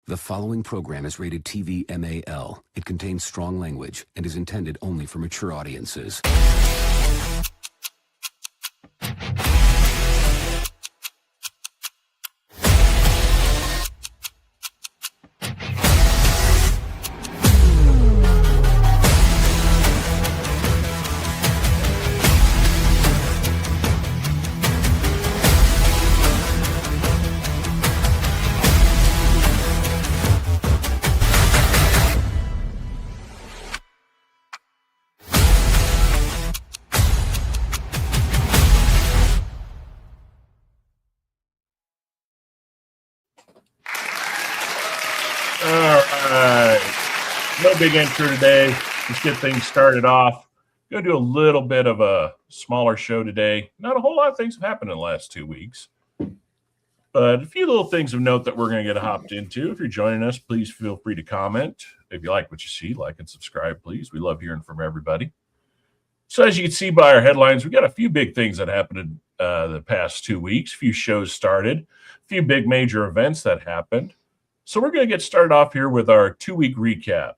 The following program is rated TV MAL. It contains strong language and is intended only for mature audiences. No big intro today. Let's get things started off. Going to do a little bit of a smaller show today. Not a whole lot of things have happened in the last 2 weeks, but a few little things of note that we're going to get hopped into. If you're joining us, please feel free to comment. If you like what you see, like and subscribe, please. We love hearing from everybody. So as you can see by our headlines, we got a few big things that happened in the past 2 weeks. A few shows started, a few big major events that happened. So we're going to get started off here with our 2-week recap.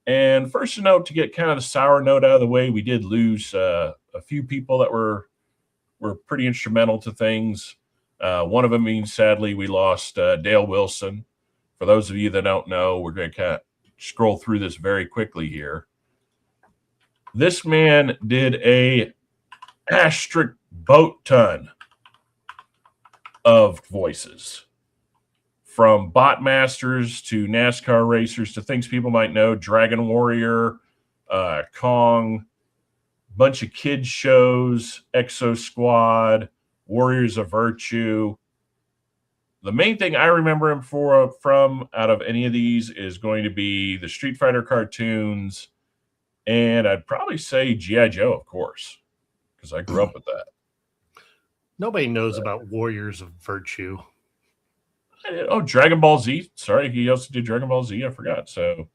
And first, a note to get kind of the sour note out of the way, we did lose a few people that were pretty instrumental to things. One of them being, sadly, we lost Dale Wilson. For those of you that don't know, we're going to kind of scroll through this very quickly here. This man did a asterisk boat ton of voices. From bot masters to NASCAR racers to things people might know, Dragon Warrior, Kong, bunch of kids shows, Exo Squad, Warriors of Virtue. The main thing I remember him from out of any of these is going to be the Street Fighter cartoons, and I'd probably say G.I. Joe, of course, because I grew up with that. Nobody knows about Warriors of Virtue. Oh, Dragon Ball Z. Sorry, he also did Dragon Ball Z. I forgot. So,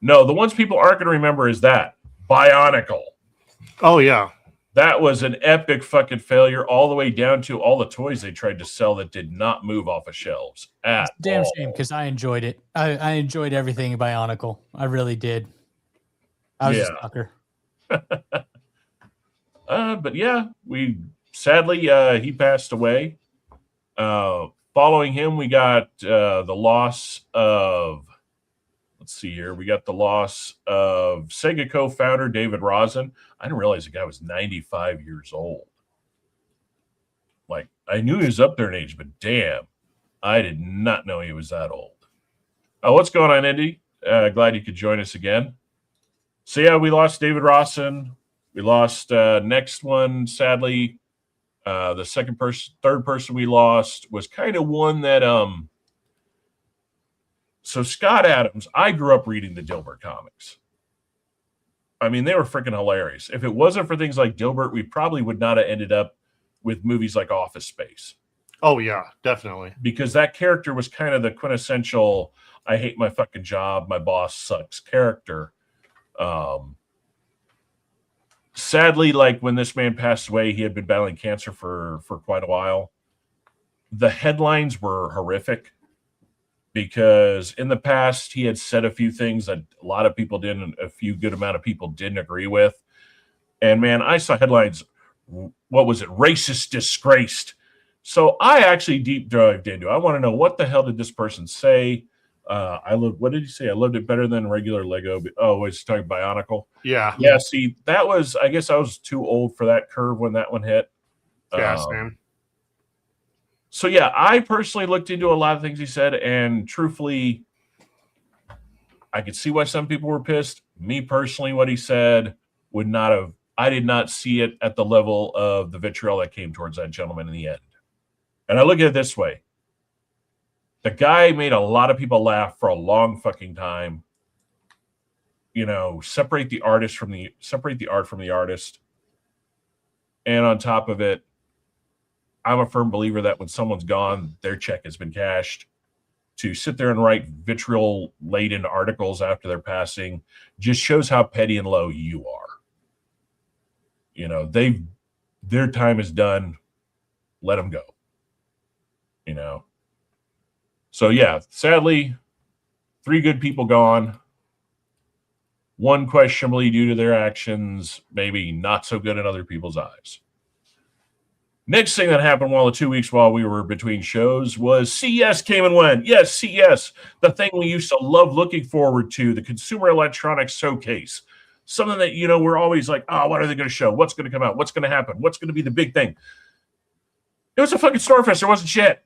no, the ones people aren't going to remember is that Bionicle. Oh, yeah. That was an epic fucking failure, all the way down to all the toys they tried to sell that did not move off of shelves at all. Damn shame, because I enjoyed it. I enjoyed everything Bionicle. I really did. I was a sucker. But yeah, sadly he passed away. Following him, we got the loss of, let's see here, we got the loss of Sega co-founder David Rosen. I didn't realize the guy was 95 years old. Like, I knew he was up there in age, but damn, I did not know he was that old. What's going on, Indy? Glad you could join us again. So yeah, we lost David Rosen. We lost next one, sadly. The third person we lost was kind of one that, so Scott Adams, I grew up reading the Dilbert comics. I mean, they were freaking hilarious. If it wasn't for things like Dilbert, we probably would not have ended up with movies like Office Space. Oh, yeah, definitely. Because that character was kind of the quintessential, I hate my fucking job, my boss sucks character. Sadly, like when this man passed away, he had been battling cancer for quite a while. The headlines were horrific because in the past he had said a few things that a lot of people didn't, and a few good amount of people didn't agree with. And man, I saw headlines, what was it? Racist, disgraced. So I actually deep dived into it. I want to know, what the hell did this person say? What did he say? I loved it better than regular Lego. Oh, was talking Bionicle? Yeah. Yeah, see, that was, I guess I was too old for that curve when that one hit. Yes, man. So yeah, I personally looked into a lot of things he said, and truthfully, I could see why some people were pissed. Me personally, what he said would not have, I did not see it at the level of the vitriol that came towards that gentleman in the end. And I look at it this way. The guy made a lot of people laugh for a long fucking time. You know, separate the art from the artist. And on top of it, I'm a firm believer that when someone's gone, their check has been cashed. To sit there and write vitriol-laden articles after their passing just shows how petty and low you are. You know, their time is done. Let them go. You know. So yeah, sadly, 3 good people gone. 1 questionably due to their actions, maybe not so good in other people's eyes. Next thing that happened while the 2 weeks while we were between shows was CES came and went. Yes, CES, the thing we used to love looking forward to, the Consumer Electronics Showcase. Something that, we're always like, oh, what are they going to show? What's going to come out? What's going to happen? What's going to be the big thing? It was a fucking Storefest. There wasn't shit.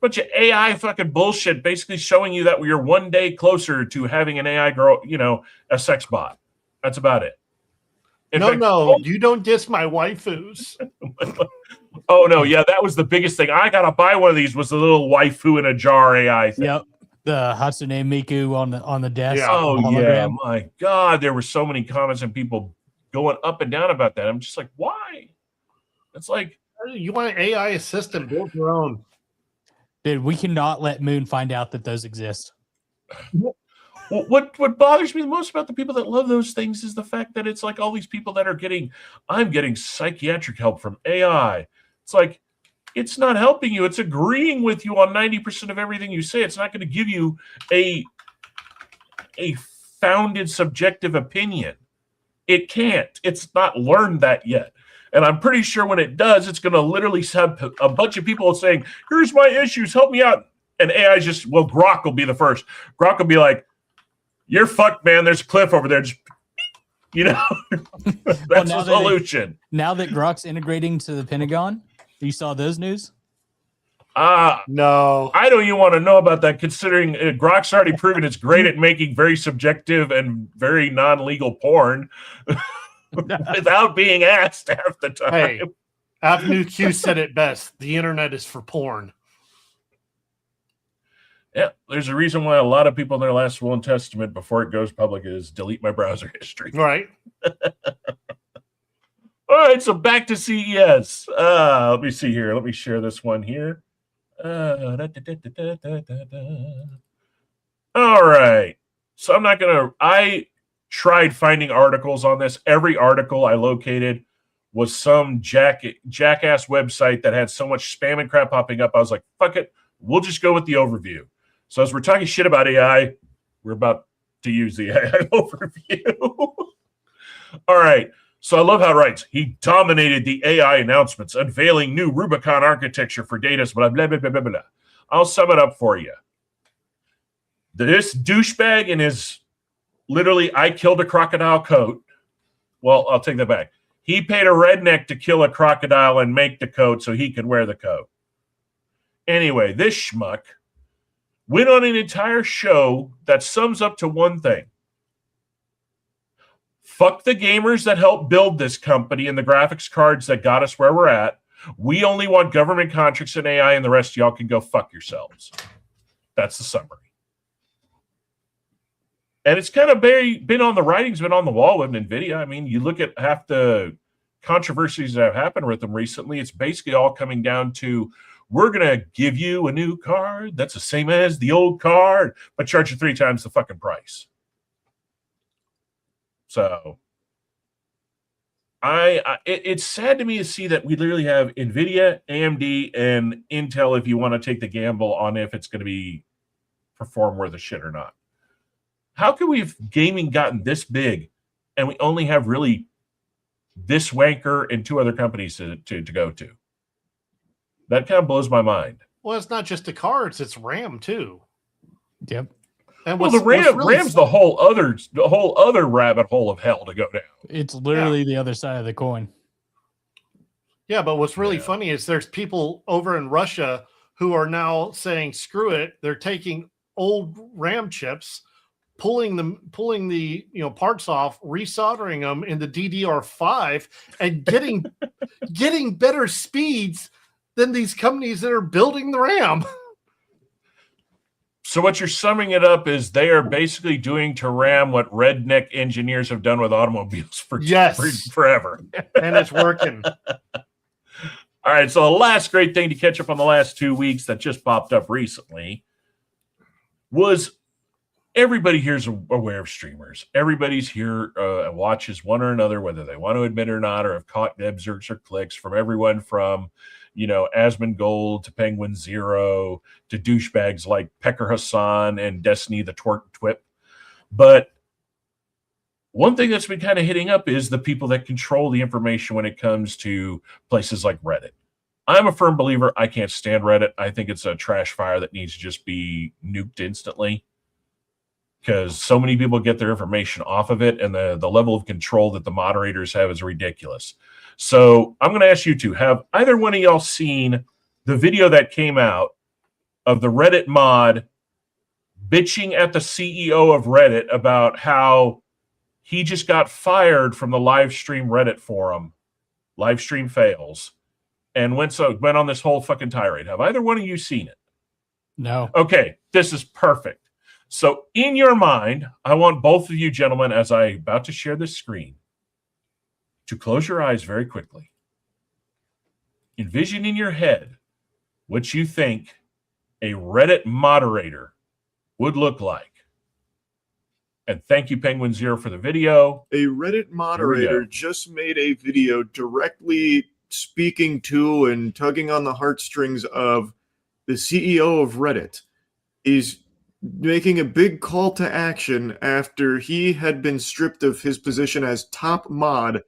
Bunch of AI fucking bullshit basically showing you that you're one day closer to having an AI girl, a sex bot. That's about it. You don't diss my waifus. Oh, no. Yeah, that was the biggest thing. I got to buy one of these was the little waifu in a jar AI thing. Yep. The Hatsune Miku on the desk. Yeah. Oh, hologram. yeah. My God. There were so many comments and people going up and down about that. I'm just like, why? It's like, you want an AI assistant, build your own. Dude, we cannot let Moon find out that those exist. What bothers me the most about the people that love those things is the fact that it's like all these people that are I'm getting psychiatric help from AI. It's like, it's not helping you. It's agreeing with you on 90% of everything you say. It's not going to give you a founded subjective opinion. It can't. It's not learned that yet. And I'm pretty sure when it does, it's going to literally have a bunch of people saying, here's my issues, help me out. And AI is just, Grok will be the first. Grok will be like, you're fucked, man. There's a cliff over there. Just, that's the solution. Now that Grok's integrating to the Pentagon, you saw those news? No. I don't even want to know about that, considering Grok's already proven it's great at making very subjective and very non-legal porn without being asked half the time. Hey, Avenue Q said it best. The internet is for porn. Yeah, there's a reason why a lot of people in their last will and testament before it goes public is delete my browser history. Right. All right, so back to CES. Let me see here. Let me share this one here. All right. So I tried finding articles on this. Every article I located was some jackass website that had so much spam and crap popping up. I was like, fuck it. We'll just go with the overview. So as we're talking shit about AI, we're about to use the AI overview. All right. So I love how it writes. He dominated the AI announcements, unveiling new Rubicon architecture for data, blah, blah, blah, blah, blah, blah. I'll sum it up for you. This douchebag in his literally I killed a crocodile coat. Well, I'll take that back. He paid a redneck to kill a crocodile and make the coat so he could wear the coat. Anyway, this schmuck went on an entire show that sums up to one thing. Fuck the gamers that helped build this company and the graphics cards that got us where we're at. We only want government contracts and AI, and the rest of y'all can go fuck yourselves. That's the summary. And it's kind of been on the writings, been on the wall with Nvidia. I mean, you look at half the controversies that have happened with them recently, it's basically all coming down to, we're going to give you a new card that's the same as the old card, but charge you 3 times the fucking price. So it's sad to me to see that we literally have Nvidia, AMD, and Intel if you want to take the gamble on if it's going to perform worth a shit or not. How can we have gaming gotten this big and we only have really this wanker and 2 other companies to go to? That kind of blows my mind. Well, it's not just the cards; it's RAM too. Yep. And the RAM's the whole other rabbit hole of hell to go down. It's literally the other side of the coin. Yeah, but what's really funny is there's people over in Russia who are now saying, "Screw it!" They're taking old RAM chips, pulling the parts off, resoldering them into DDR5, and getting better speeds than these companies that are building the RAM. So what you're summing it up is they are basically doing to RAM what redneck engineers have done with automobiles for forever. And it's working. All right, so the last great thing to catch up on the last 2 weeks that just popped up recently was everybody here is aware of streamers. Everybody's here watches one or another, whether they want to admit it or not, or have caught excerpts or clicks from everyone from Asmongold to Penguin Zero to douchebags like Pecker Hassan and Destiny the Twerk Twip. But one thing that's been kind of hitting up is the people that control the information when it comes to places like Reddit. I'm a firm believer. I can't stand Reddit. I think it's a trash fire that needs to just be nuked instantly, because so many people get their information off of it, and the level of control that the moderators have is ridiculous. So I'm going to ask you two, have either one of y'all seen the video that came out of the Reddit mod bitching at the CEO of Reddit about how he just got fired from the live stream Reddit forum, live stream fails, and went on this whole fucking tirade? Have either one of you seen it? No. Okay, this is perfect. So in your mind, I want both of you gentlemen, as I'm about to share this screen, to close your eyes very quickly. Envision in your head what you think a Reddit moderator would look like. And thank you, Penguin Zero, for the video. A Reddit moderator just made a video directly speaking to and tugging on the heartstrings of the CEO of Reddit. Is making a big call to action after he had been stripped of his position as top mod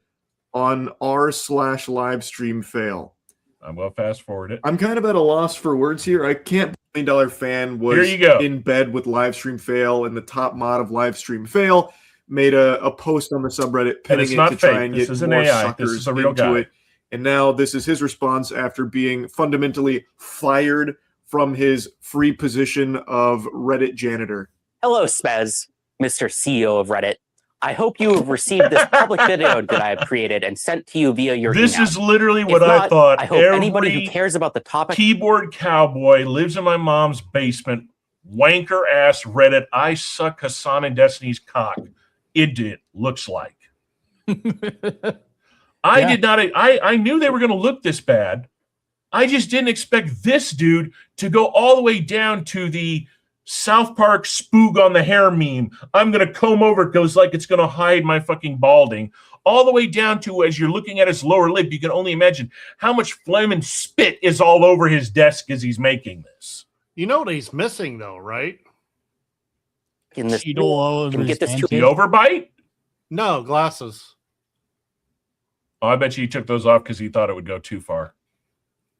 on r/livestream fail. I'm going to fast forward it. I'm kind of at a loss for words here. I can't believe $1 Million Fan was in bed with livestream fail, and the top mod of livestream fail made a post on the subreddit pinning it to try and get more suckers into it. And now this is his response after being fundamentally fired from his free position of Reddit janitor. Hello, Spez, Mr. CEO of Reddit. I hope you have received this public video that I have created and sent to you via your email. This is literally what I thought. I hope anybody who cares about the topic... Keyboard cowboy lives in my mom's basement, wanker ass Reddit, I suck Hassan and Destiny's cock. It looks like. I knew they were going to look this bad. I just didn't expect this dude to go all the way down to the South Park spoog on the hair meme. I'm going to comb over because like it's going to hide my fucking balding. All the way down to, as you're looking at his lower lip, you can only imagine how much phlegm and spit is all over his desk as he's making this. You know what he's missing, though, right? In this, Can get this the overbite? No, glasses. Oh, I bet you he took those off because he thought it would go too far.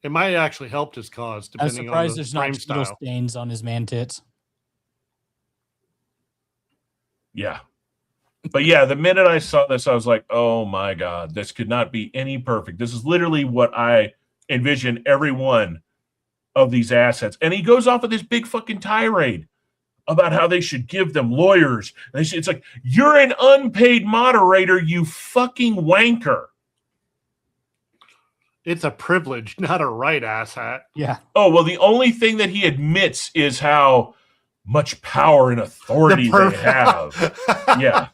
It might actually help his cause, I'm depending on surprised the there's not frame Cheeto style. stains on his man tits. Yeah. But yeah, the minute I saw this, I was like, oh my God, this could not be any perfect. This is literally what I envision every one of these assets. And he goes off with this big fucking tirade about how they should give them lawyers. And it's like, you're an unpaid moderator, you fucking wanker. It's a privilege, not a right, asshat. Yeah. Oh, well, the only thing that he admits is how much power and authority they have. Yeah.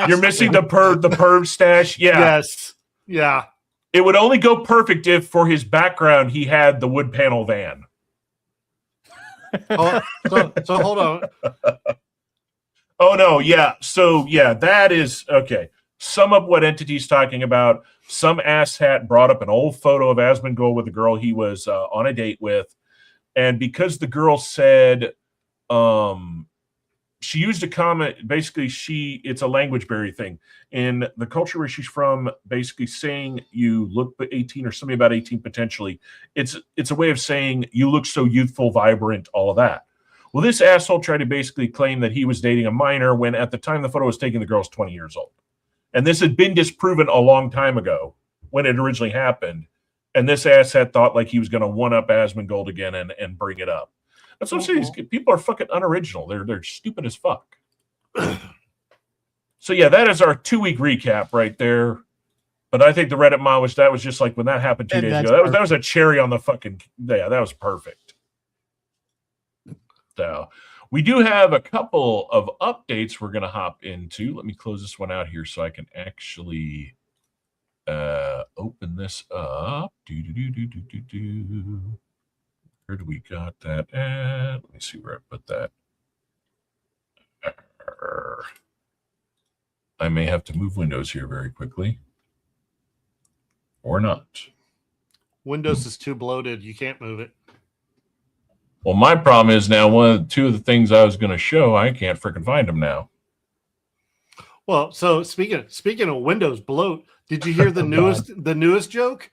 You're missing the perv stash. Yeah. Yes. Yeah. It would only go perfect if for his background he had the wood panel van. So hold on. Oh no, yeah. So yeah, that is okay. Sum up what entity's talking about. Some asshat brought up an old photo of Asmongold with a girl he was on a date with, and because the girl said she used a comment, basically it's a language barrier thing in the culture where she's from, basically saying you look 18 or something about 18 potentially. It's a way of saying you look so youthful, vibrant, all of that. Well, this asshole tried to basically claim that he was dating a minor when at the time the photo was taken, the girl's 20 years old. And this had been disproven a long time ago when it originally happened. And this asshat thought like he was going to one-up Asmongold again and bring it up. That's what I'm saying. People are fucking unoriginal. They're stupid as fuck. So yeah, that is our 2-week recap right there. But I think the Reddit mod that was just like when that happened 2 days ago. That was a cherry on the fucking that was perfect. So we do have a couple of updates we're going to hop into. Let me close this one out here so I can actually open this up. Where do we got that at? Let me see where I put that. I may have to move windows here very quickly. Or not. Windows is too bloated. You can't move it. Well, my problem is now two of the things I was going to show, I can't freaking find them now. Well, so speaking of Windows bloat, did you hear the newest joke?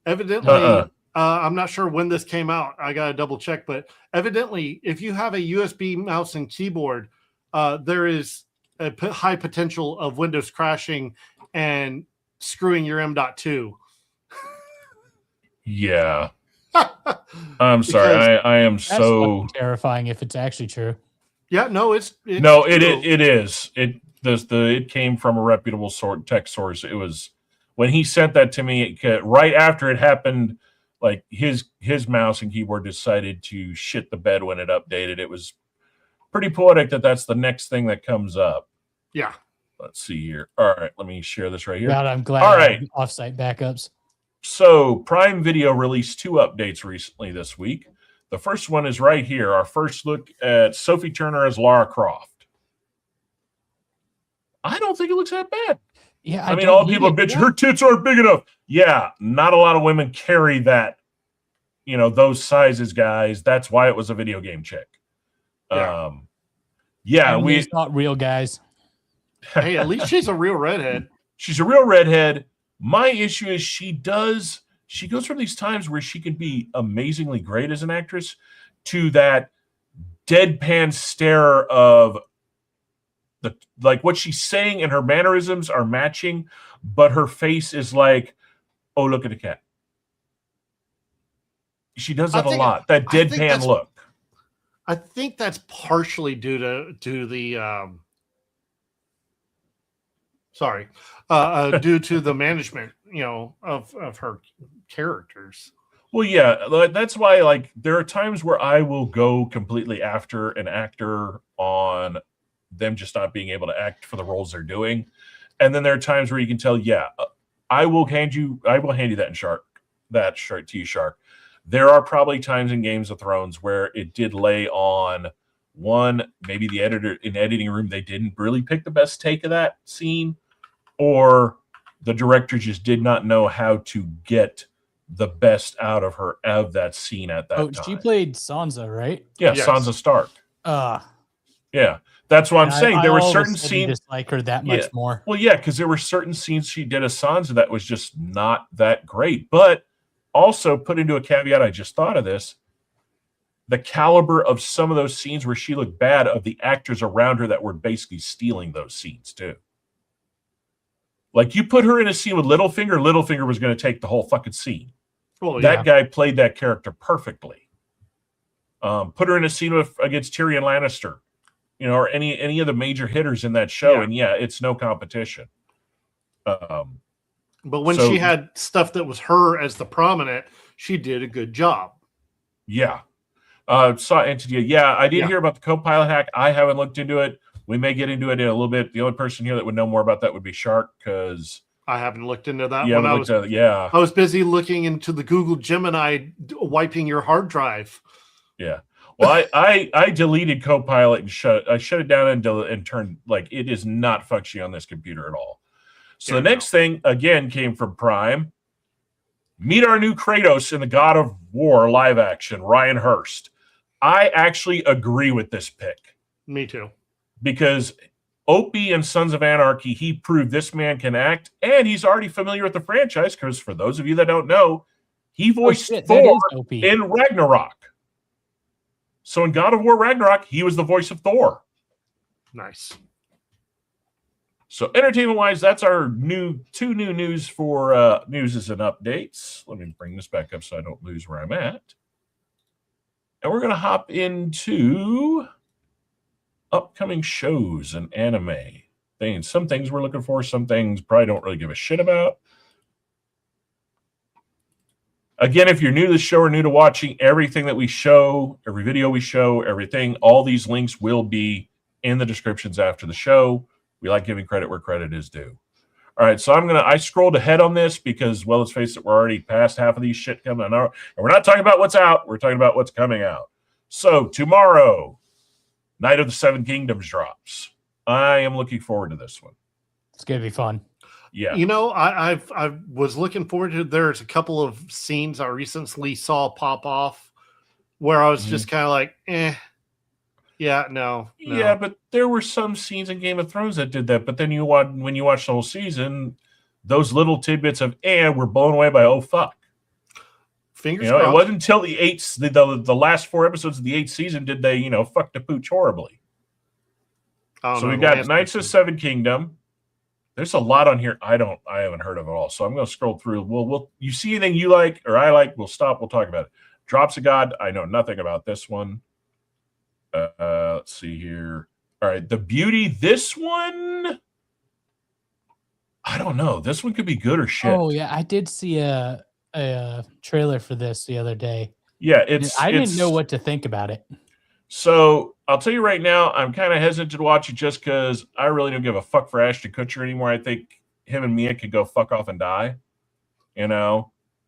Evidently, I'm not sure when this came out. I got to double check, but evidently, if you have a USB mouse and keyboard, there is a high potential of Windows crashing and screwing your M.2. Yeah. I'm sorry. I am so terrifying if it's actually true. Yeah, no, it is. It came from a reputable tech source. It was when he sent that to me right after it happened. Like his mouse and keyboard decided to shit the bed when it updated. It was pretty poetic that's the next thing that comes up. Yeah. Let's see here. All right, let me share this right here. God, I'm glad. All right, offsite backups. So Prime Video released 2 updates recently this week. The first one is right here. Our first look at Sophie Turner as Lara Croft. I don't think it looks that bad. Yeah, I mean, all people bitch, her tits aren't big enough. Yeah, not a lot of women carry that, those sizes, guys. That's why it was a video game chick. It's not real, guys. Hey, at least she's a real redhead. She's a real redhead. My issue is she goes from these times where she can be amazingly great as an actress to that deadpan stare of what she's saying and her mannerisms are matching, but her face is like, oh, look at the cat. She does that a lot. That deadpan look. I think that's partially due to the due to the management, of her characters. Well, yeah, that's why there are times where I will go completely after an actor on them just not being able to act for the roles they're doing, and then there are times where you can tell, I will hand you that shirt to you, Shark. There are probably times in Games of Thrones where it did lay on one, maybe the editor in editing room, they didn't really pick the best take of that scene, or the director just did not know how to get the best out of her of that scene at that time. She played Sansa, right? Yeah, yes. Sansa Stark. Yeah, that's what I'm saying. There were certain scenes dislike her that much more. Well, yeah, because there were certain scenes she did as Sansa that was just not that great. But also put into a caveat, I just thought of this. The caliber of some of those scenes where she looked bad of the actors around her that were basically stealing those scenes too. Like you put her in a scene with Littlefinger was going to take the whole fucking scene. Well, that guy played that character perfectly. Put her in a scene against Tyrion Lannister, or any of the major hitters in that show, and it's no competition. But when she had stuff that was her as the prominent, she did a good job. Yeah. Saw Entity. Yeah, I did hear about the co-pilot hack. I haven't looked into it. We may get into it in a little bit. The only person here that would know more about that would be Shark, because I haven't looked into that. Yeah, I was busy looking into the Google Gemini wiping your hard drive. Yeah. Well, I deleted Copilot and shut it down and turned it is not functioning on this computer at all. So the next thing again came from Prime. Meet our new Kratos in the God of War live action, Ryan Hurst. I actually agree with this pick. Me too. Because Opie and Sons of Anarchy, he proved this man can act, and he's already familiar with the franchise, because for those of you that don't know, he voiced Thor in Ragnarok. So in God of War Ragnarok, he was the voice of Thor. Nice. So entertainment-wise, that's our two new news for news and updates. Let me bring this back up so I don't lose where I'm at. And we're going to hop into upcoming shows and anime things. Some things we're looking for, some things probably don't really give a shit about. Again, if you're new to the show or new to watching, everything that we show, every video we show, everything, all these links will be in the descriptions after the show. We like giving credit where credit is due. All right, so I scrolled ahead on this because, well, let's face it, we're already past half of these shit coming out. And we're not talking about what's out, we're talking about what's coming out. So tomorrow, Night of the Seven Kingdoms drops. I am looking forward to this one. It's going to be fun. Yeah. You know, I was looking forward to. There's a couple of scenes I recently saw pop off where I was just kind of like, yeah, no. Yeah, but there were some scenes in Game of Thrones that did that. But then when you watch the whole season, those little tidbits of were blown away by fuck. Fingers crossed. It wasn't until the last 4 episodes of the 8th season did they, fuck the pooch horribly. So we've got Knights of Seven Kingdom. There's a lot on here I haven't heard of at all. So I'm going to scroll through. We'll you see anything you like or I like, we'll stop. We'll talk about it. Drops of God. I know nothing about this one. Let's see here. All right, The Beauty. This one, I don't know. This one could be good or shit. Oh yeah, I did see a trailer for this the other day. Yeah, I didn't know what to think about it. So I'll tell you right now, I'm kind of hesitant to watch it just because I really don't give a fuck for Ashton Kutcher anymore. I think him and Mia could go fuck off and die.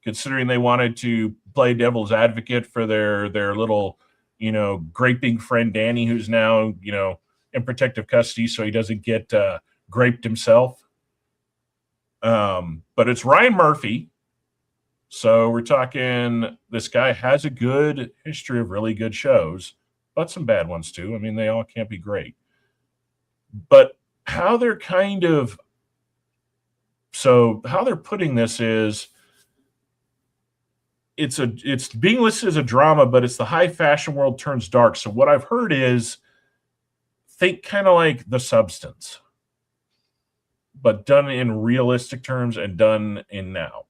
Considering they wanted to play devil's advocate for their little, graping friend Danny, who's now, in protective custody, so he doesn't get graped himself. But it's Ryan Murphy. So we're talking, this guy has a good history of really good shows, but some bad ones too. I mean, they all can't be great. But how they're how they're putting this is, it's being listed as a drama, but it's the high fashion world turns dark. So what I've heard is, think kind of like The Substance, but done in realistic terms and done in now.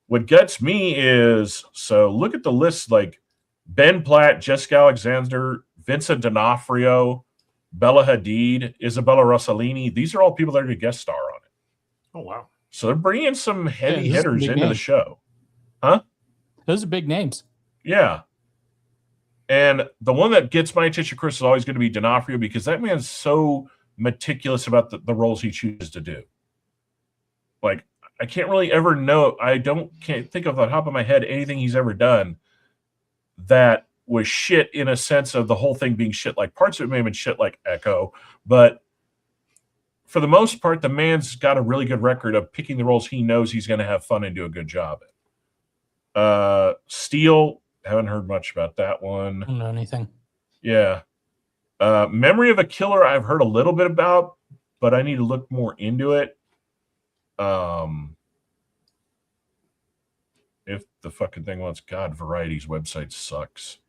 What gets me is, so look at the list, like Ben Platt, Jessica Alexander, Vincent D'Onofrio, Bella Hadid, Isabella Rossellini. These are all people that are going to guest star on it. Oh, wow. So they're bringing some heavy hitters into the show. Huh? Those are big names. Yeah. And the one that gets my attention, Chris, is always going to be D'Onofrio, because that man's so meticulous about the roles he chooses to do. Like, I can't really ever know. Can't think of the top of my head anything he's ever done that was shit in a sense of the whole thing being shit. Like, parts of it may have been shit like Echo, but for the most part, the man's got a really good record of picking the roles he knows he's going to have fun and do a good job at. Steel, haven't heard much about that one. I don't know anything. Yeah. Memory of a Killer, I've heard a little bit about, but I need to look more into it. If the fucking thing wants, God, Variety's website sucks.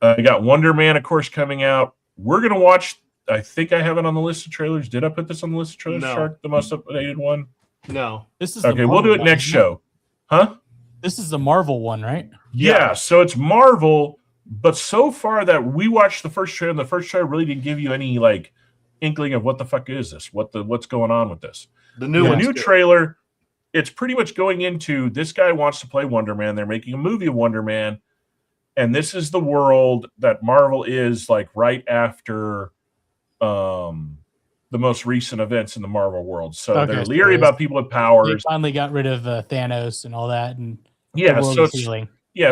You got Wonder Man, of course, coming out. We're going to watch, I think I have it on the list of trailers. Did I put this on the list of trailers, No. Shark, the most updated one? No. This is Okay, we'll do it next show. Huh? This is the Marvel one, right? Yeah, so it's Marvel, but so far that we watched the first trailer, and the first trailer really didn't give you any, like, inkling of what the fuck is this? What's going on with this? The new trailer, it's pretty much going into, this guy wants to play Wonder Man. They're making a movie of Wonder Man. And this is the world that Marvel is, like, right after the most recent events in the Marvel world. So they're leery about people with powers. They finally got rid of Thanos and all that. And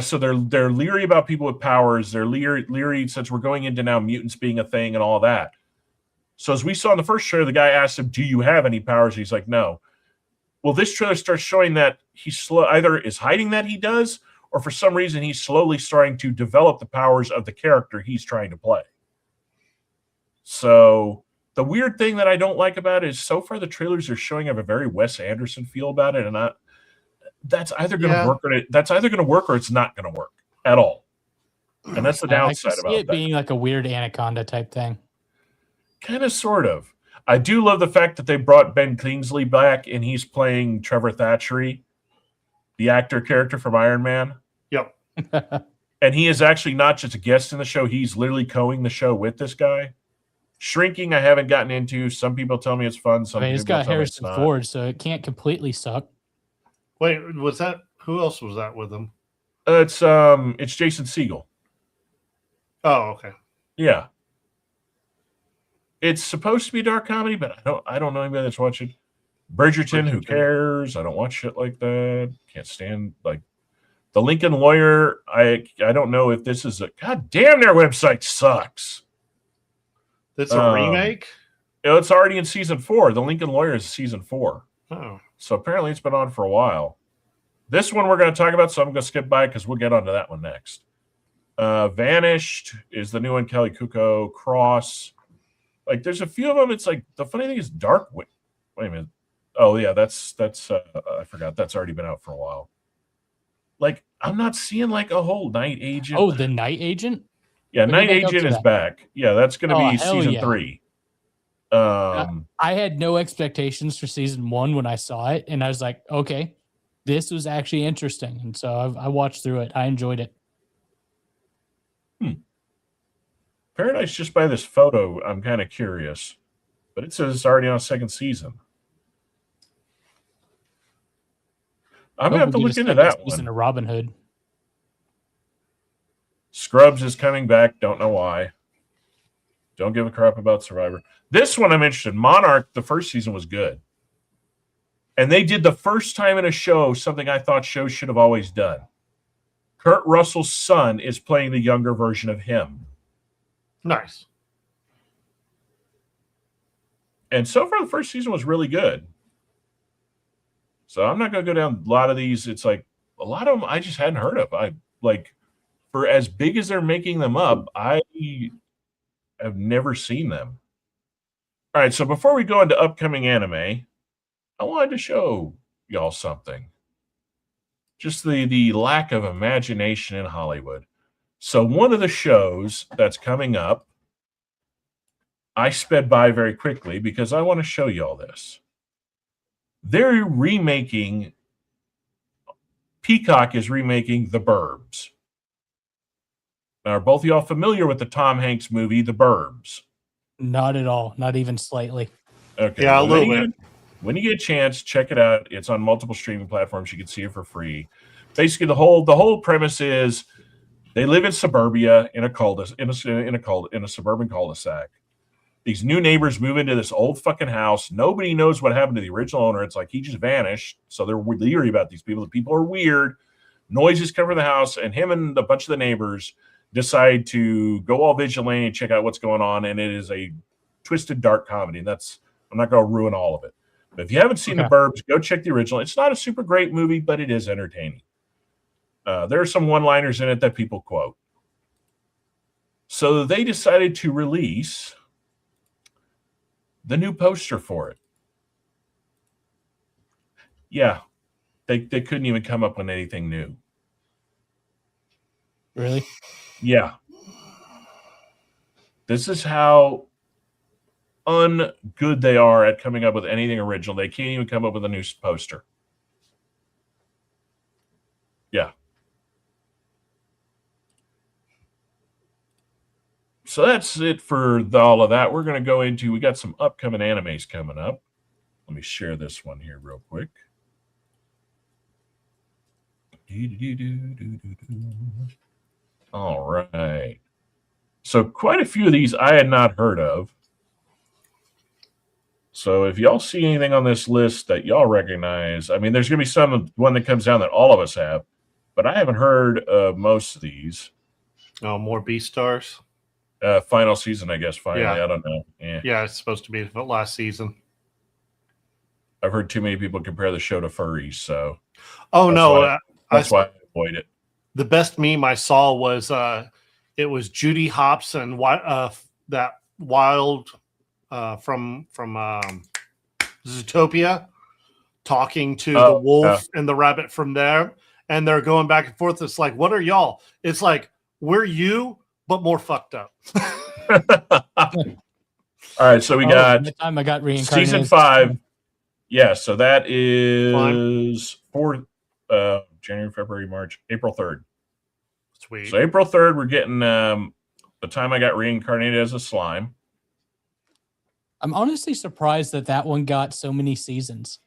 so they're leery about people with powers. They're leery since we're going into now mutants being a thing and all that. So as we saw in the first trailer, the guy asked him, "Do you have any powers?" He's like, "No." Well, this trailer starts showing that he's either is hiding that he does, or for some reason he's slowly starting to develop the powers of the character he's trying to play. So the weird thing that I don't like about it is so far the trailers are showing have a very Wes Anderson feel about it, and that's either going to work or it's not going to work at all. And that's the downside about it being like a weird Anaconda type thing. Kind of, sort of. I do love the fact that they brought Ben Kingsley back and he's playing Trevor Thatchery, the actor character from Iron Man. Yep. And he is actually not just a guest in the show. He's literally co-ing the show with this guy. Shrinking, I haven't gotten into. Some people tell me it's fun. It's got Harrison Ford, so it can't completely suck. Wait, who else was that with him? It's Jason Segel. Oh, okay. Yeah. It's supposed to be dark comedy, but I don't know anybody that's watching. Bridgerton, who cares? I don't watch shit like that. Can't stand, like, The Lincoln Lawyer. I don't know if this is God damn, their website sucks. That's a remake? It's already in season 4. The Lincoln Lawyer is season 4. Oh. So apparently it's been on for a while. This one we're going to talk about, so I'm going to skip by because we'll get onto that one next. Vanished is the new one, Kelly Kuko, Cross. Like, there's a few of them. It's like, the funny thing is Dark. Wait a minute. Oh, yeah, that's I forgot. That's already been out for a while. Like, I'm not seeing like a whole Night Agent. Oh, the Night Agent? Yeah, Night Agent is back. Yeah, that's going to be season 3. I had no expectations for season 1 when I saw it, and I was like, okay, this was actually interesting. And so I watched through it. I enjoyed it. Paradise, just by this photo, I'm kind of curious. But it says it's already on a 2nd season. I'm going to have to look into that one. Season of Robin Hood. Scrubs is coming back. Don't know why. Don't give a crap about Survivor. This one I'm interested in. Monarch, the first season was good. And they did the first time in a show something I thought shows should have always done. Kurt Russell's son is playing the younger version of him. Nice. And so far, the first season was really good. So I'm not going to go down a lot of these. It's like a lot of them I just hadn't heard of. I like, for as big as they're making them up, I have never seen them. All right, so before we go into upcoming anime, I wanted to show y'all something. Just the lack of imagination in Hollywood. So one of the shows that's coming up, I sped by very quickly because I want to show you all this. They're remaking, Peacock is remaking The Burbs. Now, are both of y'all familiar with the Tom Hanks movie, The Burbs? Not at all. Not even slightly. Okay. Yeah, a little bit. When you get a chance, check it out. It's on multiple streaming platforms. You can see it for free. Basically, the whole premise is they live in suburbia in a suburban cul-de-sac. These new neighbors move into this old fucking house. Nobody knows what happened to the original owner. It's like he just vanished. So they're leery about these people. The people are weird. Noises come from the house, and him and a bunch of the neighbors decide to go all vigilante and check out what's going on. And it is a twisted, dark comedy. And I'm not going to ruin all of it. But if you haven't seen The Burbs, go check the original. It's not a super great movie, but it is entertaining. There are some one-liners in it that people quote. So they decided to release the new poster for it. Yeah, they couldn't even come up with anything new. Really? Yeah. This is how ungood they are at coming up with anything original. They can't even come up with a new poster. Yeah. So that's it for all of that. We're going to go into, we got some upcoming animes coming up. Let me share this one here real quick. All right. So quite a few of these I had not heard of. So if y'all see anything on this list that y'all recognize, I mean, there's going to be one that comes down that all of us have, but I haven't heard of most of these. Oh, more Beastars? Final season, I guess, finally. Yeah. I don't know. Yeah, it's supposed to be the last season. I've heard too many people compare the show to furries, so. Oh, no. That's why I avoid it. The best meme I saw was it was Judy Hopps and that wild from Zootopia talking to the wolf and the rabbit from there, and they're going back and forth. It's like, what are y'all? It's like, we're you, but more fucked up. All right, so we got the time I got reincarnated. Season 5. Yeah, so that is January, February, March, April 3rd. Sweet. So April 3rd, we're getting the time I got reincarnated as a slime. I'm honestly surprised that one got so many seasons.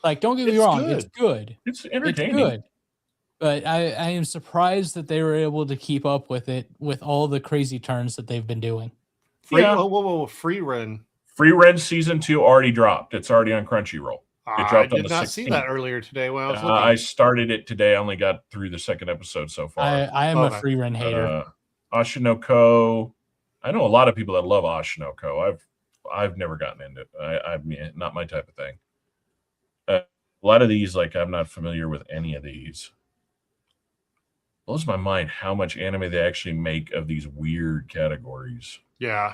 Like, don't get me wrong, it's good. It's entertaining. It's good. But I am surprised that they were able to keep up with it with all the crazy turns that they've been doing. Free Run. Free Run season 2 already dropped. It's already on Crunchyroll. It dropped I did not see that earlier today when I was looking. I started it today. I only got through the 2nd episode so far. I am a Free Run hater. Ashinoko. I know a lot of people that love Ashinoko. I've never gotten into it. I've not my type of thing. A lot of these, like, I'm not familiar with any of these. Blows my mind how much anime they actually make of these weird categories. Yeah.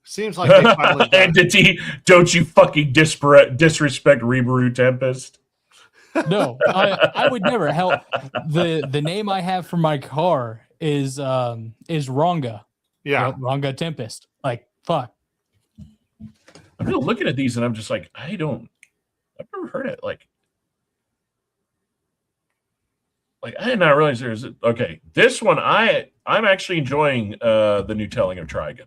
Seems like they finally Entity, don't you fucking disrespect Rebrew Tempest? No, I would never. Hell, the name I have for my car is Ronga. Yeah, Ronga Tempest. Like, fuck. I'm really looking at these and I'm just like, I've never heard it. Like I did not realize there's okay. This one I'm actually enjoying the new telling of Trigun.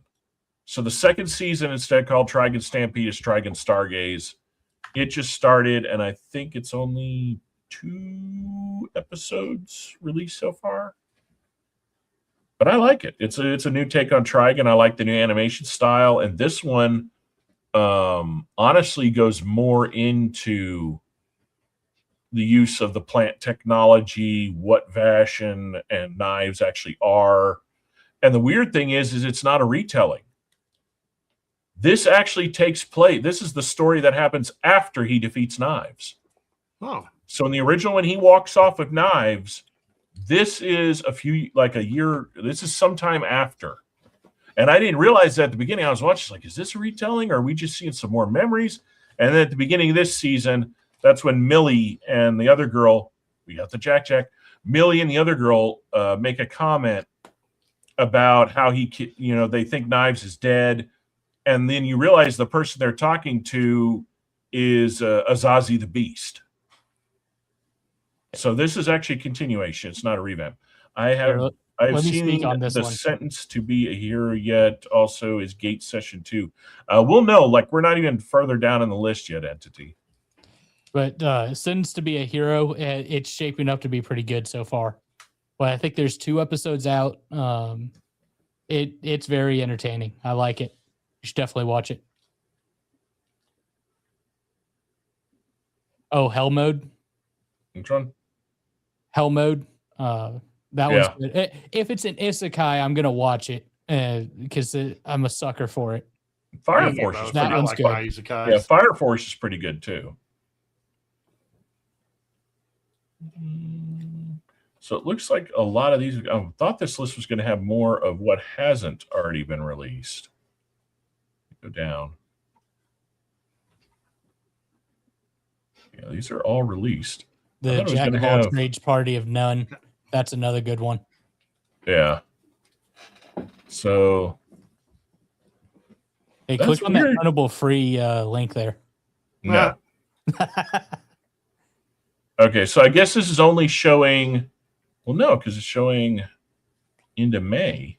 So the second season, instead called Trigun Stampede, is Trigun Stargaze. It just started, and I think it's only 2 episodes released so far. But I like it. It's a new take on Trigun. I like the new animation style, and this one honestly goes more into the use of the plant technology, what Vashin and knives actually are. And the weird thing is it's not a retelling. This actually takes place. This is the story that happens after he defeats Knives. Oh. So in the original, when he walks off with Knives, this is a year. This is sometime after. And I didn't realize that at the beginning. I was watching, like, is this a retelling or are we just seeing some more memories? And then at the beginning of this season, that's when Millie and the other girl, we got the Jack, Millie and the other girl make a comment about how they think Knives is dead. And then you realize the person they're talking to is Azazi the Beast. So this is actually a continuation. It's not a revamp. I've seen the sentence to be a hero yet. Also is Gate Session 2. We'll know. Like, we're not even further down on the list yet, Entity. But Sentence to be a hero, it's shaping up to be pretty good so far. But I think there's 2 episodes out. It's very entertaining. I like it. You should definitely watch it. Oh, Hell Mode. Which one? Hell Mode. That one's good. If it's an isekai, I'm gonna watch it because I'm a sucker for it. Fire Force is that one's good. Yeah, Fire Force is pretty good too. So it looks like a lot of these. I thought this list was going to have more of what hasn't already been released. Go down. Yeah, these are all released. The Jack of all trades Party of None. That's another good one. Yeah. So. Hey, click on that printable free link there. No. Okay, so I guess this is only showing. Well, no, because it's showing into May.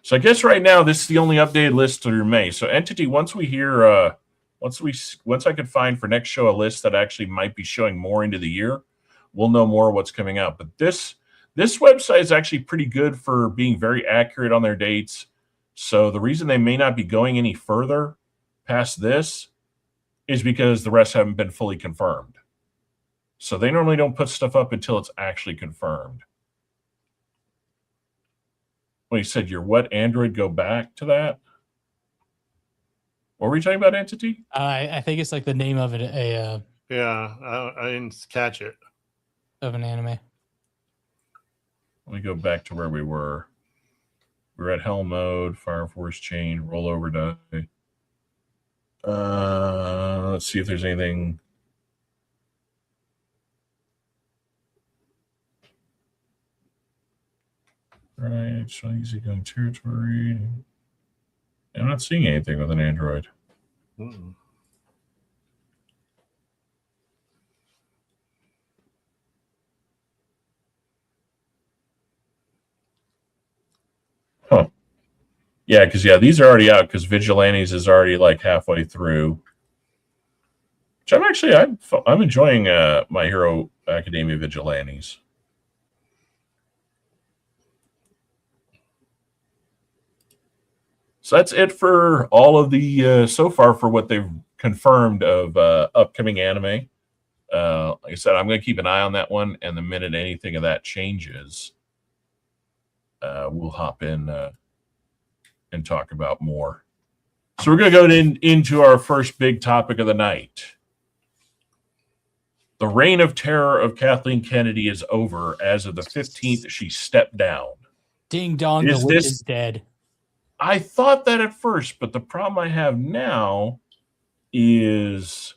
So I guess right now this is the only updated list through May. So Entity, once we hear, once I can find for next show a list that actually might be showing more into the year, we'll know more what's coming out. But this website is actually pretty good for being very accurate on their dates. So the reason they may not be going any further past this is because the rest haven't been fully confirmed. So they normally don't put stuff up until it's actually confirmed. Well, you said your what? Android go back to that? What were you talking about, Entity? I think it's like the name of it. Yeah, I didn't catch it. Of an anime. Let me go back to where we were. We were at Hell Mode, Fire Force Chain, Rollover Die. Let's see if there's anything. Right, so easygoing territory. I'm not seeing anything with an Android. Mm-mm. Huh. Yeah, because these are already out because Vigilantes is already like halfway through. Which I'm enjoying My Hero Academia Vigilantes. So that's it for all of the so far for what they've confirmed of upcoming anime. Like I said, I'm going to keep an eye on that one, and the minute anything of that changes, we'll hop in and talk about more. So we're going to go into our first big topic of the night. The reign of terror of Kathleen Kennedy is over. As of the 15th, she stepped down. Ding dong, the witch is dead. I thought that at first, but the problem I have now is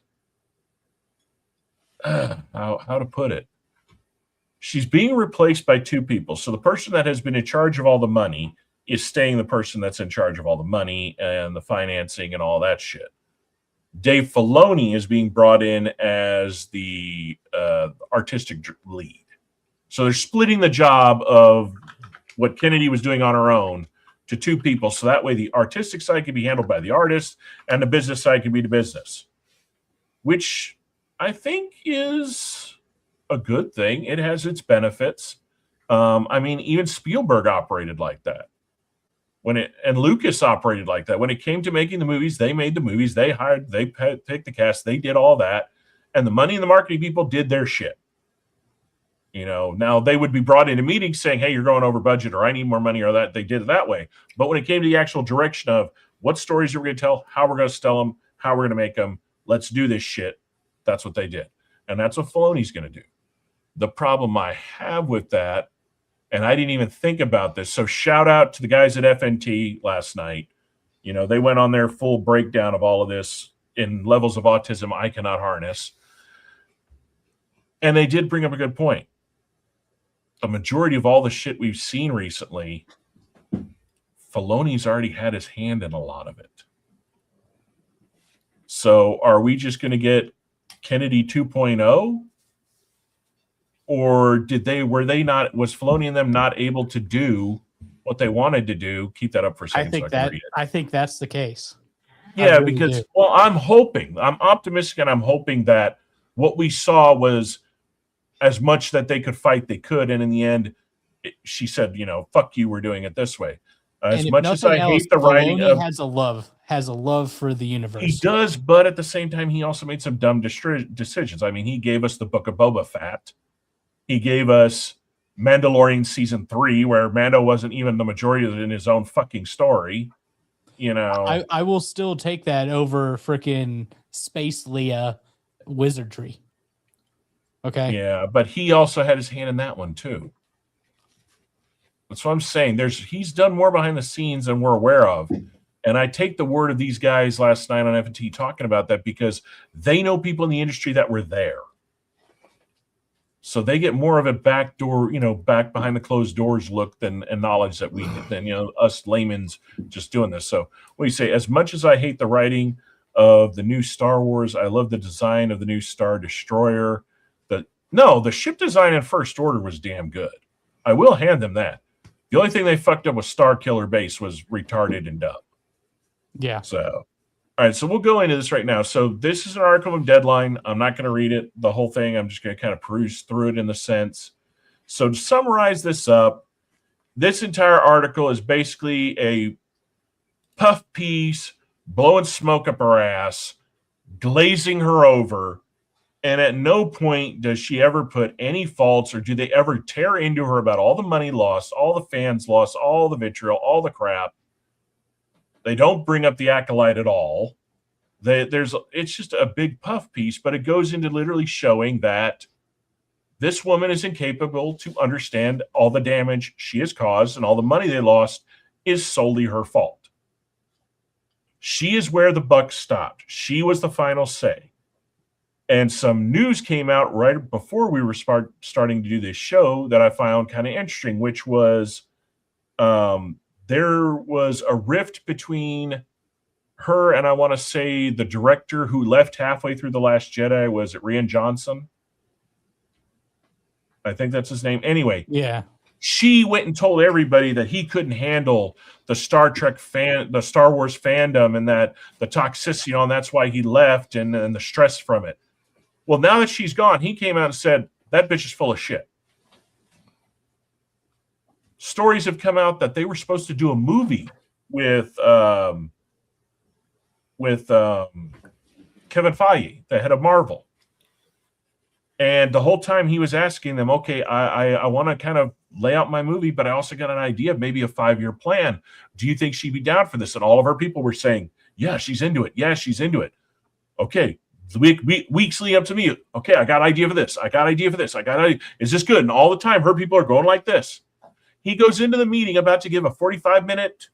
how to put it. She's being replaced by two people. So the person that has been in charge of all the money is staying the person that's in charge of all the money and the financing and all that shit. Dave Filoni is being brought in as the artistic lead. So they're splitting the job of what Kennedy was doing on her own to two people. So that way the artistic side can be handled by the artist and the business side can be the business, which I think is a good thing. It has its benefits. I mean, even Spielberg operated like that. And Lucas operated like that. When it came to making the movies, they made the movies, they picked the cast, they did all that. And the money and the marketing people did their shit. You know, now they would be brought into meetings saying, hey, you're going over budget, or I need more money, or that. They did it that way. But when it came to the actual direction of what stories are we going to tell, how we're going to tell them, how we're going to make them, let's do this shit, that's what they did. And that's what Filoni's going to do. The problem I have with that, and I didn't even think about this. So shout out to the guys at FNT last night. You know, they went on their full breakdown of all of this in levels of autism I cannot harness. And they did bring up a good point. A majority of all the shit we've seen recently, Filoni's already had his hand in a lot of it. So are we just going to get Kennedy 2.0? Or was Filoni and them not able to do what they wanted to do? Keep that up for a second. I think that's the case. Yeah, because I'm optimistic, and I'm hoping that what we saw was as much that they could fight, they could, and in the end, she said, you know, fuck you, we're doing it this way. As much as I hate the writing, Filoni has a love for the universe. He does, but at the same time, he also made some dumb decisions. I mean, he gave us the Book of Boba Fett. He gave us Mandalorian season 3, where Mando wasn't even the majority of it in his own fucking story. You know, I will still take that over freaking Space Leia wizardry. Okay. Yeah, but he also had his hand in that one too. That's what I'm saying. He's done more behind the scenes than we're aware of. And I take the word of these guys last night on FNT talking about that because they know people in the industry that were there. So they get more of a backdoor, you know, back behind the closed doors look and knowledge that than, you know, us laymen's just doing this. So what do you say? As much as I hate the writing of the new Star Wars, I love the design of the new Star Destroyer. The ship design in First Order was damn good. I will hand them that. The only thing they fucked up with Star Killer Base was retarded and dumb. Yeah. So, all right, so we'll go into this right now. So this is an article from Deadline. I'm not going to read it, the whole thing. I'm just going to kind of peruse through it in the sense. So to summarize this up, this entire article is basically a puff piece, blowing smoke up her ass, glazing her over, and at no point does she ever put any faults or do they ever tear into her about all the money lost, all the fans lost, all the vitriol, all the crap. They don't bring up the acolyte at all. It's just a big puff piece, but it goes into literally showing that this woman is incapable to understand all the damage she has caused and all the money they lost is solely her fault. She is where the buck stopped. She was the final say. And some news came out right before we were starting to do this show that I found kind of interesting, which was there was a rift between her and I want to say the director who left halfway through The Last Jedi. Was it Rian Johnson? I think that's his name. Anyway, yeah. She went and told everybody that he couldn't handle the Star Trek the Star Wars fandom, and that the toxicity and that's why he left and the stress from it. Well, now that she's gone, he came out and said that bitch is full of shit. Stories have come out that they were supposed to do a movie with Kevin Feige, the head of Marvel. And the whole time he was asking them, okay, I want to kind of lay out my movie, but I also got an idea of maybe a 5-year plan. Do you think she'd be down for this? And all of her people were saying, yeah, she's into it. Yeah, she's into it. Okay. Weeks leading up to me. Okay, I got an idea for this. Is this good? And all the time, her people are going like this. He goes into the meeting about to give a 45-minute,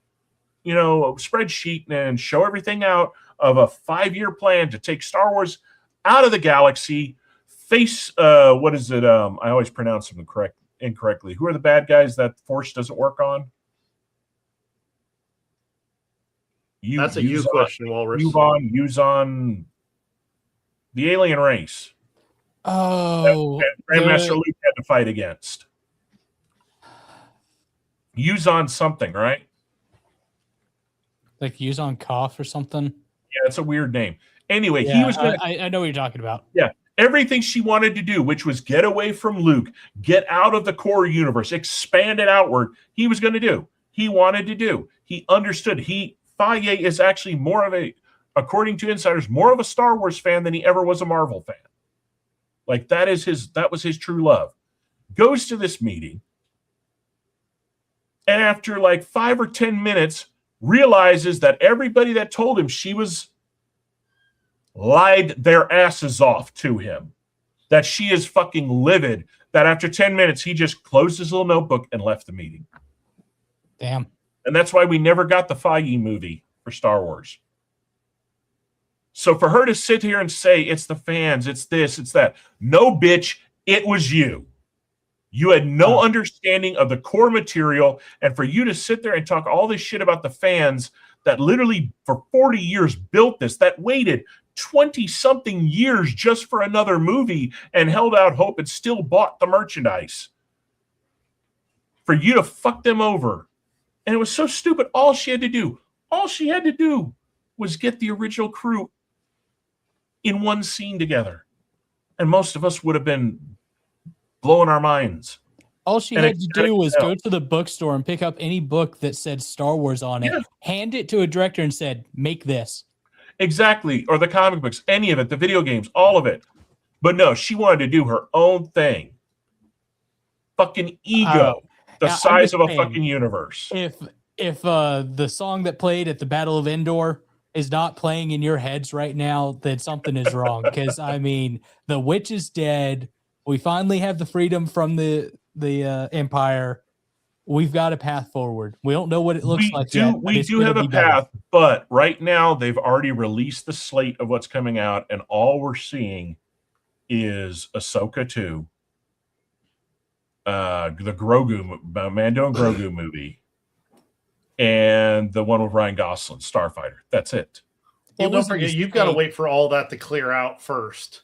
spreadsheet and show everything out of a 5-year plan to take Star Wars out of the galaxy. What is it? I always pronounce them incorrectly. Who are the bad guys that Force doesn't work on? That's a you question, Walrus. Use on the alien race. Oh, that Grandmaster Luke had to fight against. Use on something, right? Like use on cough or something. Yeah, it's a weird name. Anyway, yeah, he was going to. I know what you're talking about. Yeah. Everything she wanted to do, which was get away from Luke, get out of the core universe, expand it outward, he was going to do. He wanted to do. He understood. Faye is actually more of a, according to insiders, more of a Star Wars fan than he ever was a Marvel fan. Like that was his true love. Goes to this meeting, and after like 5 or 10 minutes, realizes that everybody that told him she was lied their asses off to him, that she is fucking livid, that after 10 minutes, he just closed his little notebook and left the meeting. Damn. And that's why we never got the Feige movie for Star Wars. So for her to sit here and say, it's the fans, it's this, it's that. No, bitch, it was you. You had no understanding of the core material. And for you to sit there and talk all this shit about the fans that literally for 40 years built this, that waited 20-something years just for another movie and held out hope and still bought the merchandise. For you to fuck them over. And it was so stupid. All she had to do was get the original crew in one scene together. And most of us would have been blowing our minds. All she had to do was go to the bookstore and pick up any book that said Star Wars on it, hand it to a director and said, make this. Exactly. Or the comic books, any of it, the video games, all of it. But no, she wanted to do her own thing. Fucking ego. The size of a fucking universe. If the song that played at the Battle of Endor is not playing in your heads right now, then something is wrong. Because, I mean, the witch is dead. We finally have the freedom from the Empire. We've got a path forward. We don't know what it looks like yet. We do have a path, but right now they've already released the slate of what's coming out, and all we're seeing is Ahsoka 2, the Mando and Grogu movie, and the one with Ryan Gosling, Starfighter. That's it. Well, don't forget, you've got to wait for all that to clear out first.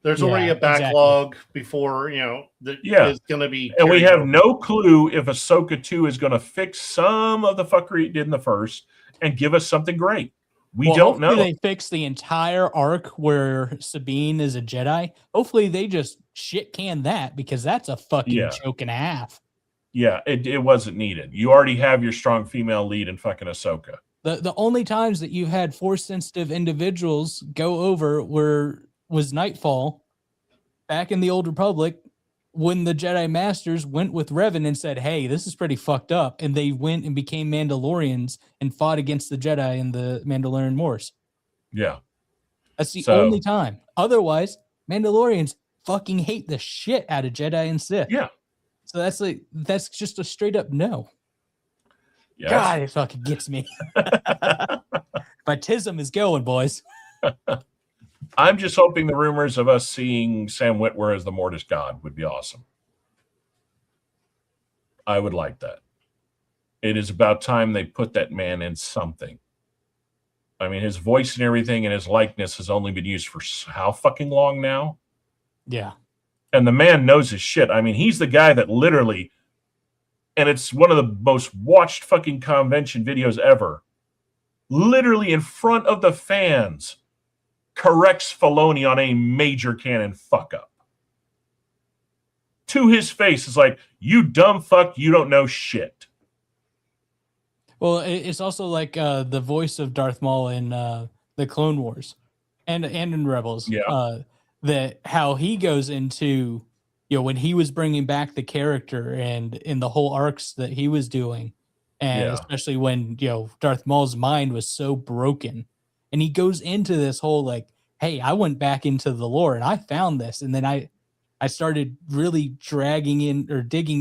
There's already a backlog before, is going to be. And we have no clue if Ahsoka 2 is going to fix some of the fuckery it did in the first and give us something great. We don't know. They fix the entire arc where Sabine is a Jedi. Hopefully they just shit can that, because that's a fucking joke and a half. Yeah, it wasn't needed. You already have your strong female lead in fucking Ahsoka. The only times that you've had Force-sensitive individuals go over was Nightfall back in the Old Republic, when the Jedi Masters went with Revan and said, hey, this is pretty fucked up. And they went and became Mandalorians and fought against the Jedi in the Mandalorian Wars. Yeah. That's the only time. Otherwise, Mandalorians fucking hate the shit out of Jedi and Sith. Yeah. So that's just a straight up no. Yes. God, it fucking gets me. My tism is going, boys. I'm just hoping the rumors of us seeing Sam Witwer as the Mortis God would be awesome. I would like that. It is about time they put that man in something. I mean, his voice and everything and his likeness has only been used for how fucking long now? Yeah. And the man knows his shit. I mean, he's the guy that literally, and it's one of the most watched fucking convention videos ever, literally in front of the fans, corrects Filoni on a major canon fuck up. To his face, is like, you dumb fuck, you don't know shit. Well, it's also like the voice of Darth Maul in the Clone Wars and in Rebels. Yeah. That how he goes into, when he was bringing back the character and in the whole arcs that he was doing, and especially when, Darth Maul's mind was so broken, and he goes into this whole like, hey, I went back into the lore and I found this. And then I started really digging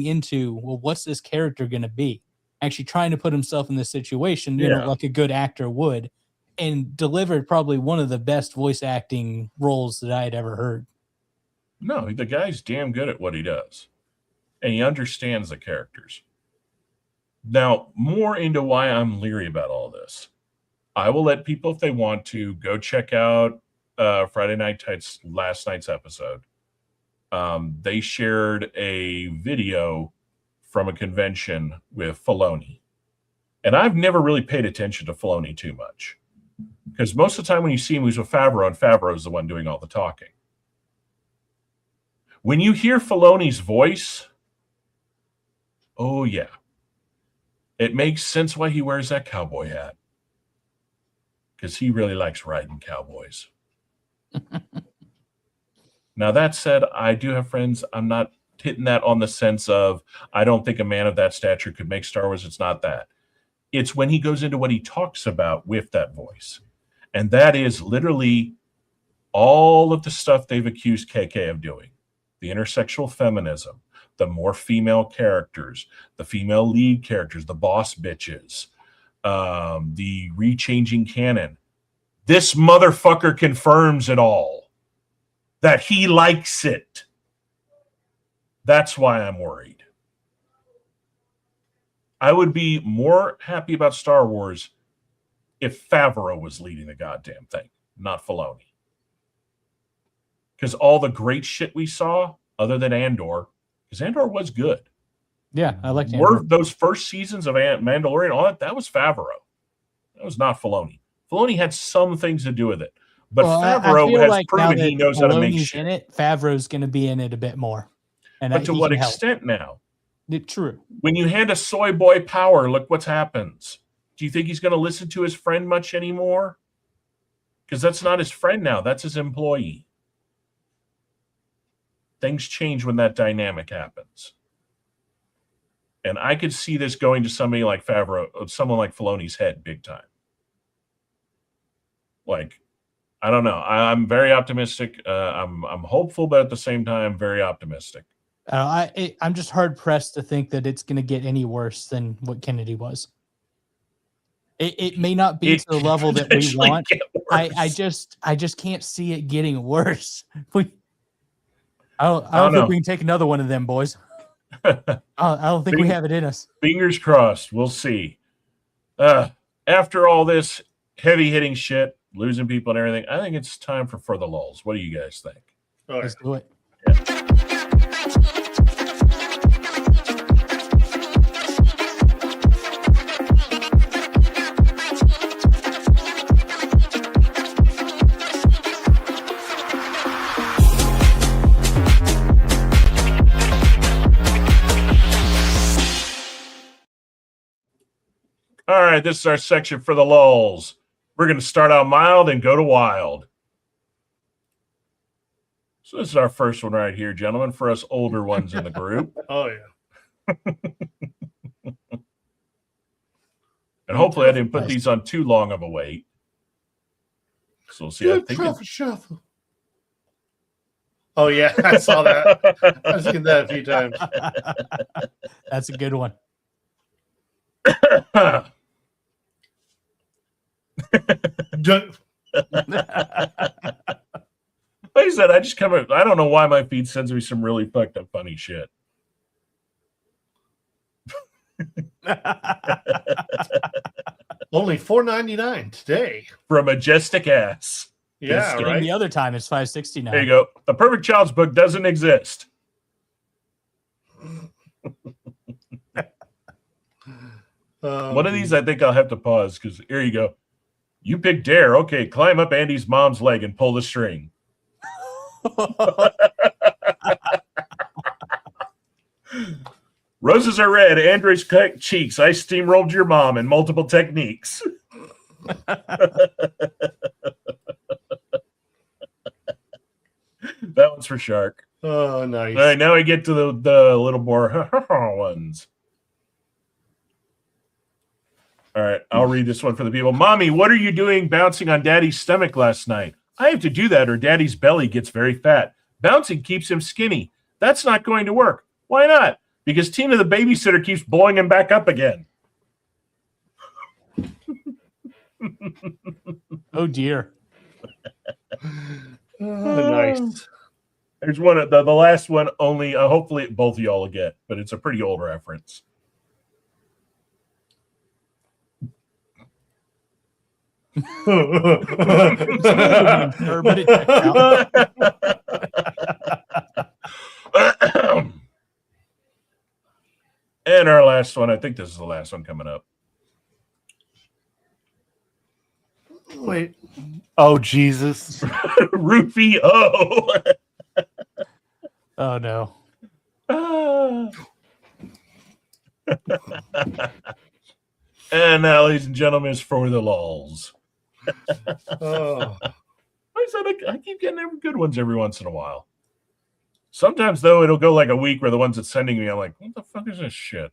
into, well, what's this character going to be? Actually trying to put himself in this situation, like a good actor would, and delivered probably one of the best voice acting roles that I had ever heard. No, the guy's damn good at what he does. And he understands the characters. Now, more into why I'm leery about all this. I will let people, if they want to, go check out Friday Night Tights last night's episode. They shared a video from a convention with Filoni. And I've never really paid attention to Filoni too much. Because most of the time when you see him, he's with Favreau, and Favreau is the one doing all the talking. When you hear Filoni's voice, oh yeah, it makes sense why he wears that cowboy hat. Because he really likes riding cowboys. Now, that said, I do have friends. I'm not hitting that on the sense of I don't think a man of that stature could make Star Wars. It's not that. It's when he goes into what he talks about with that voice. And that is literally all of the stuff they've accused KK of doing. The intersexual feminism, the more female characters, the female lead characters, the boss bitches, the rechanging canon. This motherfucker confirms it all. That he likes it. That's why I'm worried. I would be more happy about Star Wars if Favreau was leading the goddamn thing, not Filoni. Because all the great shit we saw, other than Andor, because Andor was good. Yeah, I liked Andor. Those first seasons of Mandalorian, all that was Favreau. That was not Filoni. Filoni had some things to do with it. But Favreau has proven he knows how to make shit. In it, Favreau's going to be in it a bit more. But to what extent now? True. When you hand a soy boy power, look what happens. Do you think he's going to listen to his friend much anymore? Because that's not his friend now. That's his employee. Things change when that dynamic happens. And I could see this going to somebody like Favreau, someone like Filoni's head big time. Like, I don't know. I'm very optimistic. I'm hopeful, but at the same time, very optimistic. I'm just hard pressed to think that it's going to get any worse than what Kennedy was. It may not be to the level that we want. I just can't see it getting worse. I don't think we can take another one of them, boys. I don't think we have it in us. Fingers crossed. We'll see. After all this heavy hitting shit, losing people and everything, I think it's time for the lulls. What do you guys think? Let's do it. Yeah. All right, this is our section for the lulls. We're going to start out mild and go to wild. So this is our first one right here, gentlemen, for us older ones in the group. Oh, yeah. And hopefully I didn't put these on too long of a wait. So we'll see. I think shuffle. Oh, yeah, I saw that. I've seen that a few times. That's a good one. Like I said, I don't know why my feed sends me some really fucked up funny shit. Only $4.99 today for a majestic ass. Yeah, right. And the other time it's $5.69. There you go. The Perfect Child's Book doesn't exist. One of these, I think I'll have to pause because here you go. You pick Dare. Okay, climb up Andy's mom's leg and pull the string. Roses are red. Andrew's cheeks. I steamrolled your mom in multiple techniques. That one's for Shark. Oh, nice. All right, now we get to the little more ones. All right, I'll read this one for the people. Mommy, what are you doing bouncing on Daddy's stomach last night? I have to do that or Daddy's belly gets very fat. Bouncing keeps him skinny. That's not going to work. Why not? Because Tina, the babysitter, keeps blowing him back up again. Oh, dear. Nice. There's one, the last one only, hopefully both of y'all will get, but it's a pretty old reference. But it checked out. And our last one, I think this is the last one coming up. Wait. Oh, Jesus. Rufio. Oh, no. And now, ladies and gentlemen, it's for the lulls. Oh. I keep getting good ones every once in a while. Sometimes, though, it'll go like a week where the ones that's sending me, I'm like, what the fuck is this shit?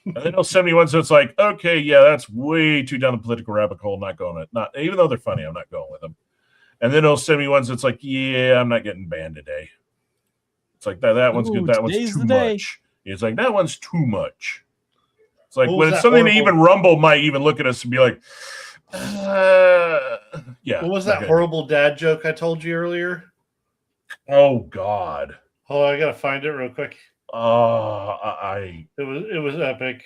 And then they'll send me one, so it's like, okay, yeah, that's way too down the political rabbit hole. Not going it. Not even though they're funny, I'm not going with them. And then they'll send me ones that's like, yeah, I'm not getting banned today. It's like that one's good. That one's too much. It's like that one's too much. It's like when it's something that even Rumble might even look at us and be like, yeah. What was that horrible dad joke I told you earlier? Oh God. Oh, I gotta find it real quick. It was epic.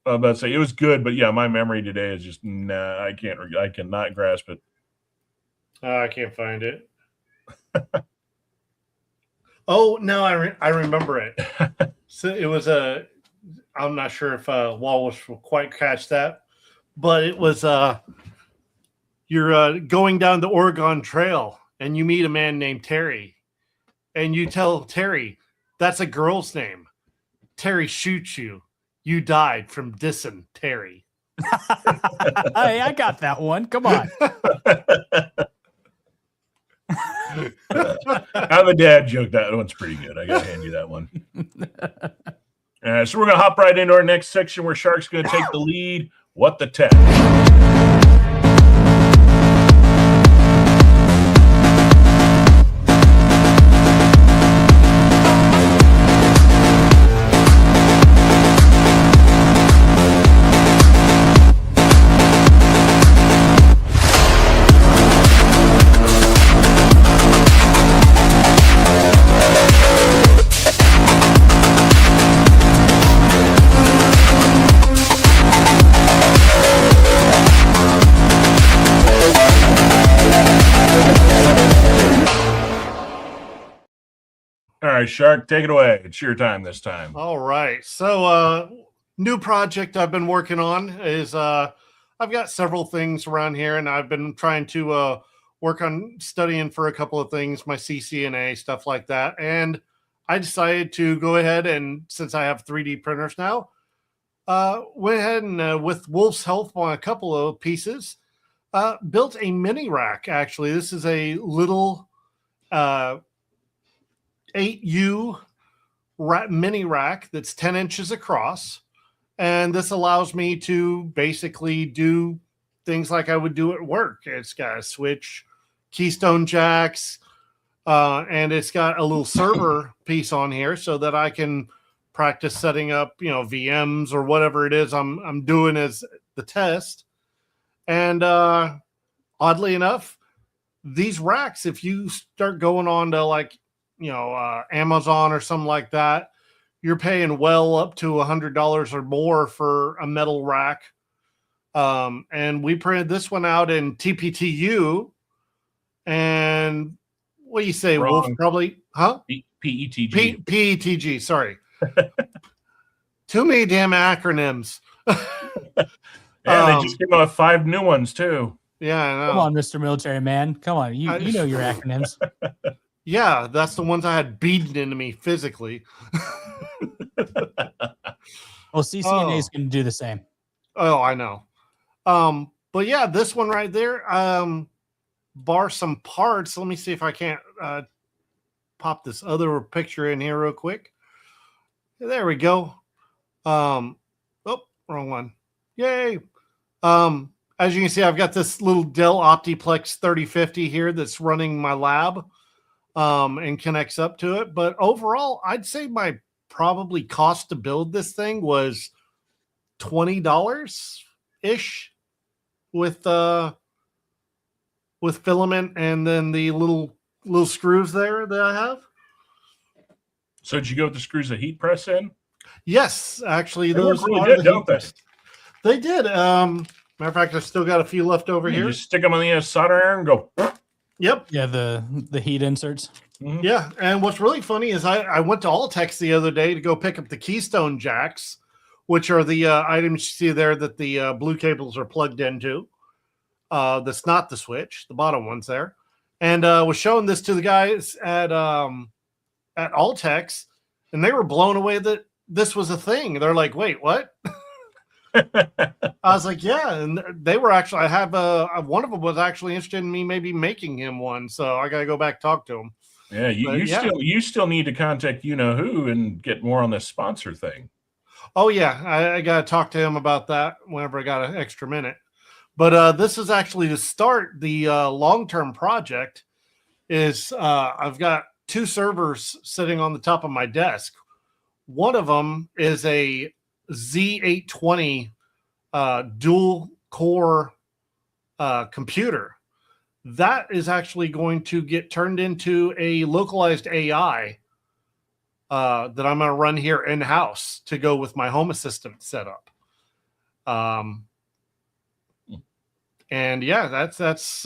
I'm about to say it was good, but yeah, my memory today is just I cannot grasp it. I can't find it. Oh no, I remember it. So it was I'm not sure if Walrus will quite catch that, but it was you're going down the Oregon Trail and you meet a man named Terry, and you tell Terry that's a girl's name. Terry shoots you. You died from dissing Terry. Hey, I got that one. Come on. I'm a dad joke. That one's pretty good. I gotta hand you that one. So we're gonna hop right into our next section where Shark's gonna take the lead. What the tech? All right, Shark, take it away. It's your time this time. All right. So, new project I've been working on is I've got several things around here, and I've been trying to work on studying for a couple of things, my CCNA, stuff like that. And I decided to go ahead and, since I have 3D printers now, went ahead and with Wolf's help on a couple of pieces, built a mini rack. Actually, this is a little 8U mini rack that's 10 inches across. And this allows me to basically do things like I would do at work. It's got a switch, keystone jacks, and it's got a little server piece on here so that I can practice setting up, VMs or whatever it is I'm doing as the test. And oddly enough, these racks, if you start going on to Amazon or something like that, you're paying well up to $100 or more for a metal rack. And we printed this one out in TPTU. And what do you say, Wrong. Wolf? Probably, huh? PETG. PETG, sorry. Too many damn acronyms. Yeah, they just came out with 5 new ones, too. Yeah, I know. Come on, Mr. Military Man. Come on. You know your acronyms. Yeah, that's the ones I had beaten into me physically. Well, CCNA is going to do the same. Oh, I know. But yeah, this one right there, bar some parts. Let me see if I can't pop this other picture in here real quick. There we go. Oh, wrong one. Yay. As you can see, I've got this little Dell Optiplex 3050 here that's running my lab and connects up to it. But overall, I'd say my probably cost to build this thing was $20-ish with filament and then the little screws there that I have. So did you go with the screws that heat press in? Yes, actually, those really are good, the don't heat press. They did. Matter of fact, I've still got a few left over here. Just stick them on the solder iron and go. Yep. Yeah, the heat inserts. Mm-hmm. Yeah, and what's really funny is I went to Altex the other day to go pick up the Keystone jacks, which are the items you see there that the blue cables are plugged into. That's not the switch, the bottom one's there. And was showing this to the guys at Altex, and they were blown away that this was a thing. They're like, wait, what? I was like, yeah, and they were actually. I have one of them was actually interested in me maybe making him one, so I got to go back talk to him. Yeah, you still need to contact you know who and get more on this sponsor thing. Oh yeah, I got to talk to him about that whenever I got an extra minute. But this is actually to start the long-term project. Is I've got 2 servers sitting on the top of my desk. One of them is a Z820 dual core computer that is actually going to get turned into a localized AI that I'm going to run here in-house to go with my home assistant setup. And yeah, that's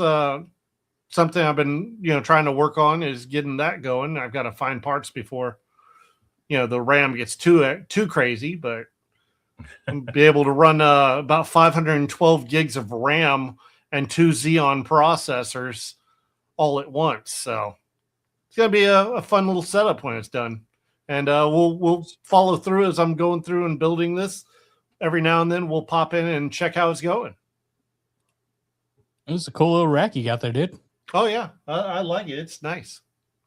something I've been trying to work on, is getting that going. I've got to find parts before the RAM gets too crazy, but be able to run about 512 gigs of RAM and 2 Xeon processors all at once. So it's gonna be a fun little setup when it's done, and we'll follow through as I'm going through and building this. Every now and then we'll pop in and check how it's going. It was a cool little rack you got there, dude. Oh yeah, I like it. It's nice.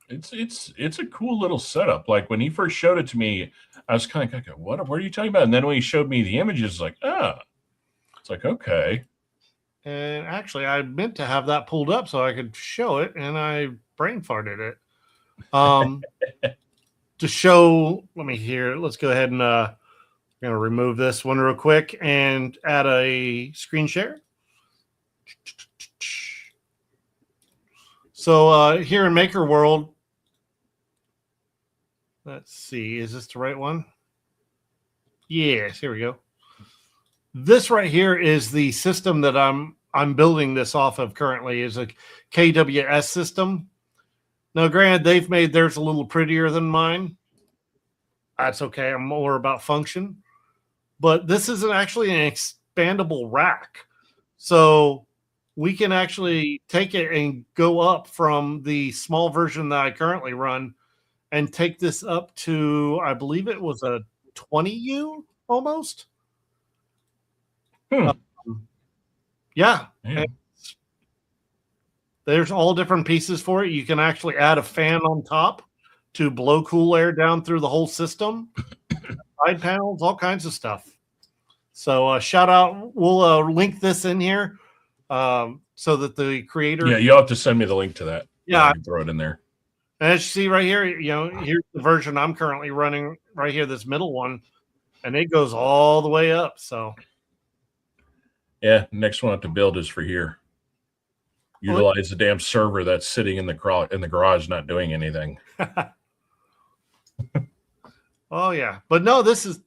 It's a cool little setup. Like when he first showed it to me, I was kind of like, what are you talking about? And then when he showed me the images, like, it's like, okay. And actually, I meant to have that pulled up so I could show it, and I brain farted it. To show, let's go ahead and I'm going to remove this one real quick and add a screen share. So here in Maker World, let's see, is this the right one? Yes, here we go. This right here is the system that I'm building this off of currently, is a KWS system. Now, granted, they've made theirs a little prettier than mine. That's okay. I'm more about function. But this is actually an expandable rack. So we can actually take it and go up from the small version that I currently run and take this up to, I believe it was a 20U almost. Yeah. There's all different pieces for it. You can actually add a fan on top to blow cool air down through the whole system. Side panels, all kinds of stuff. So shout out. We'll link this in here so that the creator. Yeah, you'll have to send me the link to that. Yeah. I can throw it in there. And as you see right here, here's the version I'm currently running right here, this middle one, and it goes all the way up. So yeah, next one I have to build is for here. Utilize the damn server that's sitting in the garage not doing anything. Oh yeah, but no, this is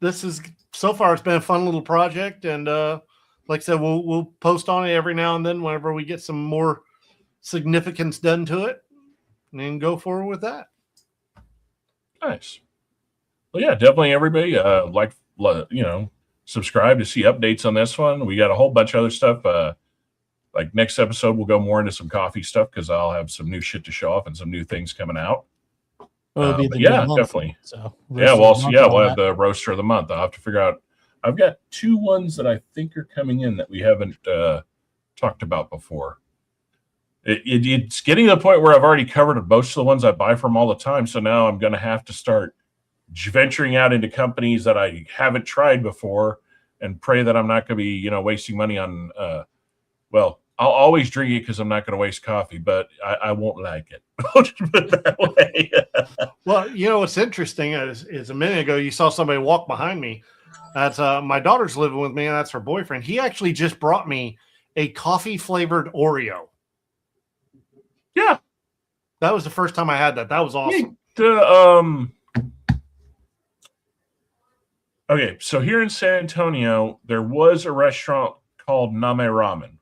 so far it's been a fun little project, and like I said, we'll post on it every now and then whenever we get some more significance done to it, and then go forward with that. Nice. Well, yeah, definitely everybody subscribe to see updates on this one. We got a whole bunch of other stuff. Like next episode, we'll go more into some coffee stuff because I'll have some new shit to show off and some new things coming out. Definitely. So we'll have the roaster of the month. I'll have to figure out. I've got 2 ones that I think are coming in that we haven't talked about before. It's getting to the point where I've already covered most of the ones I buy from all the time. So now I'm going to have to start venturing out into companies that I haven't tried before and pray that I'm not going to be, wasting money on, well, I'll always drink it because I'm not going to waste coffee, but I won't like it. I'll just put it that way. Well, what's interesting is a minute ago you saw somebody walk behind me. That's my daughter's living with me, and that's her boyfriend. He actually just brought me a coffee-flavored Oreo. Yeah. That was the first time I had that. That was awesome. Okay, so here in San Antonio, there was a restaurant called Name Ramen.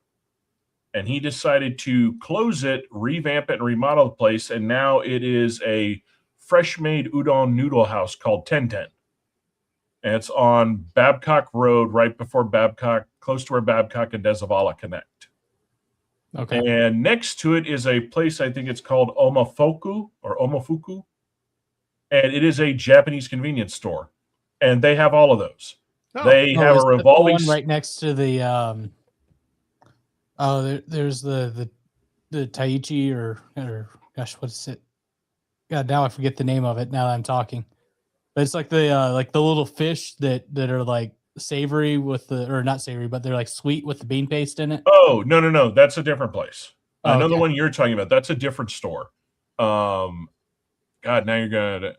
And he decided to close it, revamp it, and remodel the place. And now it is a fresh-made udon noodle house called Tenten. And it's on Babcock Road, right before Babcock, close to where Babcock and Desavala connect. Okay. And next to it is a place, I think it's called Omofuku. And it is a Japanese convenience store. And they have all of those. They have a revolving... one right next to the... there's the Taichi or gosh, what is it? God, now I forget the name of it. Now that I'm talking, but it's like the little fish that are like savory or not savory, but they're like sweet with the bean paste in it. Oh no, that's a different place. I know the one you're talking about. That's a different store. God, now you're gonna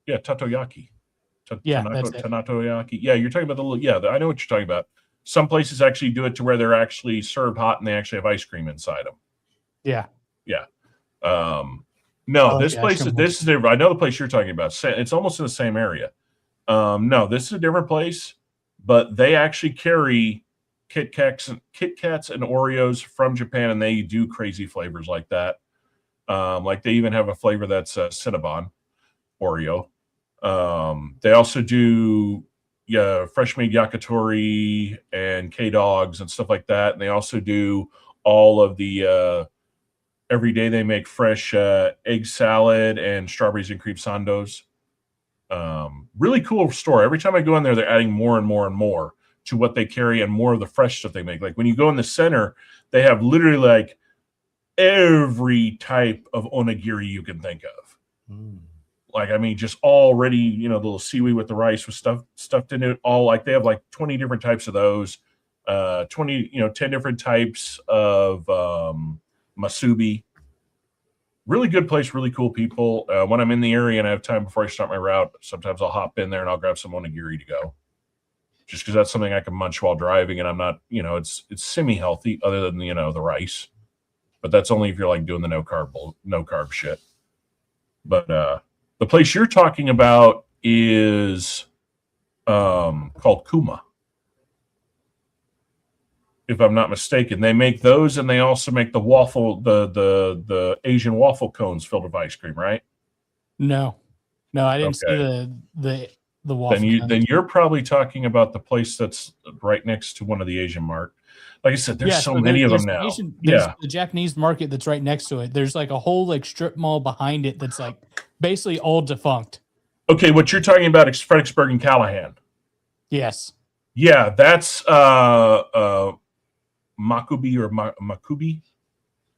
Tatoyaki. Tanatoyaki. Yeah, you're talking about the little. Yeah, I know what you're talking about. Some places actually do it to where they're actually served hot and they actually have ice cream inside them. Yeah. This place is different. I know the place you're talking about. It's almost in the same area. No, this is a different place, but they actually carry Kit Kats and Oreos from Japan, and they do crazy flavors like that. Like they even have a flavor that's Cinnabon Oreo. They also do fresh made yakitori and K-dogs and stuff like that. And they also do all of the every day they make fresh egg salad and strawberries and cream sandos. Really cool store. Every time I go in there, they're adding more and more and more to what they carry and more of the fresh stuff they make. Like when you go in the center, they have literally like every type of onigiri you can think of. Like, I mean, just already, the little seaweed with the rice with stuffed in it. All like they have like 20 different types of those, 10 different types of masubi. Really good place, really cool people. When I'm in the area and I have time before I start my route, sometimes I'll hop in there and I'll grab some onigiri to go. Just because that's something I can munch while driving, and I'm not, it's semi-healthy other than the rice. But that's only if you're like doing the no carb shit. But the place you're talking about is called Kuma, if I'm not mistaken. They make those, and they also make the waffle, the Asian waffle cones filled with ice cream, right? No, I didn't see the waffle. Then you're probably talking about the place that's right next to one of the Asian Mart. Like I said, there's so many of them now. There's the Japanese market that's right next to it. There's like a whole like strip mall behind it that's like basically all defunct. Okay, what you're talking about is Fredericksburg and Callahan. Yes. Yeah, that's Makubi or Makubi.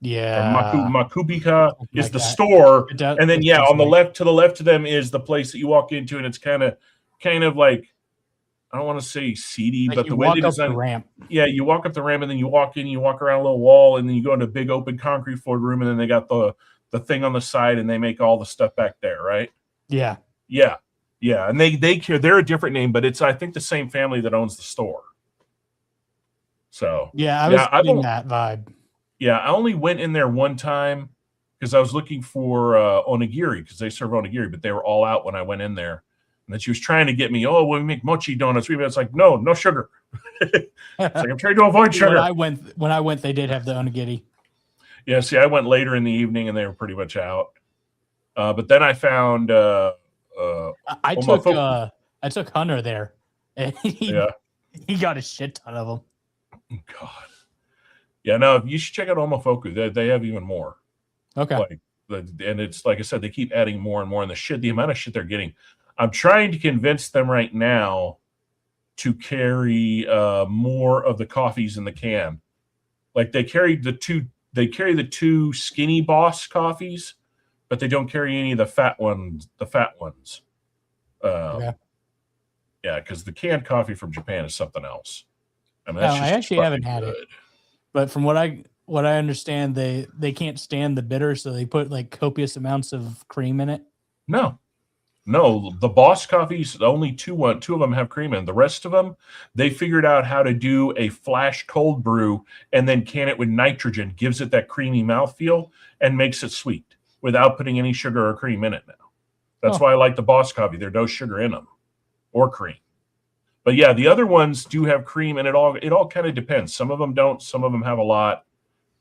Yeah. Makubika is the store, and then on the left of them is the place that you walk into, and it's kind of like, I don't want to say seedy, like but the way they design the ramp. Yeah, you walk up the ramp, and then you walk in, you walk around a little wall, and then you go into a big open concrete floored room, and then they got the thing on the side, and they make all the stuff back there, right? Yeah. And they're a different name, but it's I think the same family that owns the store. So I was getting that vibe. Yeah, I only went in there one time because I was looking for onigiri, because they serve onigiri, but they were all out when I went in there. And then she was trying to get me, we make mochi donuts. It's like, no sugar. It's like, I'm trying to avoid sugar. When I went, they did have the onigiri. Yeah, see, I went later in the evening and they were pretty much out. But then I found I took Hunter there, and he got a shit ton of them. God. Yeah, no, you should check out Omofuku. They have even more. Okay. And it's like I said, they keep adding more and more, and the amount of shit they're getting. I'm trying to convince them right now to carry more of the coffees in the can. Like they carry the two skinny Boss coffees, but they don't carry any of the fat ones. Okay. Yeah, because the canned coffee from Japan is something else. I mean, No, I actually haven't had it, but from what I understand, they can't stand the bitter, so they put like copious amounts of cream in it. No, the Boss coffees, only two of them have cream in. The rest of them, they figured out how to do a flash cold brew and then can it with nitrogen, gives it that creamy mouthfeel and makes it sweet without putting any sugar or cream in it now. That's why I like the Boss coffee. There's no sugar in them or cream. But yeah, the other ones do have cream, and it all kind of depends. Some of them don't. Some of them have a lot.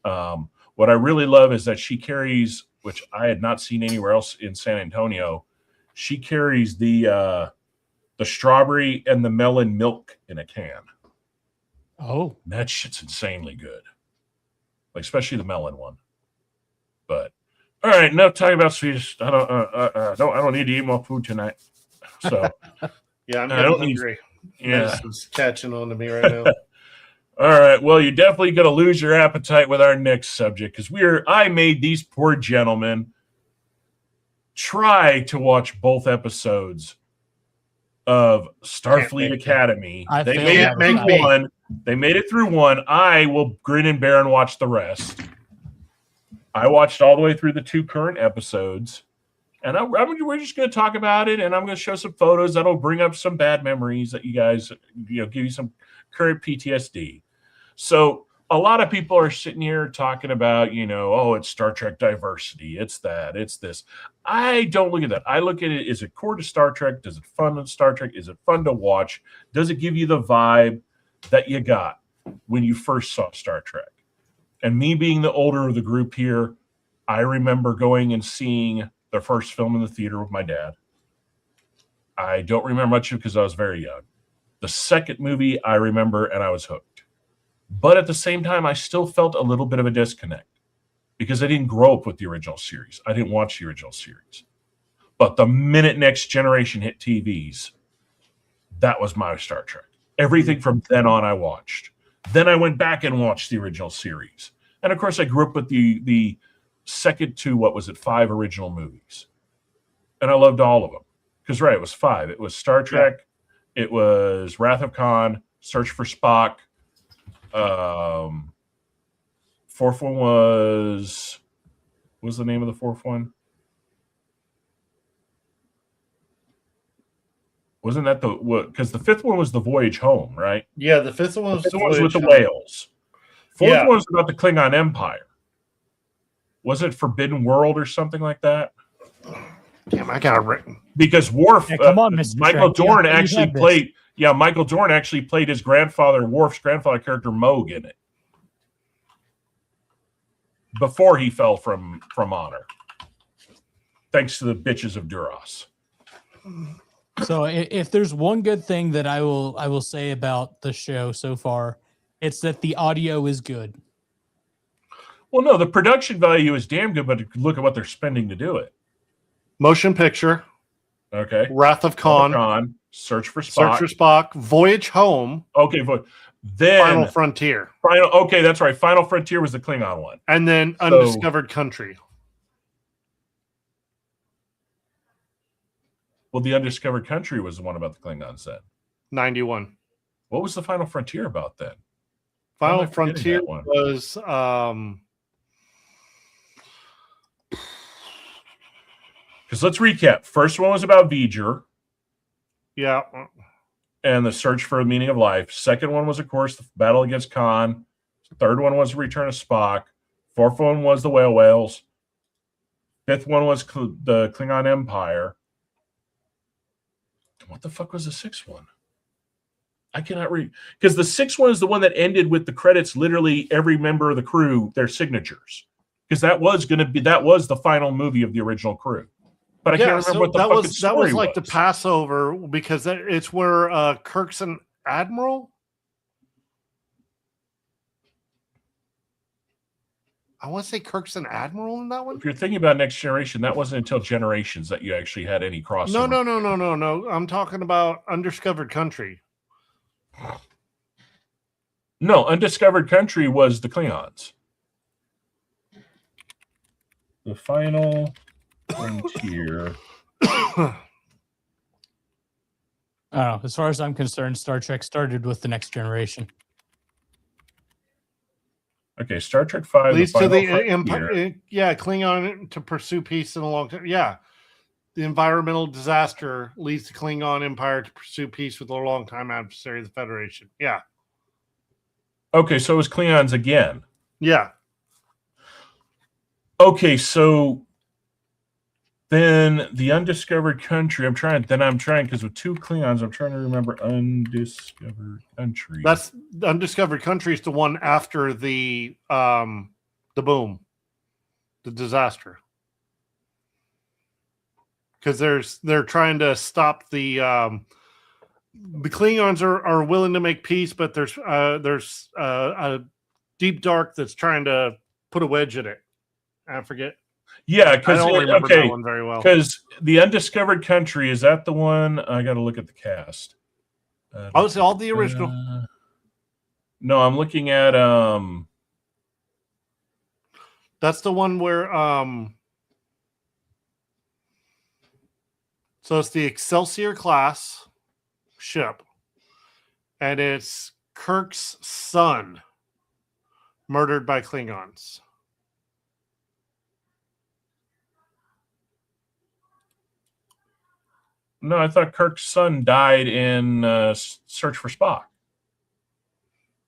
What I really love is that she carries, which I had not seen anywhere else in San Antonio, she carries the strawberry and the melon milk in a can. Oh, that shit's insanely good, like especially the melon one. But all right, enough talking about Swedish. I don't need to eat more food tonight. So yeah, I'm getting hungry. Yeah, it's catching on to me right now. All right, well, you're definitely going to lose your appetite with our next subject because I made these poor gentlemen try to watch both episodes of Starfleet Academy. They made it through one. I will grin and bear and watch the rest. I watched all the way through the 2 current episodes. And we're just going to talk about it, and I'm going to show some photos that'll bring up some bad memories that you guys, give you some current PTSD. So a lot of people are sitting here talking about, it's Star Trek diversity. It's that. It's this. I don't look at that. I look at it, is it core to Star Trek? Does it fun in Star Trek? Is it fun to watch? Does it give you the vibe that you got when you first saw Star Trek? And me being the older of the group here, I remember going and seeing the first film in the theater with my dad. I don't remember much of it because I was very young. The second movie I remember, and I was hooked. But at the same time, I still felt a little bit of a disconnect because I didn't grow up with the original series. I didn't watch the original series. But the minute Next Generation hit TVs, that was my Star Trek. Everything from then on I watched. Then I went back and watched the original series. And of course, I grew up with the second to 5 original movies, and I loved all of them because it was 5. It was Star Trek, it was Wrath of Khan, Search for Spock. Fourth one was what was the name of the fourth one? Wasn't that because the fifth one was the Voyage Home, right? Yeah, the fifth one was with the whales. Fourth one was about the Klingon Empire. Was it Forbidden World or something like that? Damn, I got it written. Because Worf, come on, Mr. Michael Dorn actually played. Yeah, Michael Dorn actually played his grandfather, Worf's grandfather character, Moog, in it. Before he fell from honor, thanks to the bitches of Duras. So, if there's one good thing that I will say about the show so far, it's that the audio is good. Well, no, the production value is damn good, but look at what they're spending to do it. Motion picture. Okay. Wrath of Khan. Search for Spock. Voyage Home. Okay. Then Final Frontier. Okay, that's right. Final Frontier was the Klingon one. And then Undiscovered Country. Well, the Undiscovered Country was the one about the Klingons then. 91. What was the Final Frontier about then? Final Frontier was because let's recap. First one was about V'ger. Yeah. And the search for the meaning of life. Second one was, of course, the battle against Khan. Third one was the return of Spock. Fourth one was the whales. Fifth one was the Klingon Empire. What the fuck was the sixth one? I cannot read. Because the sixth one is the one that ended with the credits, literally every member of the crew, their signatures. Because that was the final movie of the original crew. But I can't remember what the fucking story was. That was like the Passover, because it's where Kirk's an admiral. I want to say Kirk's an admiral in that one. If you're thinking about Next Generation, that wasn't until Generations that you actually had any crossover. No. I'm talking about Undiscovered Country. No, Undiscovered Country was the Klingons. The Final Frontier. As far as I'm concerned, Star Trek started with the Next Generation. Okay, Star Trek 5 leads to the empire. Yeah, Klingon to pursue peace in a long time. Yeah, the environmental disaster leads to Klingon Empire to pursue peace with a long-time adversary of the Federation. Yeah. Okay, so it was Klingons again. Yeah. Okay, so then the Undiscovered Country. I'm trying because with 2 Klingons, I'm trying to remember Undiscovered Country. That's Undiscovered Country is the one after the boom, the disaster. Because they're trying to stop the Klingons are willing to make peace, but there's a deep dark that's trying to put a wedge in it. I forget. Yeah, because I don't remember that one very well. Because the Undiscovered Country, is that the one? I got to look at the cast. It's all the original. No, I'm looking at That's the one where so it's the Excelsior class ship, and it's Kirk's son murdered by Klingons. No, I thought Kirk's son died in Search for Spock.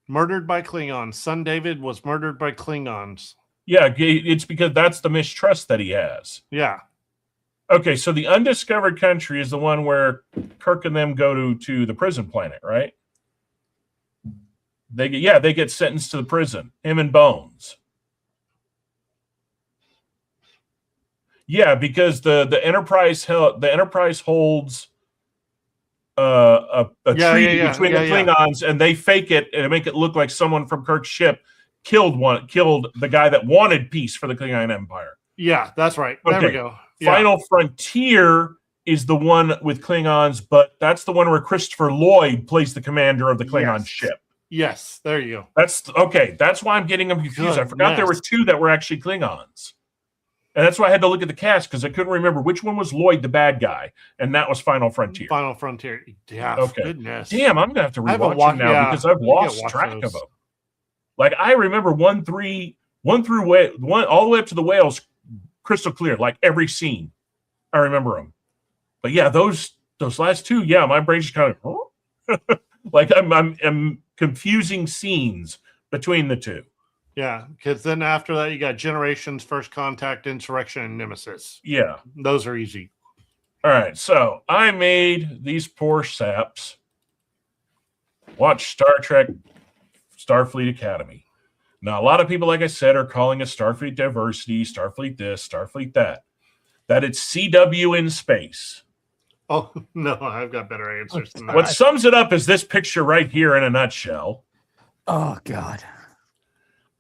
Murdered by Klingons. Son David was murdered by Klingons. Yeah, it's because that's the mistrust that he has. Yeah. Okay, so the Undiscovered Country is the one where Kirk and them go to the prison planet, right? They get sentenced to the prison. Him and Bones. Yeah, because the Enterprise holds a treaty between the Klingons, and they fake it and make it look like someone from Kirk's ship killed the guy that wanted peace for the Klingon Empire. Yeah, that's right. There we go. Yeah. Final Frontier is the one with Klingons, but that's the one where Christopher Lloyd plays the commander of the Klingon ship. Yes, there you go. That's okay. That's why I'm getting them confused. I forgot there were 2 that were actually Klingons. And that's why I had to look at the cast, because I couldn't remember which one was Lloyd, the bad guy, and that was Final Frontier. Final Frontier. Yeah. Okay. Goodness. Damn, I'm gonna have to rewatch them now because I've lost track of them. Like I remember 1 through all the way up to the whales, crystal clear. Like every scene, I remember them. But yeah, those last 2, yeah, my brain's just kind of like I'm confusing scenes between the 2. Yeah, because then after that, you got Generations, First Contact, Insurrection, and Nemesis. Yeah. Those are easy. All right, so I made these poor saps watch Star Trek Starfleet Academy. Now, a lot of people, like I said, are calling it Starfleet Diversity, Starfleet this, Starfleet that. That it's CW in space. Oh, no, I've got better answers than that. What sums it up is this picture right here in a nutshell. Oh, God.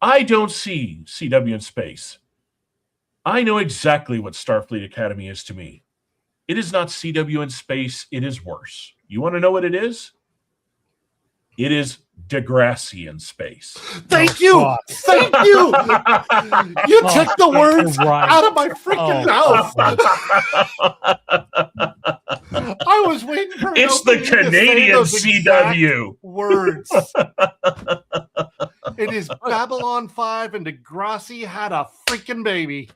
I don't see CW in space. I know exactly what Starfleet Academy is to me. It is not CW in space. It is worse. You want to know what it is? It is Degrassi in space. Thank you. Thank you. You took the words out of my freaking mouth. I was waiting for it's the Canadian CW words. It is Babylon 5 and Degrassi had a freaking baby.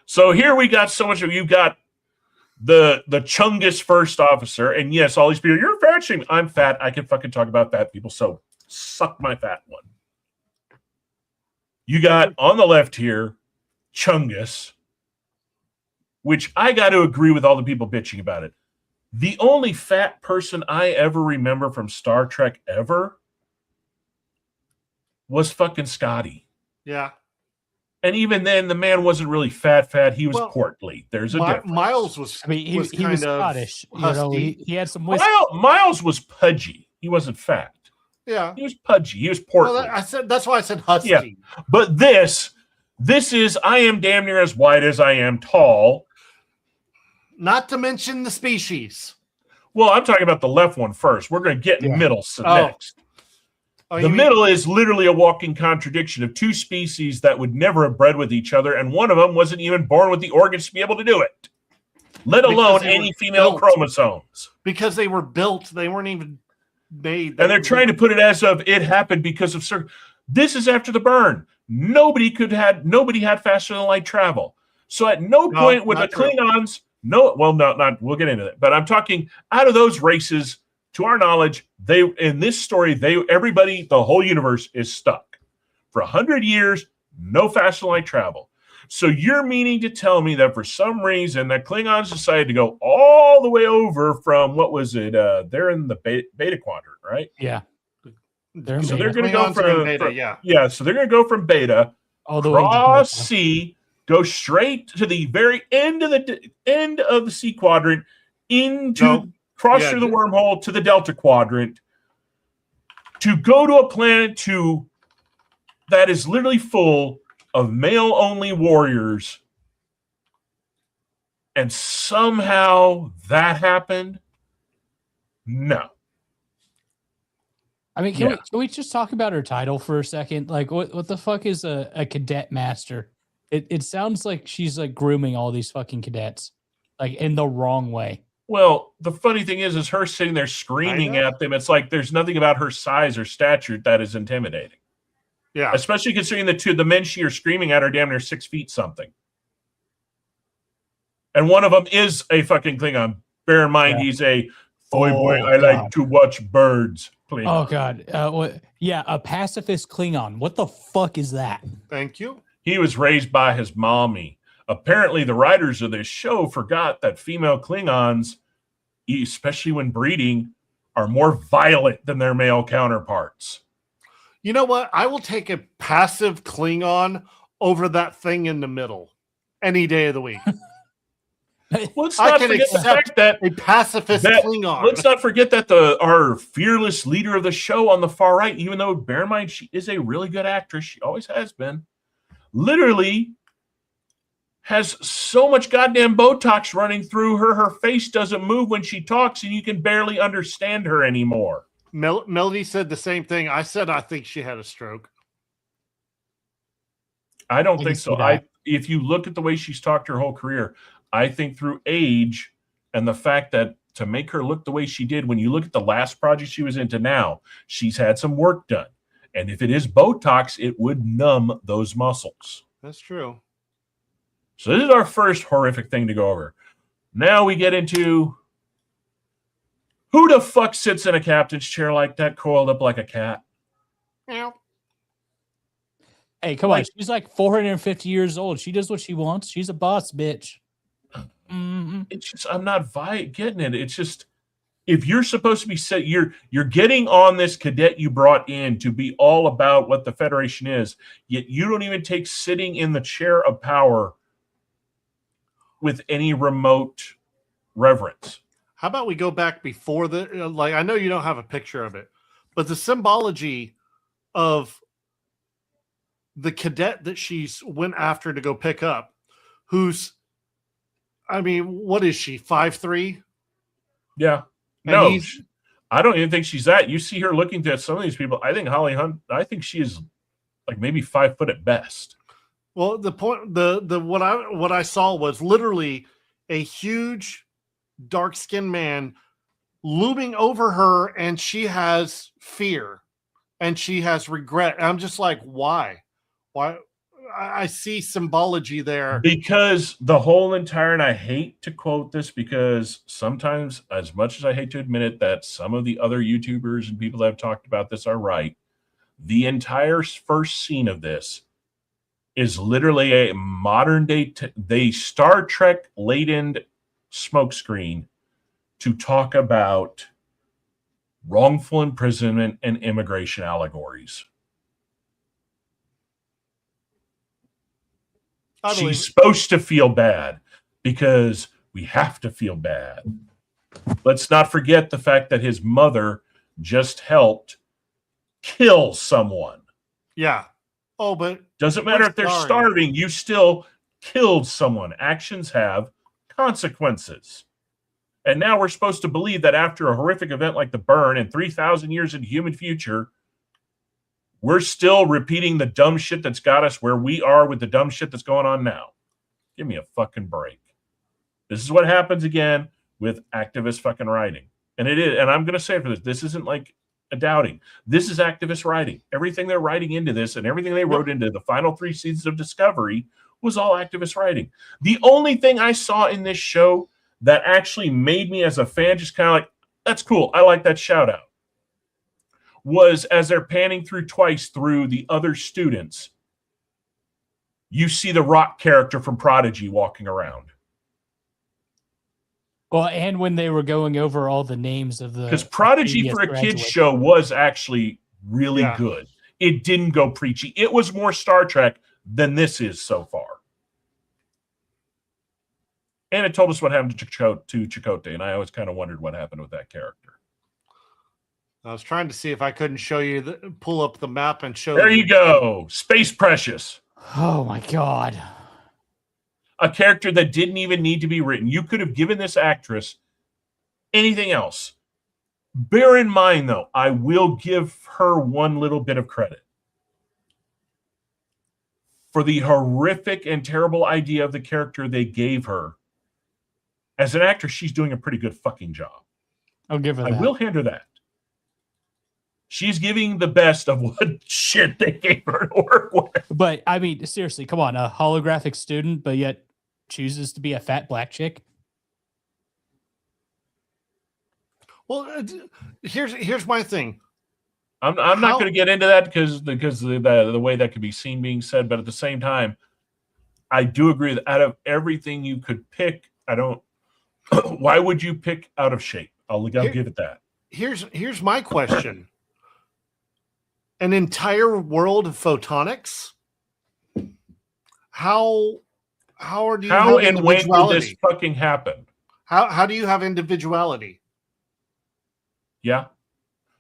So here we got so much of you got the Chungus first officer, and yes, all these people, you're fat shaming. I'm fat. I can fucking talk about fat people, so suck my fat one. You got on the left here, Chungus, which I got to agree with all the people bitching about it. The only fat person I ever remember from Star Trek ever was fucking Scotty. Yeah. And even then, the man wasn't really fat. He was portly. There's a difference. Miles was. I mean, he was Scottish. You know, he had some whiskey. Miles was pudgy. He wasn't fat. Yeah, he was pudgy. He was portly. Well, that's why I said husky. Yeah. But this is I am damn near as wide as I am tall. Not to mention the species. Well, I'm talking about the left one first. We're going to get in middle next. The middle is literally a walking contradiction of two species that would never have bred with each other, and one of them wasn't even born with the organs to be able to do it, let alone any female chromosomes. Because they were built. They weren't even made. And they're trying to put it as of it happened because of certain. This is after the burn. Nobody had faster than light travel. So at no point would the Klingons. We'll get into that. But I'm talking out of those races. To our knowledge, in this story, everybody, the whole universe is stuck. For 100 years, no faster than light travel. So you're meaning to tell me that for some reason that Klingons decided to go all the way over from, what was it? They're in the beta quadrant, right? Yeah. They're going to go from beta, so they're going to go from beta, all the cross sea, go straight to the very end of the C quadrant cross through the wormhole to the Delta Quadrant to go to a planet that is literally full of male-only warriors, and somehow that happened? No. I mean, can we just talk about her title for a second? Like, what the fuck is a cadet master? It sounds like she's like grooming all these fucking cadets, like in the wrong way. Well, the funny thing is her sitting there screaming at them. It's like there's nothing about her size or stature that is intimidating. Yeah. Especially considering the men she are screaming at are damn near 6 feet something. And one of them is a fucking Klingon. Bear in mind, he's a boy. I like to watch birds. Klingon. Oh, God. A pacifist Klingon. What the fuck is that? Thank you. He was raised by his mommy. Apparently, the writers of this show forgot that female Klingons, especially when breeding, are more violent than their male counterparts. You know what? I will take a passive Klingon over that thing in the middle any day of the week. Let's not forget the fact that a pacifist Klingon. Let's not forget that our fearless leader of the show on the far right, even though, bear in mind, she is a really good actress, she always has been, literally has so much goddamn Botox running through her. Her face doesn't move when she talks, and you can barely understand her anymore. Melody said the same thing. I said I think she had a stroke. I don't think so. If you look at the way she's talked her whole career, I think through age and the fact that to make her look the way she did, when you look at the last project she was into now, she's had some work done. And if it is Botox, it would numb those muscles. That's true. So this is our first horrific thing to go over. Now we get into who the fuck sits in a captain's chair like that, coiled up like a cat? Yeah. Hey, come on. She's like 450 years old. She does what she wants. She's a boss, bitch. Mm-hmm. It's just, I'm not getting it. It's just, if you're supposed to be set, you're getting on this cadet you brought in to be all about what the Federation is, yet you don't even take sitting in the chair of power with any remote reverence. How about we go back before I know you don't have a picture of it, but the symbology of the cadet that she's went after to go pick up, what is she, 5'3"? Yeah. No, I don't even think she's that. You see her looking at some of these people. I think Holly Hunt, I think she is like maybe 5 foot at best. Well, the point, what I saw was literally a huge dark-skinned man looming over her, and she has fear and she has regret. And I'm just like, why? I see symbology there. Because the whole entire, and I hate to quote this because sometimes, as much as I hate to admit it, that some of the other YouTubers and people that have talked about this are right. The entire first scene of this is literally a modern day, the Star Trek laden smokescreen to talk about wrongful imprisonment and immigration allegories. She's supposed to feel bad because we have to feel bad. Let's not forget the fact that his mother just helped kill someone. Yeah. Oh, but doesn't matter if they're starving, you still killed someone. Actions have consequences. And now we're supposed to believe that after a horrific event like the burn and 3,000 years in the human future, We're still repeating the dumb shit that's got us where we are with the dumb shit that's going on now. Give me a fucking break. This is what happens again with activist fucking writing. And it is, and I'm going to say for this isn't like a doubting. This is activist writing. Everything they're writing into this and everything they wrote into the final 3 seasons of Discovery was all activist writing. The only thing I saw in this show that actually made me as a fan just kind of like, that's cool, I like that shout out, was as they're panning through twice through the other students, you see the Rock character from Prodigy walking around. Well, and when they were going over all the names of the... Because Prodigy for a kid's show was actually really good. It didn't go preachy. It was more Star Trek than this is so far. And it told us what happened to Chakotay, and I always kind of wondered what happened with that character. I was trying to see if I couldn't show you, pull up the map and show. There you go. Space Precious. Oh, my God. A character that didn't even need to be written. You could have given this actress anything else. Bear in mind, though, I will give her one little bit of credit for the horrific and terrible idea of the character they gave her. As an actress, she's doing a pretty good fucking job. I'll give her that. I will hand her that. She's giving the best of what shit they gave her to work with. But, I mean, seriously, come on. A holographic student, but yet chooses to be a fat black chick? Well, here's my thing. I'm not going to get into that because the way that could be seen being said, but at the same time, I do agree that out of everything you could pick, I don't. Why would you pick Out of Shape? I'll give it that. Here's my question. An entire world of photonics? How and when did this fucking happen? How do you have individuality? Yeah.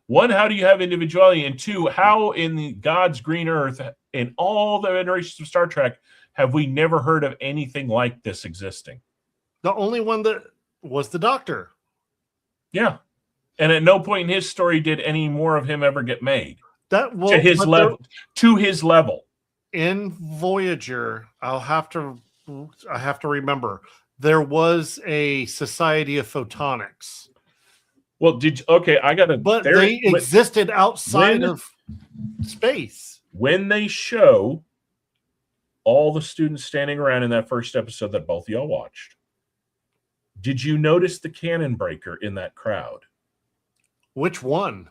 One, how do you have individuality? And two, how in God's green earth, in all the iterations of Star Trek, have we never heard of anything like this existing? The only one that was the Doctor. Yeah. And at no point in his story did any more of him ever get made. To his level. In Voyager, I have to remember, there was a Society of Photonics. Well, But they existed outside of space. When they show all the students standing around in that first episode that both of y'all watched, did you notice the cannon breaker in that crowd? Which one?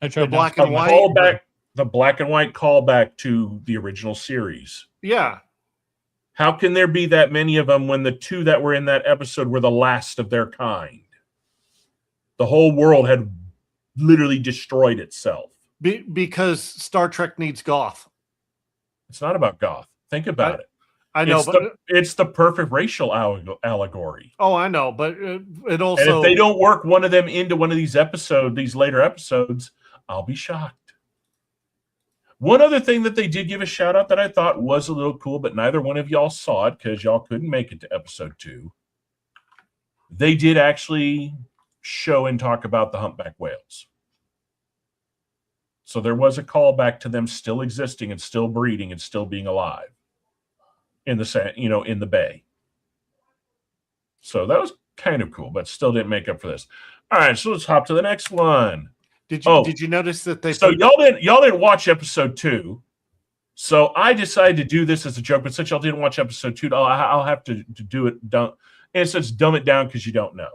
The black and white. The black and white callback to the original series. Yeah. How can there be that many of them when the two that were in that episode were the last of their kind? The whole world had literally destroyed itself. Because Star Trek needs goth. It's not about goth. Think about it. I know, it's the perfect racial allegory. Oh, I know, but it also... And if they don't work one of them into one of these later episodes, I'll be shocked. One other thing that they did give a shout out that I thought was a little cool, but neither one of y'all saw it because y'all couldn't make it to episode 2. They did actually show and talk about the humpback whales. So there was a callback to them still existing and still breeding and still being alive in the bay. So that was kind of cool, but still didn't make up for this. All right, so let's hop to the next one. Did you notice that they? So y'all didn't watch episode 2. So I decided to do this as a joke, but since y'all didn't watch episode 2, I'll have to do it. And it says dumb it down because you don't know.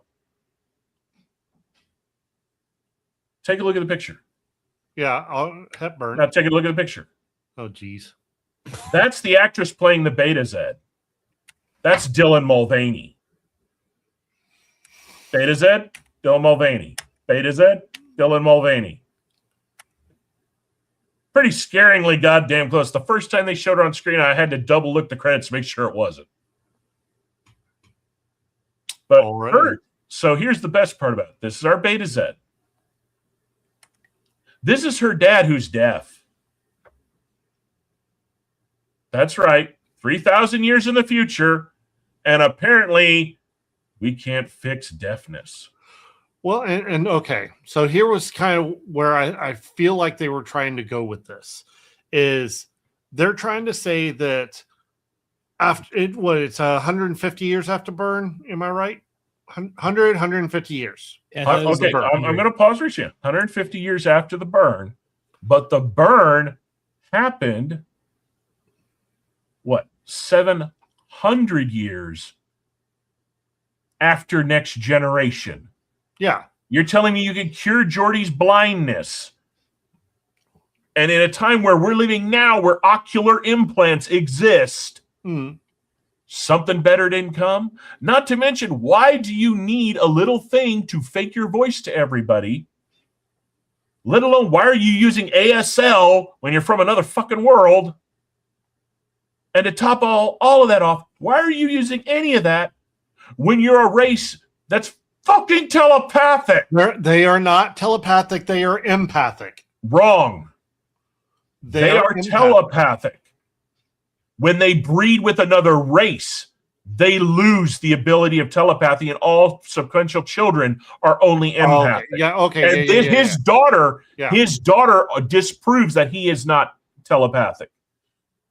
Take a look at the picture. Yeah, Hepburn. Now take a look at the picture. Oh, geez. That's the actress playing the Beta Z. That's Dylan Mulvaney. Beta Z, Dylan Mulvaney. Beta Z, Dylan Mulvaney. Pretty scaringly goddamn close. The first time they showed her on screen, I had to double look the credits to make sure it wasn't. But so here's the best part about it. This is our Beta Z. This is her dad who's deaf. That's right. 3,000 years in the future. And apparently we can't fix deafness. Well, and okay, so here was kind of where I feel like they were trying to go with this, is they're trying to say that after it's 150 years after burn. Am I right? 150 years. Okay, I'm going to pause for you. 150 years after the burn, but the burn happened, 700 years after Next Generation. Yeah. You're telling me you can cure Geordi's blindness. And in a time where we're living now, where ocular implants exist, something better didn't come? Not to mention, why do you need a little thing to fake your voice to everybody? Let alone, why are you using ASL when you're from another fucking world? And to top all of that off, why are you using any of that when you're a race that's fucking telepathic? They are not telepathic. They are empathic. Wrong. They are telepathic. When they breed with another race, they lose the ability of telepathy, and all sequential children are only empathic. Okay. And his daughter disproves that he is not telepathic.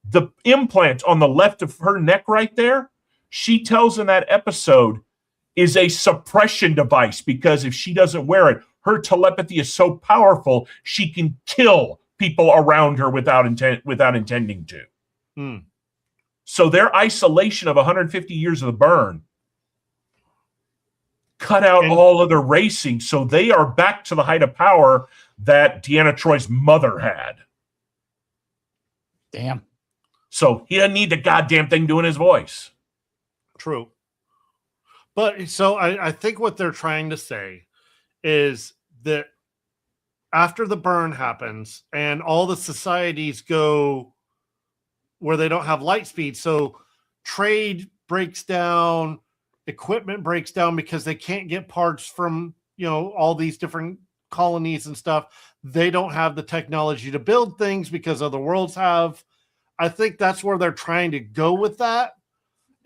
The implant on the left of her neck right there, she tells in that episode, is a suppression device, because if she doesn't wear it, her telepathy is so powerful she can kill people around her without intending to. So their isolation of 150 years of the burn cut out all other racing, so they are back to the height of power that Deanna Troy's mother had. Damn. So he doesn't need the goddamn thing doing his voice. True. But so I think what they're trying to say is that after the burn happens and all the societies go where they don't have light speed, so trade breaks down, equipment breaks down because they can't get parts from, all these different colonies and stuff. They don't have the technology to build things because other worlds have. I think that's where they're trying to go with that.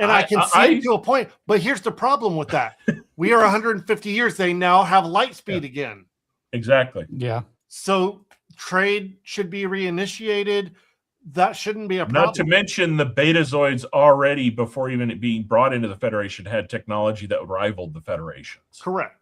And I can see it to a point, but here's the problem with that. We are 150 years. They now have light speed again. Exactly. Yeah. So trade should be reinitiated. That shouldn't be a problem. Not to mention the Betazoids already, before even it being brought into the Federation, had technology that rivaled the Federation's. Correct.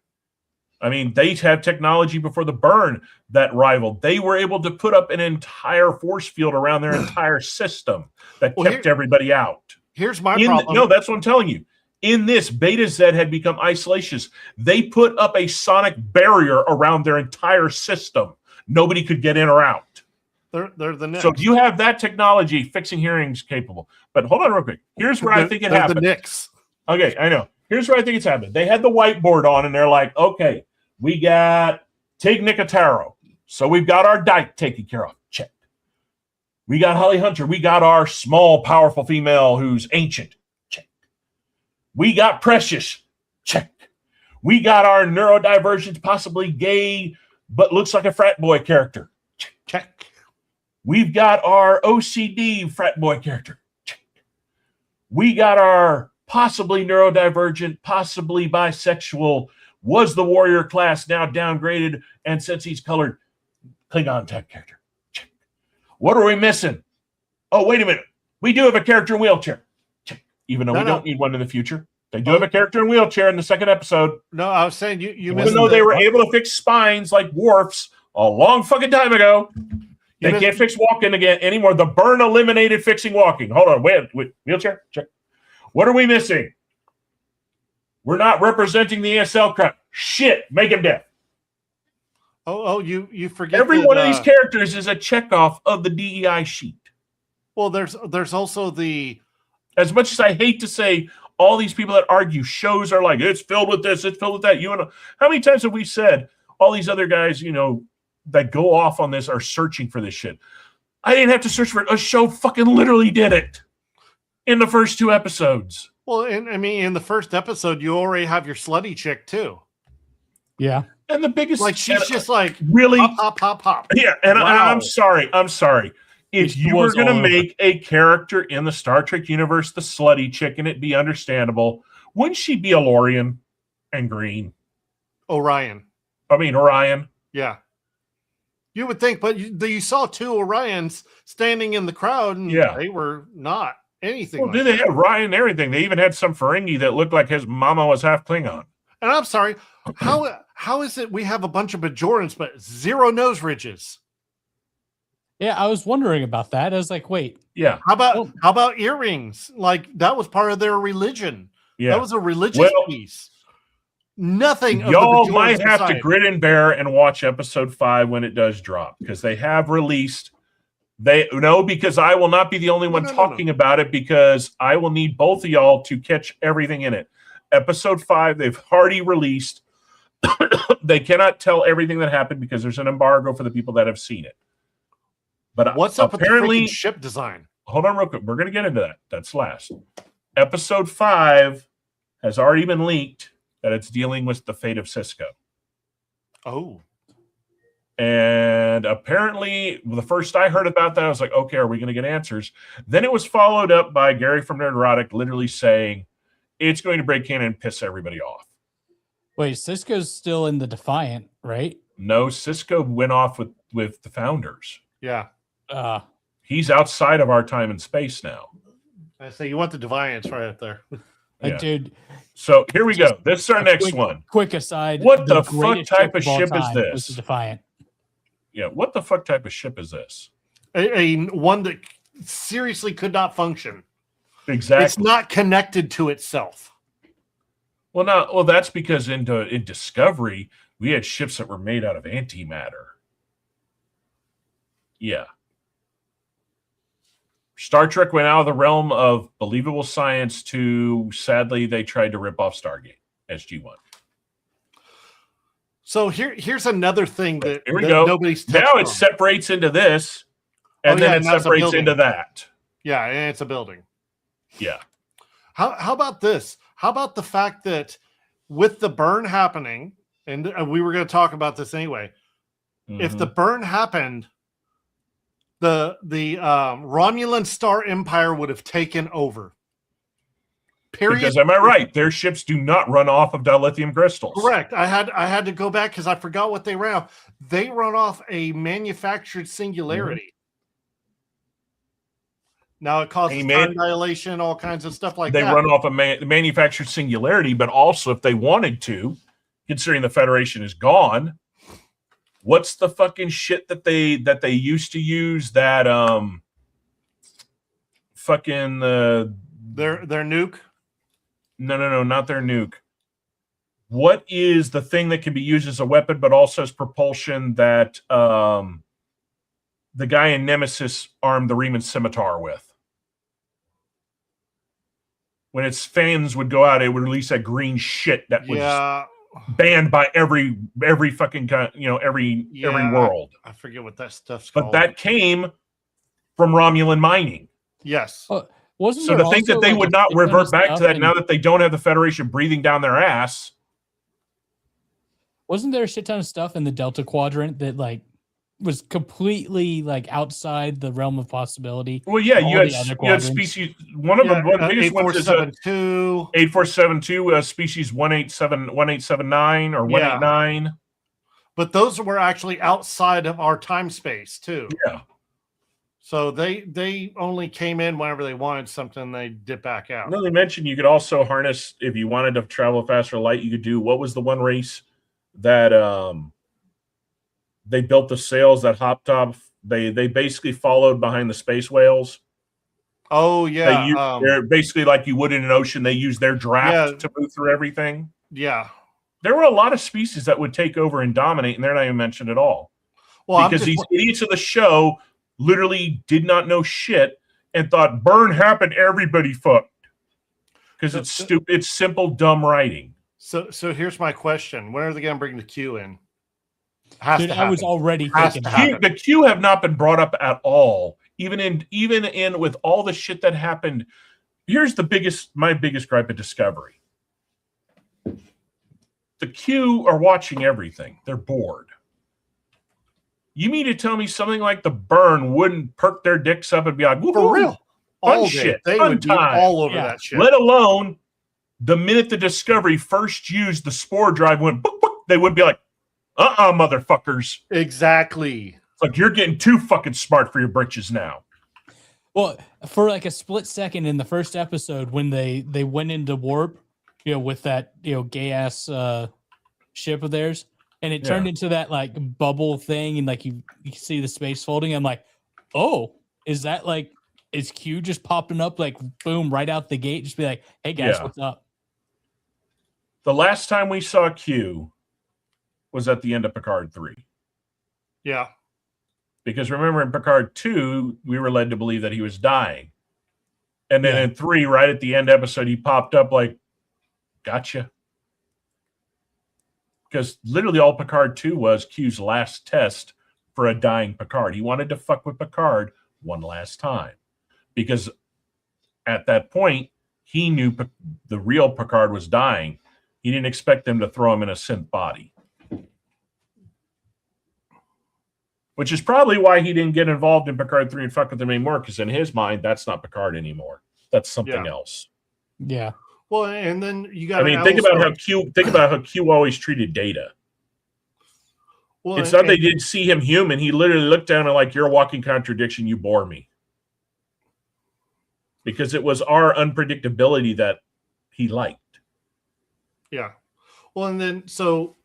I mean, they had technology before the burn that rivaled. They were able to put up an entire force field around their entire system that kept everybody out. Here's my problem. No, that's what I'm telling you. In this, Beta Z had become isolationist. They put up a sonic barrier around their entire system. Nobody could get in or out. They're the Knicks. So you have that technology fixing hearings capable. But hold on real quick. Here's where I think it happened. The Knicks. Okay, I know. Here's where I think it's happened. They had the whiteboard on, and they're like, okay, we got Tig Nicotero. So we've got our Dyke taken care of. Check. We got Holly Hunter. We got our small, powerful female who's ancient. Check. We got Precious. Check. We got our neurodivergent, possibly gay, but looks like a frat boy character. Check. We've got our OCD frat boy character. Check. We got our possibly neurodivergent, possibly bisexual, was the warrior class, now downgraded, and since he's colored, Klingon type character. Check. What are we missing? Oh, wait a minute. We do have a character in wheelchair. Check. Even though we don't need one in the future. They do have a character in wheelchair in the second episode. No, I was saying you missed. Even though they were able to fix spines like Worf's a long fucking time ago, they can't fix walking again anymore. The burn eliminated fixing walking. Hold on. Wait. Wheelchair? Check. What are we missing? We're not representing the ASL crowd. Shit. Make him deaf. Oh, you forget. Every one of these characters is a checkoff of the DEI sheet. Well, there's also the. As much as I hate to say, all these people that argue shows are like, it's filled with this, it's filled with that. How many times have we said all these other guys, that go off on this are searching for this shit? I didn't have to search for it. A show fucking literally did it in the first 2 episodes. Well, in the first episode, you already have your slutty chick too. Yeah. And the biggest, she's just like really pop. Yeah. And I'm sorry. If you were going to make a character in the Star Trek universe, the slutty chick, and it be understandable, wouldn't she be a Lorian and green? Orion. Yeah. You would think, but you saw 2 Orions standing in the crowd, and they were not anything. Well, they had Ryan and everything. They even had some Ferengi that looked like his mama was half Klingon. And I'm sorry, how is it we have a bunch of Bajorans but 0 nose ridges? Yeah, I was wondering about that. I was like, wait. Yeah. How about earrings? Like that was part of their religion. Yeah. That was a religious piece. Nothing. Y'all might have to grit and bear and watch episode 5 when it does drop, because they have released. Because I will not be the only one talking about it, because I will need both of y'all to catch everything in it. Episode 5, they've already released. They cannot tell everything that happened because there's an embargo for the people that have seen it. But what's up with the freaking ship design? Hold on real quick. We're going to get into that. That's last. Episode 5 has already been leaked that it's dealing with the fate of Cisco. Oh. And apparently, the first I heard about that, I was like, okay, are we going to get answers? Then it was followed up by Gary from Nerdiness literally saying it's going to break canon and piss everybody off. Wait, Cisco's still in the Defiant, right? No, Cisco went off with the founders. Yeah. He's outside of our time and space now. I say you want the Defiance right up there. Yeah. Dude. So here we go. This is our next one. Quick aside. What the fuck type of ship is this? This is Defiant. Yeah, what the fuck type of ship is this? A one that seriously could not function. Exactly. It's not connected to itself. Well, that's because in Discovery, we had ships that were made out of antimatter. Yeah. Star Trek went out of the realm of believable science to, sadly, they tried to rip off Stargate, SG-1. So here's another thing that, here we go. Nobody's now it separates into this, and then it separates into that. Yeah, and it's a building. Yeah. How about this? How about the fact that with the burn happening, and we were going to talk about this anyway, if the burn happened, the Romulan Star Empire would have taken over. Period. Because am I right? Their ships do not run off of dilithium crystals. Correct. I had to go back because I forgot what they ran off. They run off a manufactured singularity. Now it causes time dilation, all kinds of stuff like that. They run off a manufactured singularity, but also if they wanted to, considering the Federation is gone, what's the fucking shit that they used to use? That fucking their nuke. No, not their nuke. What is the thing that can be used as a weapon, but also as propulsion that the guy in Nemesis armed the Riemann scimitar with? When its fans would go out, it would release that green shit that was banned by every fucking every world. I forget what that stuff's called. But that came from Romulan mining. Yes. So to think that they would not revert back to that now that they don't have the Federation breathing down their ass. Wasn't there a shit ton of stuff in the Delta Quadrant that was completely outside the realm of possibility? Well, yeah, you had species. One of them, one of the biggest ones is 8472, species 1879 or 189. But those were actually outside of our time space too. Yeah. So they only came in whenever they wanted something, they dip back out. No, they mentioned you could also harness, if you wanted to travel faster light, you could do, what was the one race that they built the sails that hopped off? They basically followed behind the space whales. Oh, yeah. They're basically like you would in an ocean. They use their draft to move through everything. Yeah. There were a lot of species that would take over and dominate, and they're not even mentioned at all. Well, because these idiots of the show literally did not know shit and thought burn happened, everybody fucked. Because it's stupid. It's simple, dumb writing. So here's my question: when are they going to bring the Q in? Dude, I was already thinking the Q have not been brought up at all. Even in with all the shit that happened. Here's my biggest gripe at Discovery. The Q are watching everything. They're bored. You mean to tell me something like the burn wouldn't perk their dicks up and be like, for real? Fun shit. They would be all over that shit. Let alone the minute the Discovery first used the spore drive, went book, book, they would be like, motherfuckers. Exactly. It's like, you're getting too fucking smart for your britches now. Well, for like a split second in the first episode when they went into warp, with that, gay ass ship of theirs, and it turned into that like bubble thing, and like you see the space folding. I'm like, oh, is that like, is Q just popping up like boom right out the gate? Just be like, hey guys, what's up? The last time we saw Q was at the end of Picard 3. Yeah. Because remember, in Picard 2, we were led to believe that he was dying. And then in 3, right at the end episode, he popped up like, gotcha. Because literally all Picard 2 was Q's last test for a dying Picard. He wanted to fuck with Picard one last time. Because at that point, he knew the real Picard was dying. He didn't expect them to throw him in a synth body. Which is probably why he didn't get involved in Picard 3 and fuck with them anymore, because in his mind, that's not Picard anymore. That's something else. Yeah. Well, and then you got. Think about how Q always treated Data. Well, it's not they didn't see him human. He literally looked down and like, you're a walking contradiction. You bore me. Because it was our unpredictability that he liked. Yeah. Well, and then so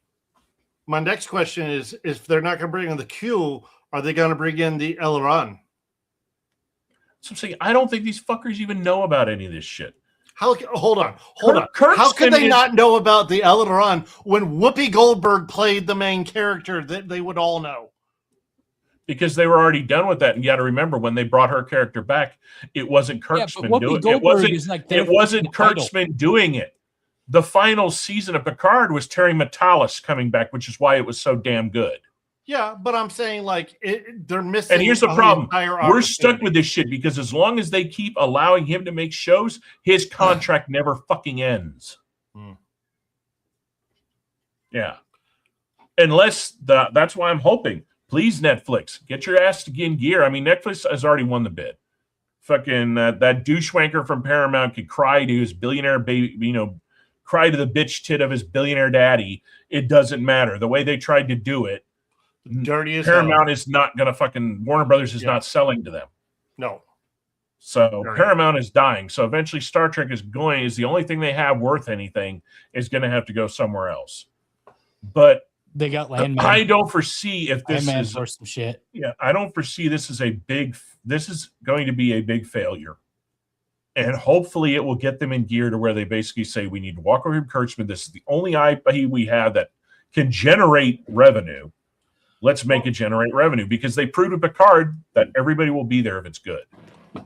my next question is, if they're not going to bring in the Q, are they going to bring in the Aileron? So I'm saying, I don't think these fuckers even know about any of this shit. Hold on. How could they not know about the Aileron when Whoopi Goldberg played the main character that they would all know? Because they were already done with that. And you got to remember, when they brought her character back, it wasn't Kurtzman doing it. It wasn't Kurtzman doing it. The final season of Picard was Terry Matalas coming back, which is why it was so damn good. Yeah, but I'm saying like they're missing. And here's the problem: we're stuck with this shit because as long as they keep allowing him to make shows, his contract never fucking ends. Yeah, unless that's why I'm hoping. Please, Netflix, get your ass in gear. I mean, Netflix has already won the bid. Fucking that douchewanker from Paramount could cry to his billionaire baby, cry to the bitch tit of his billionaire daddy. It doesn't matter. The way they tried to do it, dirty as Paramount is not going to fucking, Warner Brothers is not selling to them. No. So Paramount is dying. So eventually Star Trek is the only thing they have worth anything is going to have to go somewhere else. But they got Landman. I don't foresee if this is for some shit. Yeah, I don't foresee this is going to be a big failure. And hopefully it will get them in gear to where they basically say, we need to walk away from Kurtzman. This is the only IP we have that can generate revenue. Let's make it generate revenue, because they proved to Picard that everybody will be there if it's good.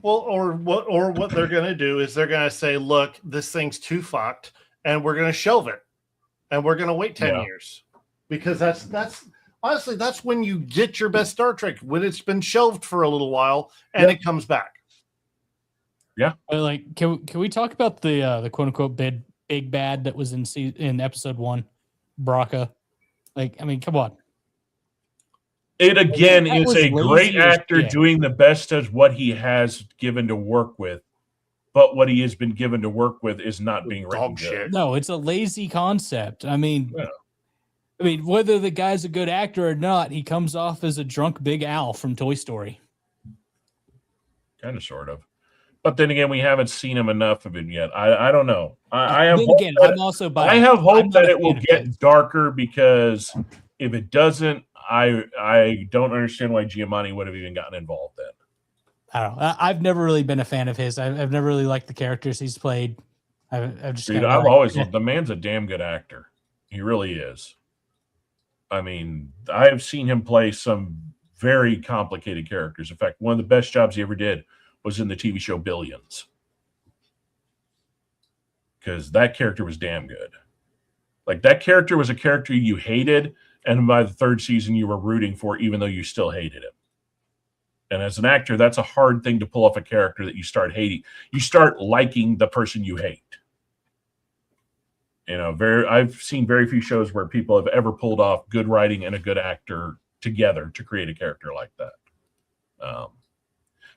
Well, or what they're going to do is they're going to say, look, this thing's too fucked, and we're going to shelve it, and we're going to wait 10 years, because that's honestly, that's when you get your best Star Trek, when it's been shelved for a little while and it comes back. Yeah. Like, can we talk about the quote unquote big bad that was in episode 1, Braca? Like, I mean, come on. It again is a great actor doing the best as what he has given to work with, but what he has been given to work with is not being written good. No, it's a lazy concept. I mean, whether the guy's a good actor or not, he comes off as a drunk Big Al from Toy Story. Kind of, sort of. But then again, we haven't seen him enough of it yet. I don't know. I have hope that it will get darker, because if it doesn't, I don't understand why Giamatti would have even gotten involved in. I don't know. I've never really been a fan of his. I've never really liked the characters he's played. I've always loved the man's a damn good actor. He really is. I mean, I have seen him play some very complicated characters. In fact, one of the best jobs he ever did was in the TV show Billions, because that character was damn good. Like, that character was a character you hated, and by the 3rd season you were rooting for, even though you still hated him. And as an actor, that's a hard thing to pull off a character that you start hating. You start liking the person you hate. I've seen very few shows where people have ever pulled off good writing and a good actor together to create a character like that.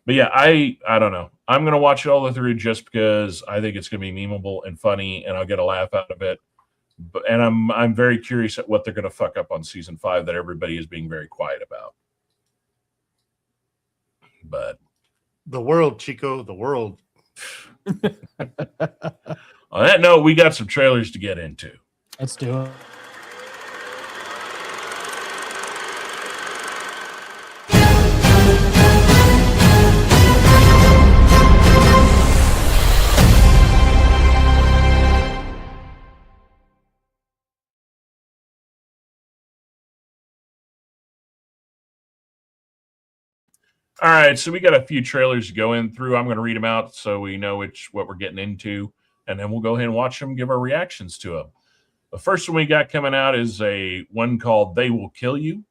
But yeah, I don't know. I'm going to watch it all the way through just because I think it's going to be memeable and funny, and I'll get a laugh out of it. And I'm very curious at what they're going to fuck up on season 5 that everybody is being very quiet about. But the world, Chico, the world. On that note, we got some trailers to get into. Let's do it. All right, so we got a few trailers to go in through. I'm going to read them out so we know what we're getting into, and then we'll go ahead and watch them, give our reactions to them. The first one we got coming out is one called They Will Kill You,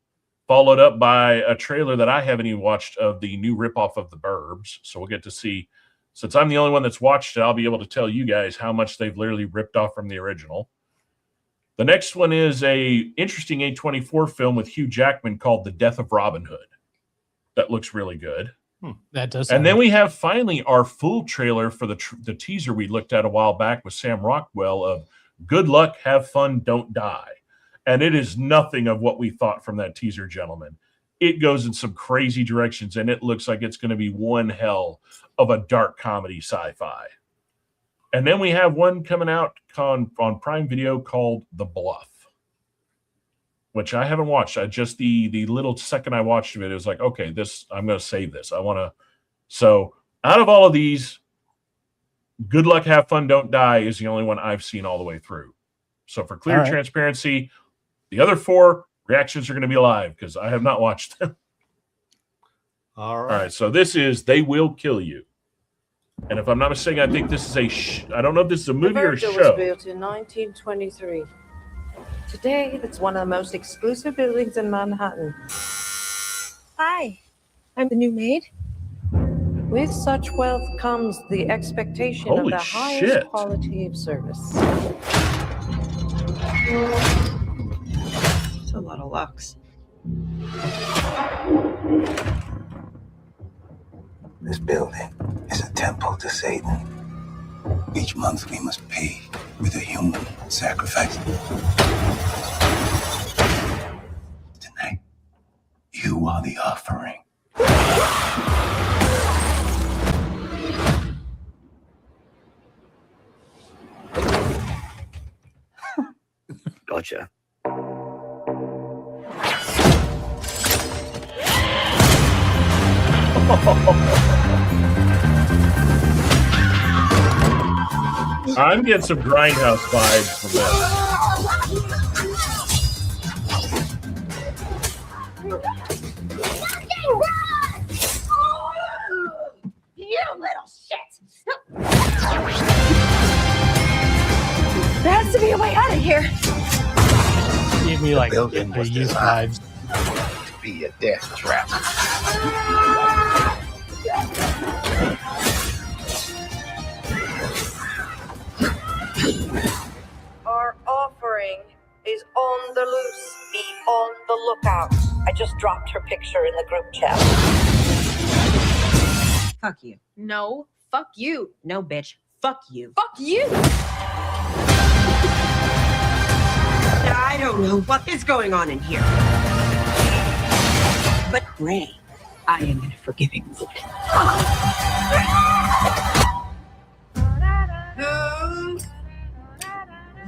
followed up by a trailer that I haven't even watched of the new ripoff of the Burbs. So we'll get to see, since I'm the only one that's watched it, I'll be able to tell you guys how much they've literally ripped off from the original. The next one is a interesting A24 film with Hugh Jackman called The Death of Robin Hood. That looks really good. That does. And then we have finally our full trailer for the teaser we looked at a while back with Sam Rockwell of Good Luck, Have Fun, Don't Die. And it is nothing of what we thought from that teaser, gentlemen. It goes in some crazy directions, and it looks like it's going to be one hell of a dark comedy sci-fi. And then we have one coming out on Prime Video called The Bluff, which I haven't watched. I just the little second I watched of it, it was like, okay, I'm going to save this. I want to. So out of all of these, Good Luck, Have Fun, Don't Die is the only one I've seen all the way through. So for clear transparency, the other 4 reactions are going to be live because I have not watched them. All right. So this is They Will Kill You. And if I'm not mistaken, I think this is I don't know if this is a movie or a show. The was built in 1923. Today, it's one of the most exclusive buildings in Manhattan. Hi, I'm the new maid. With such wealth comes the expectation of the highest quality of service. It's a lot of lux. This building is a temple to Satan. Each month we must pay with a human sacrifice. Tonight, you are the offering. Gotcha. I'm getting some Grindhouse vibes from this. You little shit! There has to be a way out of here. Give me like the youth vibes. To be a death trap. Our offering is on the loose. Be on the lookout. I just dropped her picture in the group chat. Fuck you. No, fuck you. No, bitch. Fuck you. Fuck you! I don't know what is going on in here. But Ray, I am in a forgiving mood.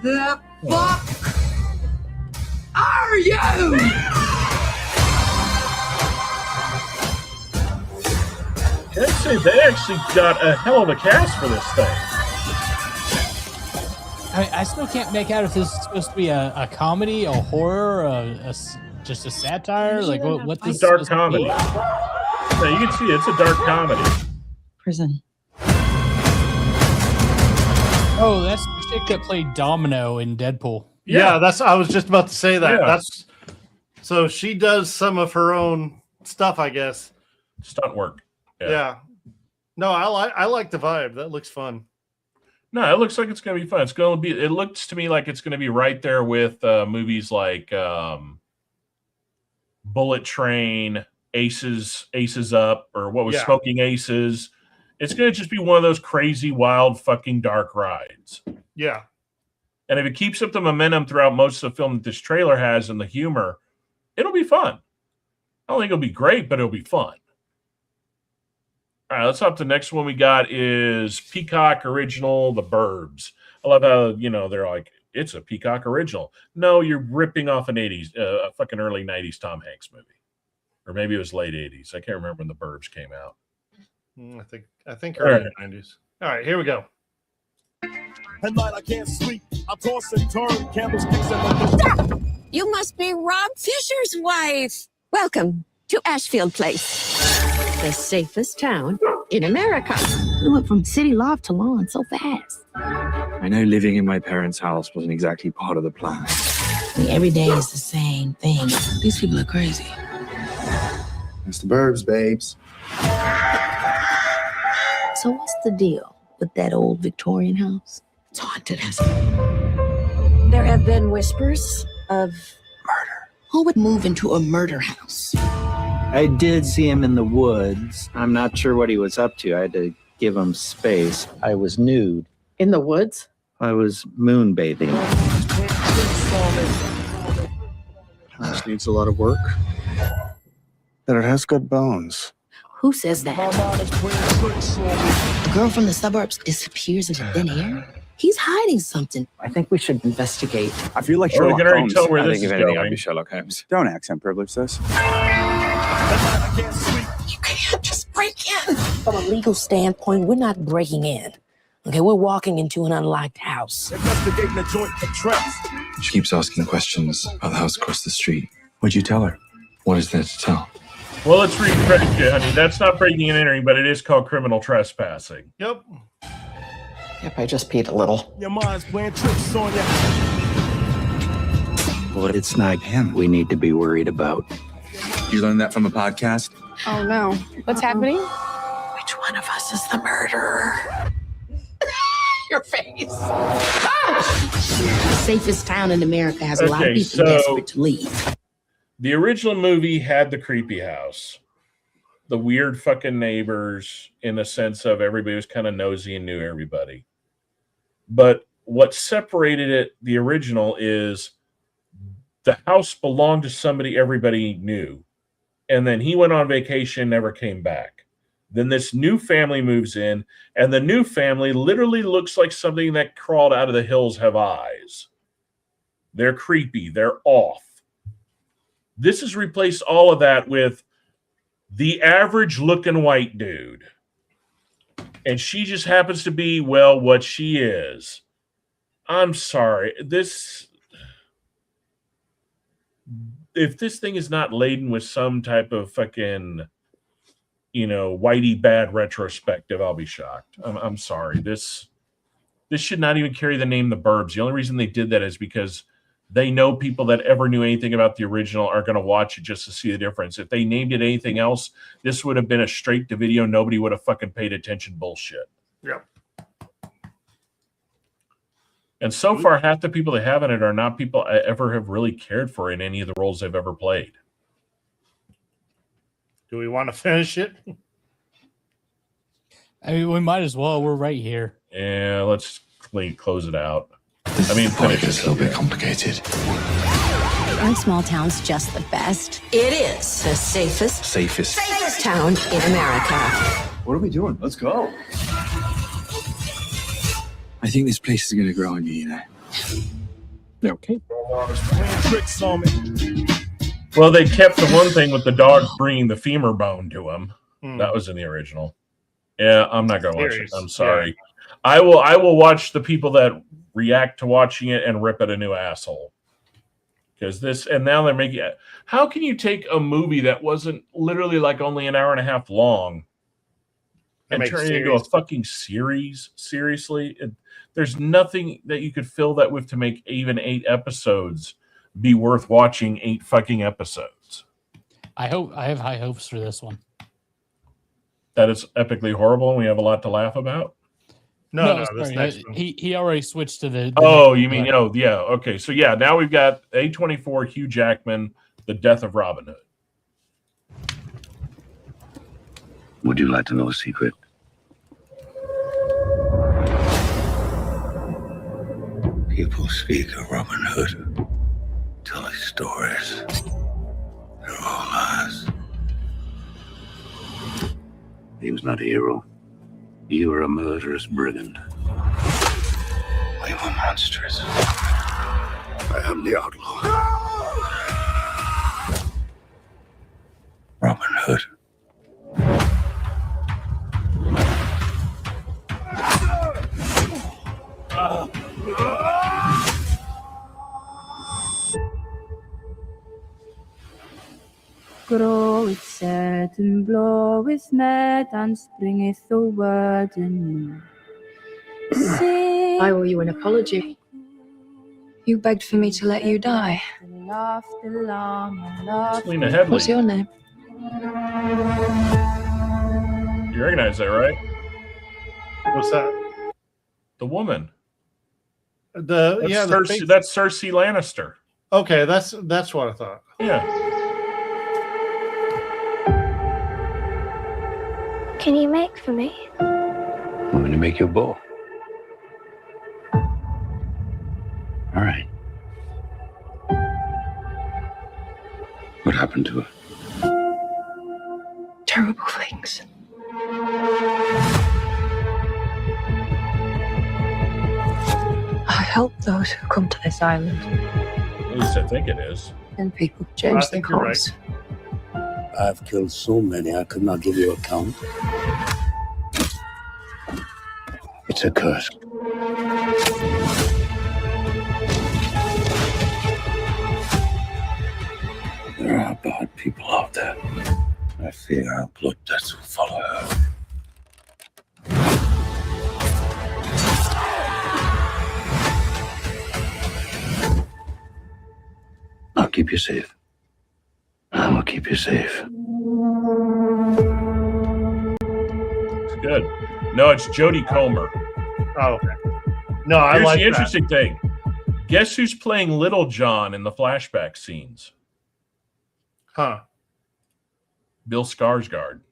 Who the fuck are you? Can I say they actually got a hell of a cast for this thing? I still can't make out if this is supposed to be a comedy, a horror, just a satire. Like what this dark comedy. No, you can see it's a dark comedy. Prison. Oh, that's the chick that played Domino in Deadpool. Yeah, I was just about to say that. Yeah. So she does some of her own stuff, I guess. Stunt work. Yeah. No, I like the vibe. That looks fun. No, it looks like it's going to be fun. It looks to me like it's going to be right there with movies like Bullet Train, Aces Up, or what was Smoking Aces. It's going to just be one of those crazy, wild, fucking dark rides. Yeah. And if it keeps up the momentum throughout most of the film that this trailer has and the humor, it'll be fun. I don't think it'll be great, but it'll be fun. All right, let's hop to the next one we got is Peacock Original, The Burbs. I love how, they're like, it's a Peacock Original. No, you're ripping off an 80s, a fucking early 90s Tom Hanks movie. Or maybe it was late 80s. I can't remember when The Burbs came out. I think early 90s. All right, here we go. At night I can't sleep. I toss and turn. Candlesticks and Stop! You must be Rob Fisher's wife. Welcome to Ashfield Place, the safest town in America. We went from city loft to lawn so fast. I know living in my parents' house wasn't exactly part of the plan. Every day is the same thing. These people are crazy. It's the Burbs, babes. So what's the deal with that old Victorian house? It's haunted, hasn't it? There have been whispers of murder. Who would move into a murder house? I did see him in the woods. I'm not sure what he was up to. I had to give him space. I was nude. In the woods? I was moonbathing. House needs a lot of work. But it has good bones. Who says that? The girl from the suburbs disappears into thin air? He's hiding something. I think we should investigate. I feel like Sherlock Holmes. Tell where I this think if is anything, going. I'd be Sherlock Holmes. Don't accent privilege this. You can't just break in. From a legal standpoint, we're not breaking in. Okay, we're walking into an unlocked house. investigating a joint for traps. She keeps asking questions about the house across the street. What'd you tell her? What is there to tell? Well, let's rephrase it, honey. That's not breaking and entering, but it is called criminal trespassing. Yep. Yep, I just peed a little. Your mind's playing tricks on you. Well, it's not him we need to be worried about. You learned that from a podcast? Oh no. What's happening? Which one of us is the murderer? Your face. The safest town in America has a lot of people desperate to leave. The original movie had the creepy house, the weird fucking neighbors, in the sense of everybody was kind of nosy and knew everybody. But what separated it, the original, is the house belonged to somebody everybody knew. And then he went on vacation, never came back. Then this new family moves in, and the new family literally looks like something that crawled out of the hills have eyes. They're creepy. They're off. This has replaced all of that with the average looking white dude. And she just happens to be, well, what she is. I'm sorry. If this thing is not laden with some type of fucking, whitey bad retrospective, I'll be shocked. I'm sorry. This should not even carry the name The Burbs. The only reason they did that is because they know people that ever knew anything about the original are going to watch it just to see the difference. If they named it anything else, this would have been a straight to video. Nobody would have fucking paid attention bullshit. Yep. And so far, half the people that have in it are not people I ever have really cared for in any of the roles they've ever played. Do we want to finish it? I mean, we might as well. We're right here. Yeah, let's close it out. This project is a little bit complicated. Aren't small towns just the best? It is the safest town in America. What are we doing? Let's go. I think this place is going to grow on you, Okay. Playing tricks on me. Well, they kept the one thing with the dog bringing the femur bone to him. That was in the original. Yeah, I'm not going to watch it. I'm sorry. Yeah. I will watch the people that react to watching it and rip at a new asshole. Because now they're making it. How can you take a movie that wasn't literally like only an hour and a half long and turn it into a fucking series? Seriously? There's nothing that you could fill that with to make even 8 episodes be worth watching 8 fucking episodes. I have high hopes for this one. That it's epically horrible and we have a lot to laugh about? No, this next one. He already switched to the you mean, yeah, okay. So yeah, now we've got A24, Hugh Jackman, The Death of Robin Hood. Would you like to know a secret? People speak of Robin Hood, telling stories. They're all lies. He was not a hero. You were a murderous brigand. We were monsters. I am the outlaw. Robin Hood. Groweth sad and bloweth mad and springeth the word anew. I owe you an apology. You begged for me to let you die. Lena Headley. What's your name? You recognize that, right? What's that? The woman. That's Cersei, that's Cersei Lannister. Okay, that's what I thought. Yeah. Can you make for me? I'm going to make you a bow. All right. What happened to her? Terrible things. I help those who come to this island. At least I think it is. And people change their course. I've killed so many I could not give you a count. It's a curse. There are bad people out there. I fear our blood debts will follow her. I'll keep you safe. I'm gonna keep you safe. It's good. No, it's Jodie Comer. Oh, okay. No, I Here's like the that. interesting thing. Guess who's playing Little John in the flashback scenes? Huh. Bill Skarsgård.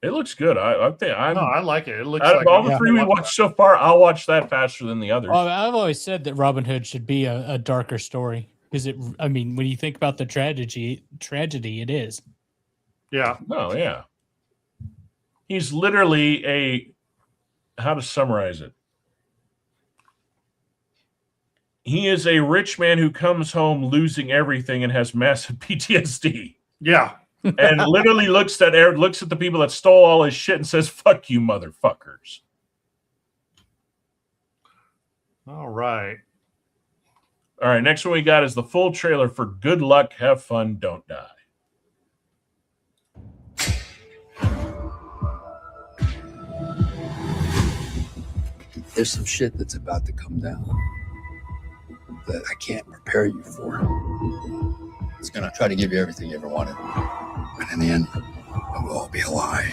It looks good. I think I like it. It looks out like of all the three we watched so far, I'll watch that faster than the others. Well, I've always said that Robin Hood should be a darker story because when you think about the tragedy it is. Yeah. Oh, yeah. He's literally how to summarize it? He is a rich man who comes home losing everything and has massive PTSD. Yeah. And literally looks at the people that stole all his shit and says, "Fuck you, motherfuckers." All right. All right, next one we got is the full trailer for Good Luck, Have Fun, Don't Die. There's some shit that's about to come down that I can't prepare you for. It's gonna try to give you everything you ever wanted. But in the end, it will all be a lie.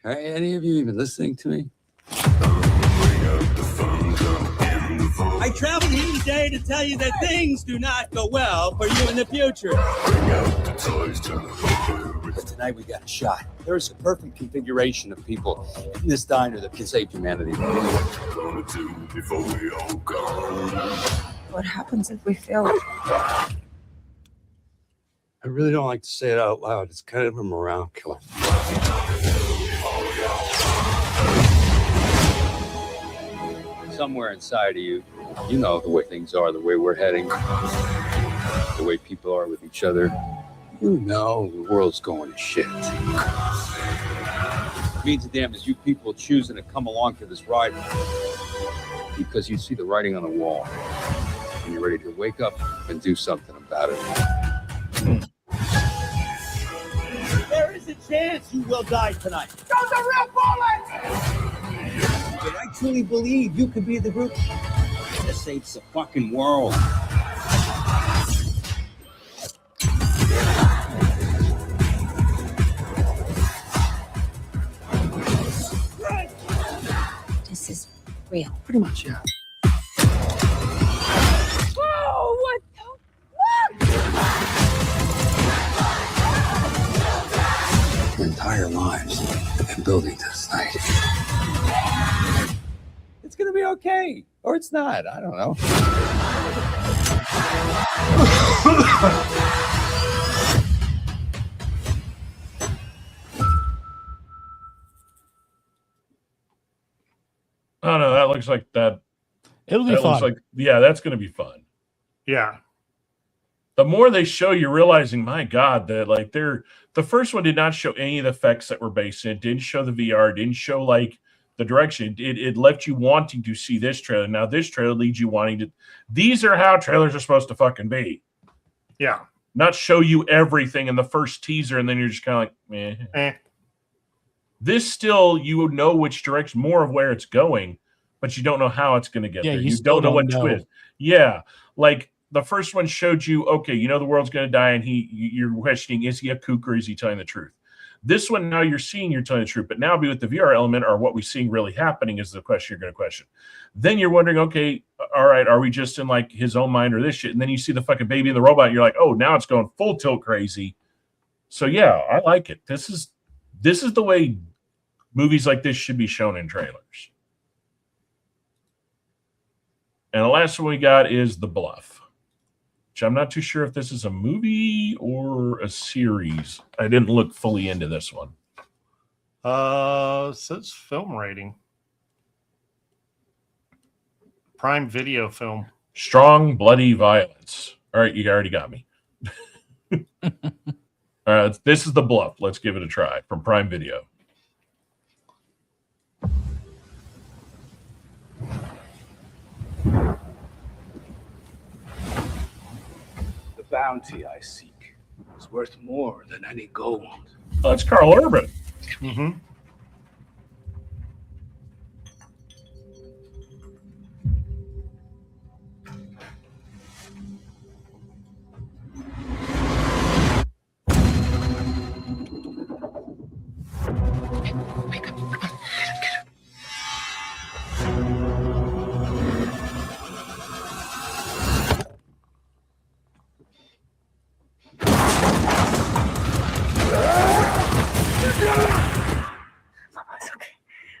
Are any of you even listening to me? I traveled here today to tell you that things do not go well for you in the future. But tonight we got a shot. There's a perfect configuration of people in this diner that can save humanity. What happens if we fail? I really don't like to say it out loud. It's kind of a morale killer. Somewhere inside of you, you know the way things are, the way we're heading, the way people are with each other. You know the world's going to shit. It means a damn is you people choosing to come along for this ride because you see the writing on the wall and you're ready to wake up and do something about it. There is a chance you will die tonight. Those are real bullets! But I truly believe you could be the group that saves the fucking world. This is real. Pretty much, yeah. Whoa, what Your entire lives been building to this night. It's gonna be okay, or it's not. I don't know. Oh no, that looks like that. It'll be fun. fun. Like, yeah, that's going to be fun. Yeah. The more they show, you're realizing, my God, that like the first one did not show any of the effects that were based in it. Didn't show the VR. Didn't show like the direction. It left you wanting to see this trailer. Now this trailer leads you wanting to. These are how trailers are supposed to fucking be. Yeah. Not show you everything in the first teaser, and then you're just kind of like, meh. This still, you know which direction, more of where it's going, but you don't know how it's going to get there. You don't know what twist. Yeah, like the first one showed you, okay, you know the world's going to die, and you're questioning, is he a kook or is he telling the truth? This one, now you're seeing you're telling the truth, but now with the VR element, are what we're seeing really happening is the question you're going to question. Then you're wondering, okay, all right, are we just in like his own mind or this shit? And then you see the fucking baby and the robot, and you're like, oh, now it's going full tilt crazy. So yeah, I like it. This is the way movies like this should be shown in trailers. And the last one we got is The Bluff, which I'm not too sure if this is a movie or a series. I didn't look fully into this one. It says film rating. Prime Video film. Strong, bloody violence. All right, you already got me. All right, this is The Bluff. Let's give it a try from Prime Video. The bounty I seek is worth more than any gold. Oh, that's Carl Urban. Mm-hmm.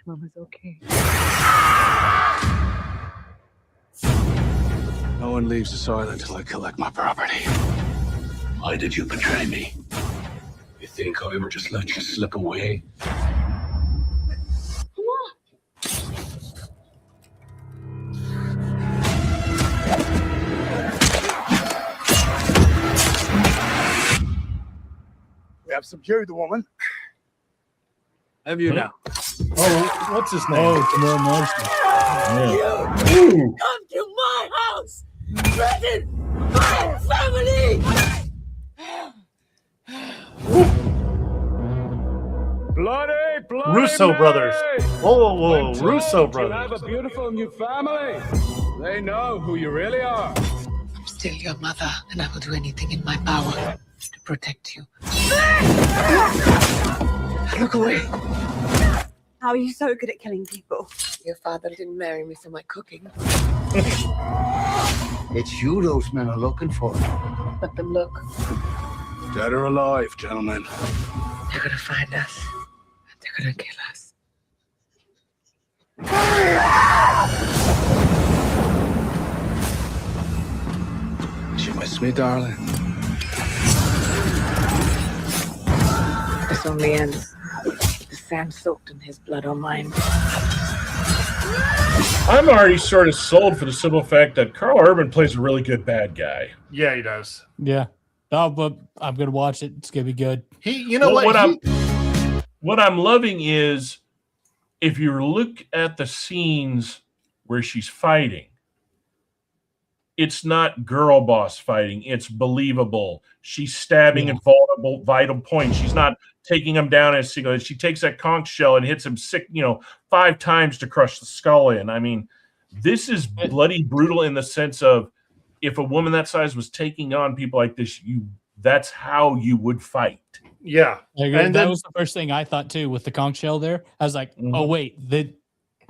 Mama's okay. No one leaves this island until I collect my property. Why did you betray me? You think I'll ever just let you slip away? We have secured the woman. Have you now? Oh, what's his name? Oh, Jamal Marsden. You come to my house, threaten my family. Bloody Russo brothers. Whoa, Russo brothers. You have a beautiful new family. They know who you really are. I'm still your mother, and I will do anything in my power to protect you. Look away. How are you so good at killing people? Your father didn't marry me for my cooking. It's you those men are looking for. Let them look. Dead or alive, gentlemen. They're gonna find us. And they're gonna kill us. You miss me, darling. This only ends. The sand soaked in his blood on mine. I'm already sort of sold for the simple fact that Carl Urban plays a really good bad guy. Yeah, he does. Yeah. Oh, but I'm gonna watch it. It's gonna be good. You know what I'm loving is if you look at the scenes where she's fighting, it's not girl boss fighting. It's believable. She's stabbing at vital points. She's not taking him down as single. She takes that conch shell and hits him 5 times to crush the skull in. I mean, this is bloody brutal in the sense of if a woman that size was taking on people like this, that's how you would fight. Yeah. And that was the first thing I thought too with the conch shell there. I was like, oh wait, they're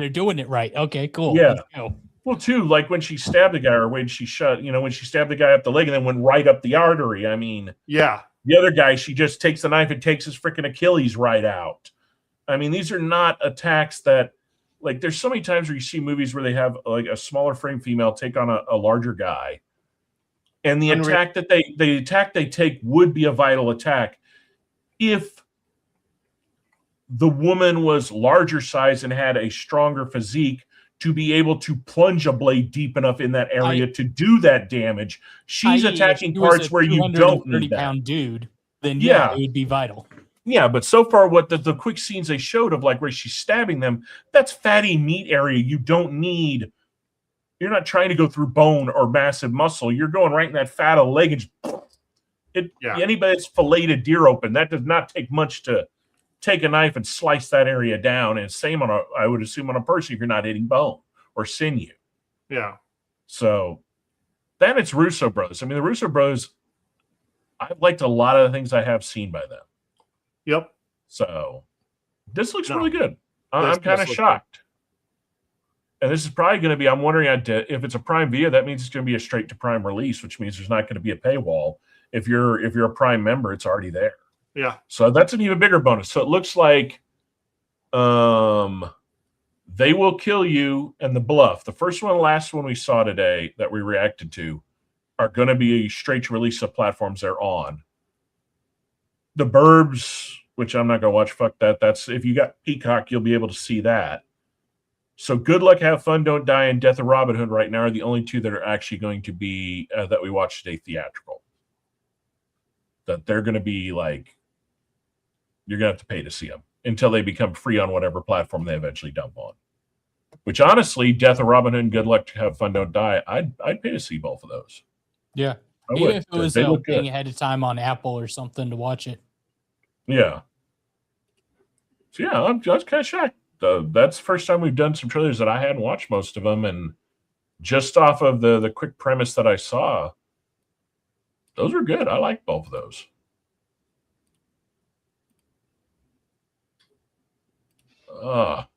doing it right. Okay, cool. Yeah. Let's go. Well, too, like when she stabbed the guy or when she when she stabbed the guy up the leg and then went right up the artery. I mean, yeah. The other guy, she just takes the knife and takes his freaking Achilles right out. I mean, these are not attacks that, like, there's so many times where you see movies where they have like a smaller frame female take on a larger guy, and the attack that they take would be a vital attack if the woman was larger size and had a stronger physique to be able to plunge a blade deep enough in that area to do that damage. She's attacking parts where you don't need that. 230-pound dude, then yeah, it would be vital. Yeah, but so far, what the quick scenes they showed of like where she's stabbing them, that's fatty meat area. You don't need. You're not trying to go through bone or massive muscle. You're going right in that fat of the leg and anybody that's filleted deer open, that does not take much to take a knife and slice that area down. And same on I would assume on a person if you're not hitting bone or sinew. Yeah. So then it's Russo brothers. I mean, the Russo brothers, I've liked a lot of the things I have seen by them. Yep. So this looks really good. I'm kind of shocked. And this is probably going to be, I'm wondering if it's a Prime Video, that means it's going to be a straight to Prime release, which means there's not going to be a paywall. If you're a Prime member, it's already there. Yeah. So that's an even bigger bonus. So it looks like They Will Kill You and The Bluff, the first one and last one we saw today that we reacted to, are going to be straight to release of platforms they're on. The Burbs, which I'm not going to watch, fuck that. That's if you got Peacock, you'll be able to see that. So Good Luck, Have Fun, Don't Die, and Death of Robin Hood right now are the only two that are actually going to be that we watch today theatrical. That they're going to be like, you're going to have to pay to see them until they become free on whatever platform they eventually dump on. Which honestly, Death of Robin Hood and Good Luck, Have Fun, Don't Die, I'd pay to see both of those. Yeah. Even if it was paying ahead of time on Apple or something to watch it. Yeah. So yeah, I was kind of shocked. That's the first time we've done some trailers that I hadn't watched most of them, and just off of the quick premise that I saw, those were good. I like both of those. Well,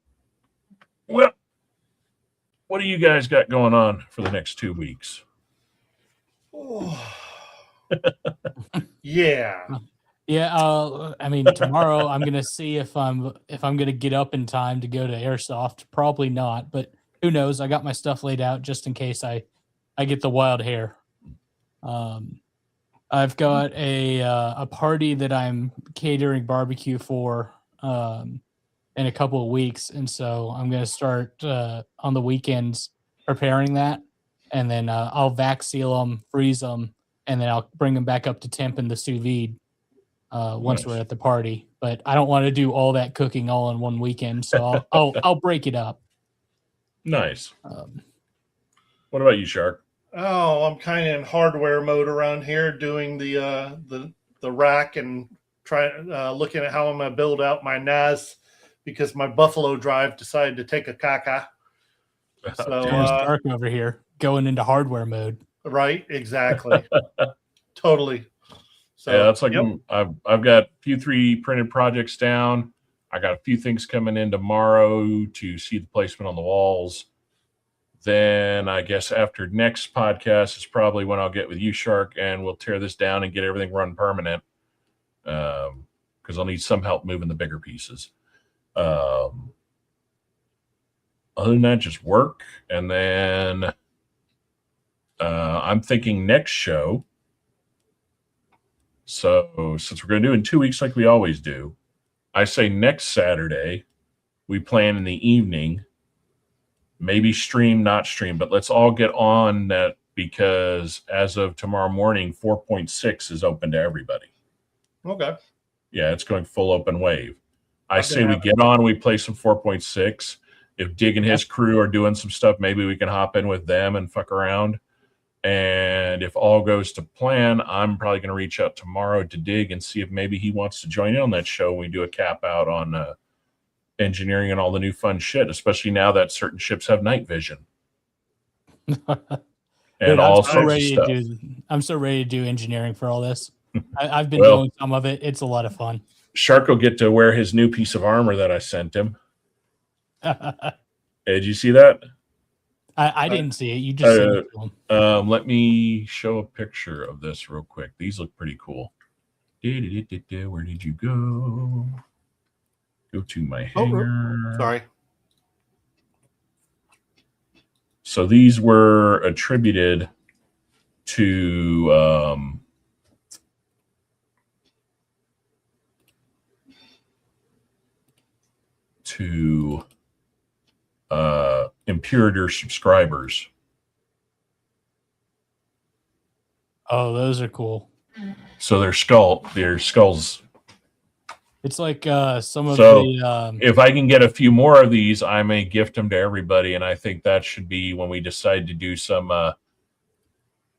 what do you guys got going on for the next 2 weeks? Yeah. Yeah, I mean, tomorrow I'm gonna see if I'm gonna get up in time to go to Airsoft. Probably not, but who knows? I got my stuff laid out just in case I get the wild hair. I've got a party that I'm catering barbecue for in a couple of weeks, and so I'm gonna start on the weekends preparing that, and then I'll vac seal them, freeze them, and then I'll bring them back up to temp in the sous vide. Once we're at the party, but I don't want to do all that cooking all in one weekend, so I'll break it up. Nice. What about you, Shark? Oh, I'm kind of in hardware mode around here, doing the rack and looking at how I'm going to build out my NAS because my Buffalo drive decided to take a caca. So it's dark over here, going into hardware mode. Right, exactly. Totally. So, yeah, that's like I've got a few 3D printed projects down. I got a few things coming in tomorrow to see the placement on the walls. Then I guess after next podcast is probably when I'll get with you, Shark, and we'll tear this down and get everything run permanent. Because I'll need some help moving the bigger pieces. Other than that, just work. And then I'm thinking next show. So since we're going to do it in 2 weeks like we always do, I say next Saturday, we plan in the evening, maybe stream, not stream, but let's all get on that because as of tomorrow morning, 4.6 is open to everybody. Okay. Yeah, it's going full open wave. I say we get on, we play some 4.6. If Dig and his crew are doing some stuff, maybe we can hop in with them and fuck around. And if all goes to plan, I'm probably going to reach out tomorrow to Dig and see if maybe he wants to join in on that show. We do a cap out on engineering and all the new fun shit, especially now that certain ships have night vision. And all sorts of stuff. I'm so ready to do engineering for all this. I've been doing some of it. It's a lot of fun. Shark will get to wear his new piece of armor that I sent him. Did you see that? I didn't see it. You just sent it to him. Let me show a picture of this real quick. These look pretty cool. Where did you go? Go to my hanger. Sorry. So these were attributed to Imperator subscribers. Oh, those are cool. So their skulls. It's like some of So the. If I can get a few more of these, I may gift them to everybody, and I think that should be when we decide to do some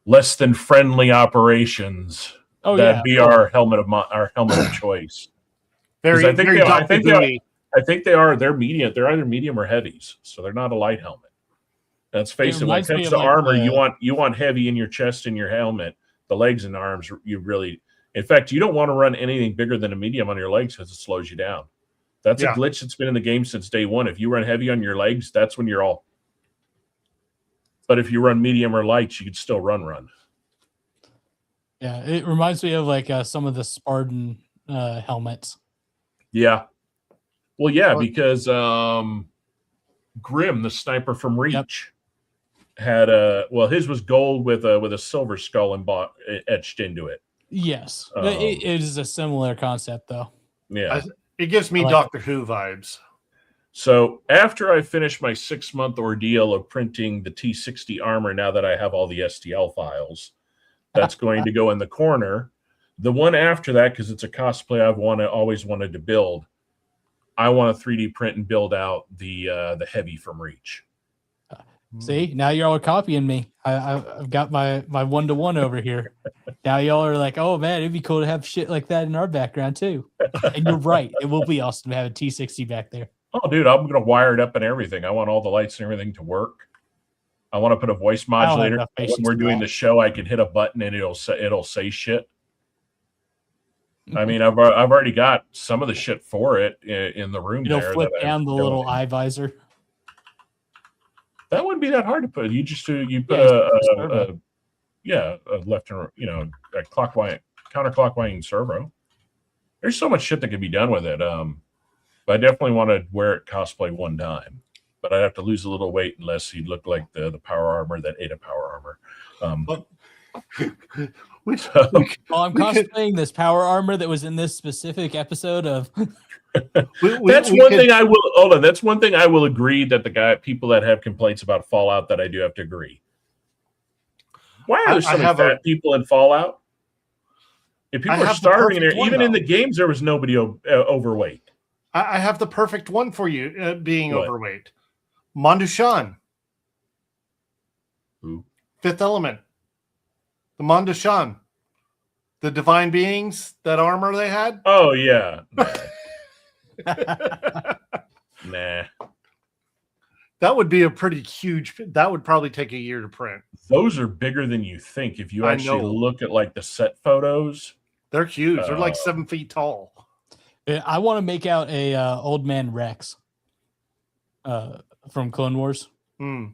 less than friendly operations. Oh, that'd be our helmet of choice. Very, I think very I think they are. They're medium. They're either medium or heavies, so they're not a light helmet. Let's face it. When it comes to armor, you want heavy in your chest and your helmet. The legs and arms, you really. In fact, you don't want to run anything bigger than a medium on your legs because it slows you down. That's a glitch that's been in the game since day one. If you run heavy on your legs, that's when you're all. But if you run medium or light, you can still run. Yeah, it reminds me of like some of the Spartan helmets. Yeah. Well, yeah, because Grim, the sniper from Reach, had his was gold with a silver skull etched into it. Yes, it is a similar concept, though. Yeah, it gives me Doctor Who vibes. So after I finish my 6-month ordeal of printing the T60 armor, now that I have all the STL files, that's going to go in the corner. The one after that, because it's a cosplay I've always wanted to build, I want to 3D print and build out the heavy from Reach. See, now you're all copying me. I've got my 1-to-1 over here. Now y'all are like, oh man, it'd be cool to have shit like that in our background too. And you're right. It will be awesome to have a T60 back there. Oh, dude, I'm going to wire it up and everything. I want all the lights and everything to work. I want to put a voice modulator. When we're doing the show, I can hit a button and it'll say shit. I mean, I've already got some of the shit for it in the room. It'll flip down the little eye visor. That wouldn't be that hard to put. You just you put a left and a counterclockwise servo. There's so much shit that can be done with it. But I definitely want to wear it cosplay one time. But I'd have to lose a little weight unless he'd look like the power armor that ate a power armor. I'm cosplaying this power armor that was in this specific episode of. That's one thing I will hold on. That's one thing I will agree that people that have complaints about Fallout that I do have to agree. Why are there so many fat people in Fallout? If people are starving in there, even in the games, there was nobody overweight. I have the perfect one for you. Being overweight, Mondushan. Who? Fifth Element. The Mondushan. The divine beings, that armor they had. Oh yeah. Nah. That would be a pretty huge. That would probably take a year to print. Those are bigger than you think. If you actually look at like the set photos, they're huge. They're like 7 feet tall. I want to make out a old man Rex from Clone Wars. Yeah,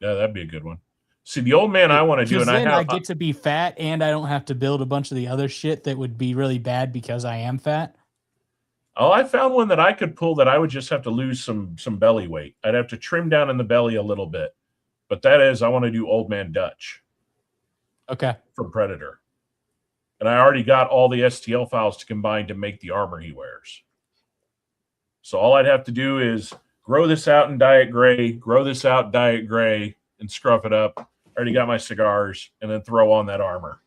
that'd be a good one. See, the old man I want to do, and then I get to be fat, and I don't have to build a bunch of the other shit that would be really bad because I am fat. Oh, I found one that I could pull that I would just have to lose some belly weight. I'd have to trim down in the belly a little bit. But that is, I want to do Old Man Dutch. Okay. From Predator. And I already got all the STL files to combine to make the armor he wears. So all I'd have to do is grow this out in Diet Gray, grow this out Diet Gray, and scruff it up. I already got my cigars, and then throw on that armor.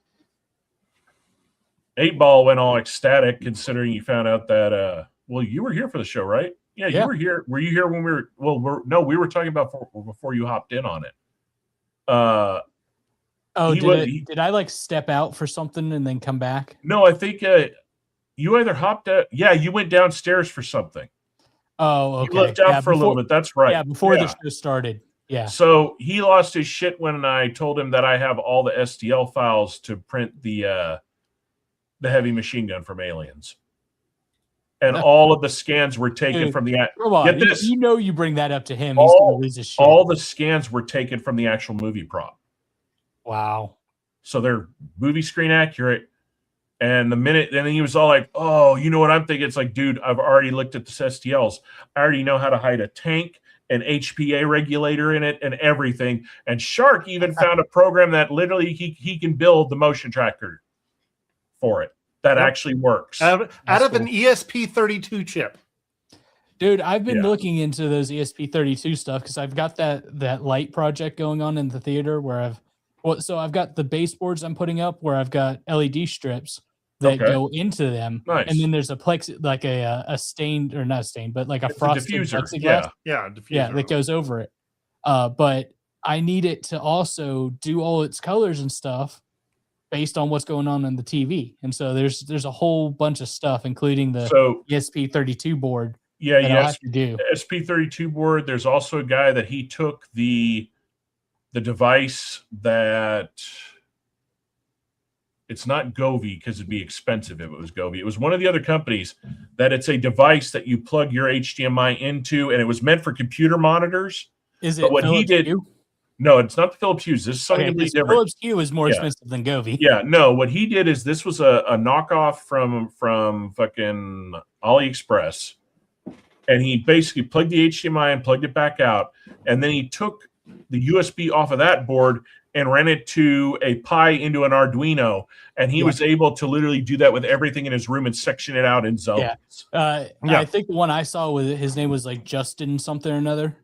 8-Ball went all ecstatic considering you found out that you were here for the show, right? Yeah, you were here. Were you here when we were we were talking about before you hopped in on it. Did I like step out for something and then come back? No, I think you either hopped out. Yeah, you went downstairs for something. Oh, okay. You left out for a little bit. That's right. Yeah, before the show started. Yeah. So he lost his shit when I told him that I have all the STL files to print the heavy machine gun from Aliens. And all of the scans were taken from the... Get this. You know you bring that up to him, he's going to lose his shit. All the scans were taken from the actual movie prop. Wow. So they're movie screen accurate. And then he was all like, "Oh, you know what I'm thinking?" It's like, dude, I've already looked at the STLs. I already know how to hide a tank, an HPA regulator in it, and everything. And Shark even found a program that literally he can build the motion tracker for it that actually works out of an ESP32 chip. Dude, I've been looking into those ESP32 stuff because I've got that light project going on in the theater where I've got the baseboards I'm putting up where I've got LED strips that go into them. Nice. And then there's a like a stained, or not a stained, but like a frosted plexiglass. Diffuser. That goes over it. But I need it to also do all its colors and stuff based on what's going on the TV. And so there's a whole bunch of stuff, including the ESP32 board. Yeah, yes. SP32 board. There's also a guy that he took the device that it's not Govee because it'd be expensive if it was Govee. It was one of the other companies that it's a device that you plug your HDMI into, and it was meant for computer monitors. Is it? But what Philips he did? Hue? No, it's not the Philips Hue. This is something completely different. Philips Hue is more expensive than Govee. Yeah, no. What he did is this was a knockoff from fucking AliExpress. And he basically plugged the HDMI and plugged it back out. And then he took the USB off of that board and ran it to a Pi into an Arduino. And he was able to literally do that with everything in his room and section it out in zones. I think the one I saw with his name was like Justin something or another.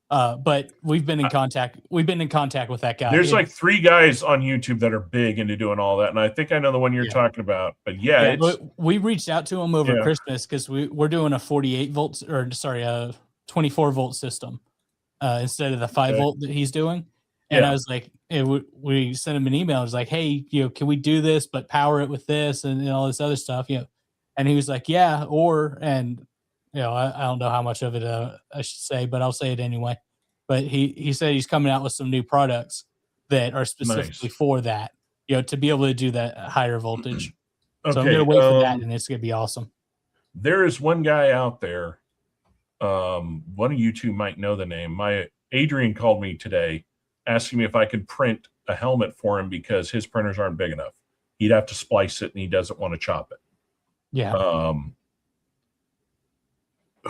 But we've been in contact. We've been in contact with that guy. There's like 3 guys on YouTube that are big into doing all that, and I think I know the one you're talking about. But we reached out to him over Christmas because we're doing a 24 volt system instead of the 5 volt that he's doing. And I was like, we sent him an email. I was like, hey, can we do this but power it with this and all this other stuff? And he was like, yeah, I don't know how much of it I should say, but I'll say it anyway. But he said he's coming out with some new products that are specifically for that, to be able to do that higher voltage. So I'm going to wait for that, and it's going to be awesome. There is one guy out there. One of you two might know the name. Adrian called me today asking me if I could print a helmet for him because his printers aren't big enough. He'd have to splice it, and he doesn't want to chop it. Yeah.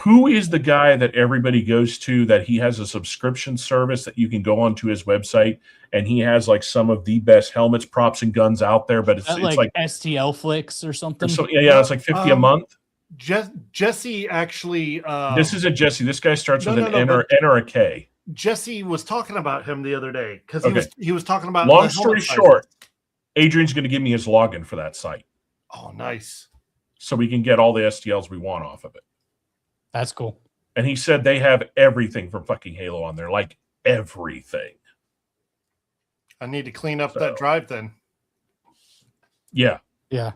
Who is the guy that everybody goes to that he has a subscription service that you can go onto his website and he has like some of the best helmets, props, and guns out there, but it's like STL Flicks or something. It's like $50 a month. Jesse actually. This is a Jesse. This guy starts with an N or a K. Jesse was talking about him the other day because he was talking about. Long story short, Adrian's going to give me his login for that site. Oh, nice. So we can get all the STLs we want off of it. That's cool. And he said they have everything from fucking Halo on there, like everything. I need to clean up that drive then. Yeah. Yeah.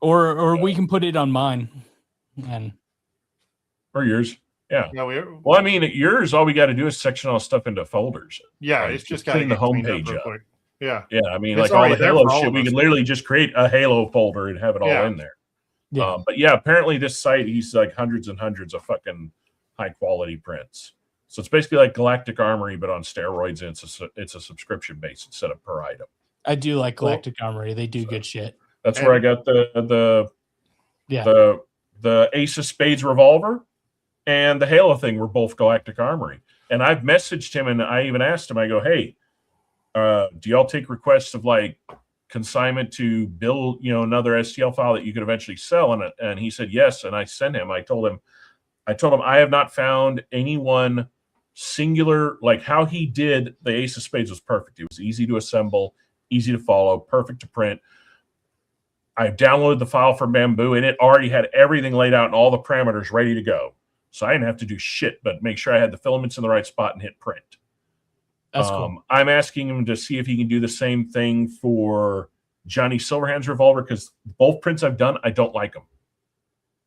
Or we can put it on mine. Or yours. Yeah. No, well, I mean, at yours, all we got to do is section all stuff into folders. Yeah, it's just got to clean the homepage up. Quick. Yeah. Yeah, I mean, it's like all the Halo shit, we could literally just create a Halo folder and have it all in there. Yeah. But yeah, apparently this site, he's like hundreds and hundreds of fucking high quality prints. So it's basically like Galactic Armory, but on steroids, and it's a subscription base instead of per item. I do like Galactic Armory. They do good shit. That's where I got the Ace of Spades revolver and the Halo thing were both Galactic Armory. And I've messaged him and I even asked him, I go, hey, do y'all take requests of like consignment to build, another STL file that you could eventually sell? And he said yes. And I sent him. I told him I have not found anyone singular, like how he did the Ace of Spades was perfect. It was easy to assemble, easy to follow, perfect to print. I've downloaded the file from Bamboo and it already had everything laid out and all the parameters ready to go. So I didn't have to do shit, but make sure I had the filaments in the right spot and hit print. That's cool. I'm asking him to see if he can do the same thing for Johnny Silverhand's revolver, because both prints I've done, I don't like them.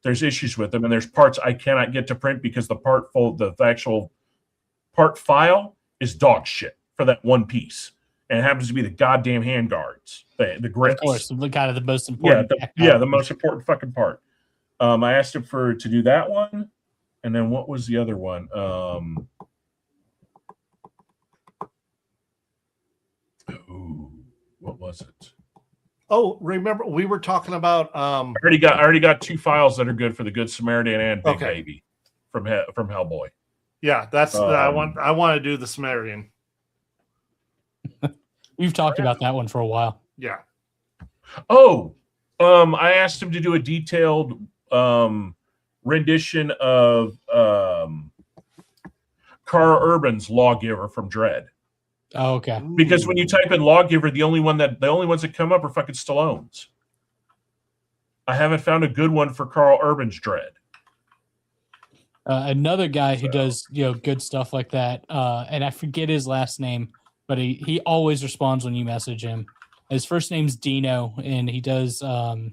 There's issues with them, and there's parts I cannot get to print because the actual part file is dog shit for that one piece. And it happens to be the goddamn handguards, the grips. Of course, kind of the most important. The most important fucking part. I asked him to do that one. And then what was the other one? What was it? Oh, remember we were talking about. I already got 2 files that are good for the Good Samaritan and Big Baby from Hellboy. Yeah, that's I want to do the Samaritan. We've talked about that one for a while. Yeah. Oh, I asked him to do a detailed rendition of Carl Urban's Lawgiver from Dredd. Oh, okay. Because when you type in Lawgiver, the only ones that come up are fucking Stallone's. I haven't found a good one for Carl Urban's Dredd. Another guy who does good stuff like that, and I forget his last name, but he always responds when you message him. His first name's Dino, and he does the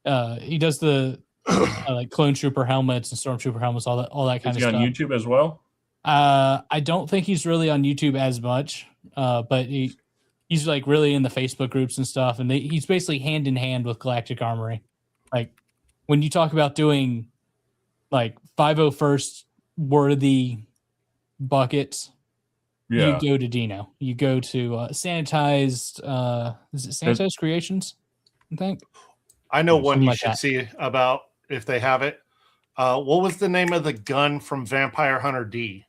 like clone trooper helmets and stormtrooper helmets, all that kind of stuff. Is he on YouTube as well? I don't think he's really on YouTube as much, but he's like really in the Facebook groups and stuff, and he's basically hand in hand with Galactic Armory. Like when you talk about doing like 501st worthy buckets, you go to Dino. You go to Sanitized. Is it Sanitized Creations? I think. I know one you should see about if they have it. What was the name of the gun from Vampire Hunter D?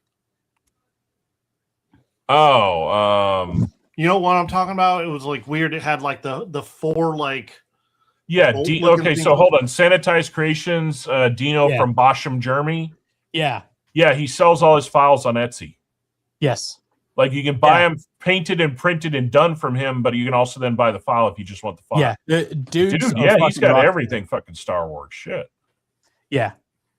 Oh, you know what I'm talking about? It was like weird. It had like the 4 like. Yeah. Okay. So hold on. Sanitized Creations. Dino from Bochum, Germany. Yeah. Yeah. He sells all his files on Etsy. Yes. Like you can buy them painted and printed and done from him, but you can also then buy the file if you just want the file. Yeah. Dude. Yeah. He's got everything fucking Star Wars shit. Yeah.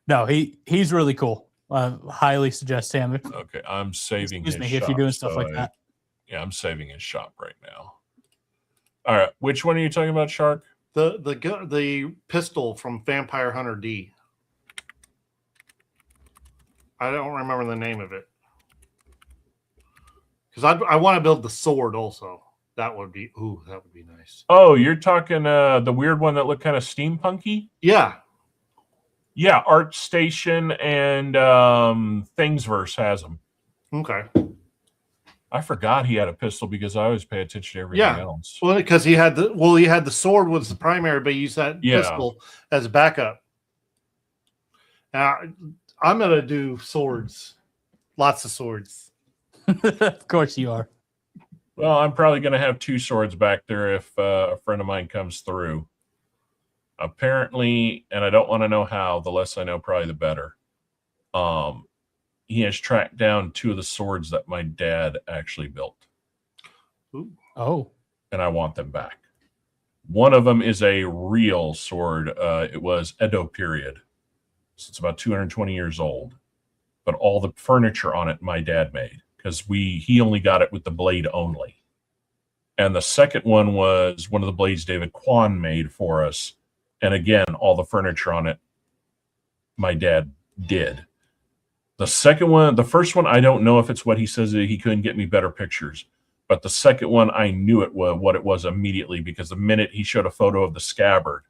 No, he's really cool. Highly suggest him. Okay, I'm saving his shop. If you're doing stuff like that. Yeah, I'm saving his shop right now. All right, which one are you talking about, Shark? The pistol from Vampire Hunter D. I don't remember the name of it. Because I want to build the sword also. That would be nice. Oh, you're talking the weird one that looked kind of steampunky? Yeah. Yeah, ArtStation and Thingsverse has them. Okay. I forgot he had a pistol because I always pay attention to everything else. Well, because he had the sword was the primary, but he used that pistol as a backup. Now, I'm gonna do swords, lots of swords. Of course you are. Well, I'm probably gonna have 2 swords back there if a friend of mine comes through. Apparently, and I don't want to know how, the less I know, probably the better. He has tracked down 2 of the swords that my dad actually built. Ooh. Oh. And I want them back. One of them is a real sword. It was Edo period. So it's about 220 years old. But all the furniture on it, my dad made. Because he only got it with the blade only. And the second one was one of the blades David Kwan made for us. And again, all the furniture on it, my dad did. The first one, I don't know if it's what he says that he couldn't get me better pictures. But the second one, I knew it was what it was immediately because the minute he showed a photo of the scabbard,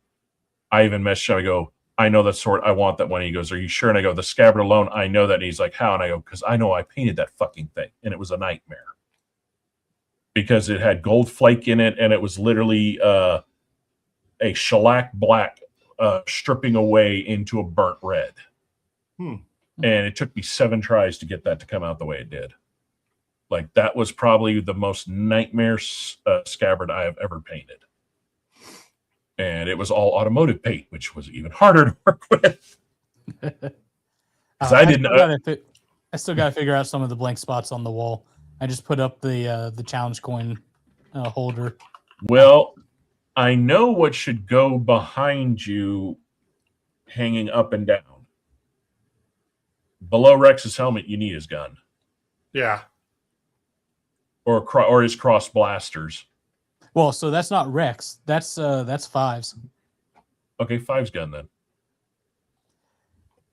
I even messaged him. I go, I know that sword. I want that one. He goes, are you sure? And I go, the scabbard alone, I know that. And he's like, how? And I go, because I know I painted that fucking thing. And it was a nightmare. Because it had gold flake in it. And it was literally a shellac black stripping away into a burnt red. And it took me 7 tries to get that to come out the way it did. Like that was probably the most nightmare scabbard I have ever painted. And it was all automotive paint, which was even harder to work with. I still got to figure out some of the blank spots on the wall. I just put up the challenge coin holder. Well, I know what should go behind you hanging up and down. Below Rex's helmet, you need his gun. Yeah. Or his cross blasters. Well, so that's not Rex. That's Fives. Okay, Fives gun then.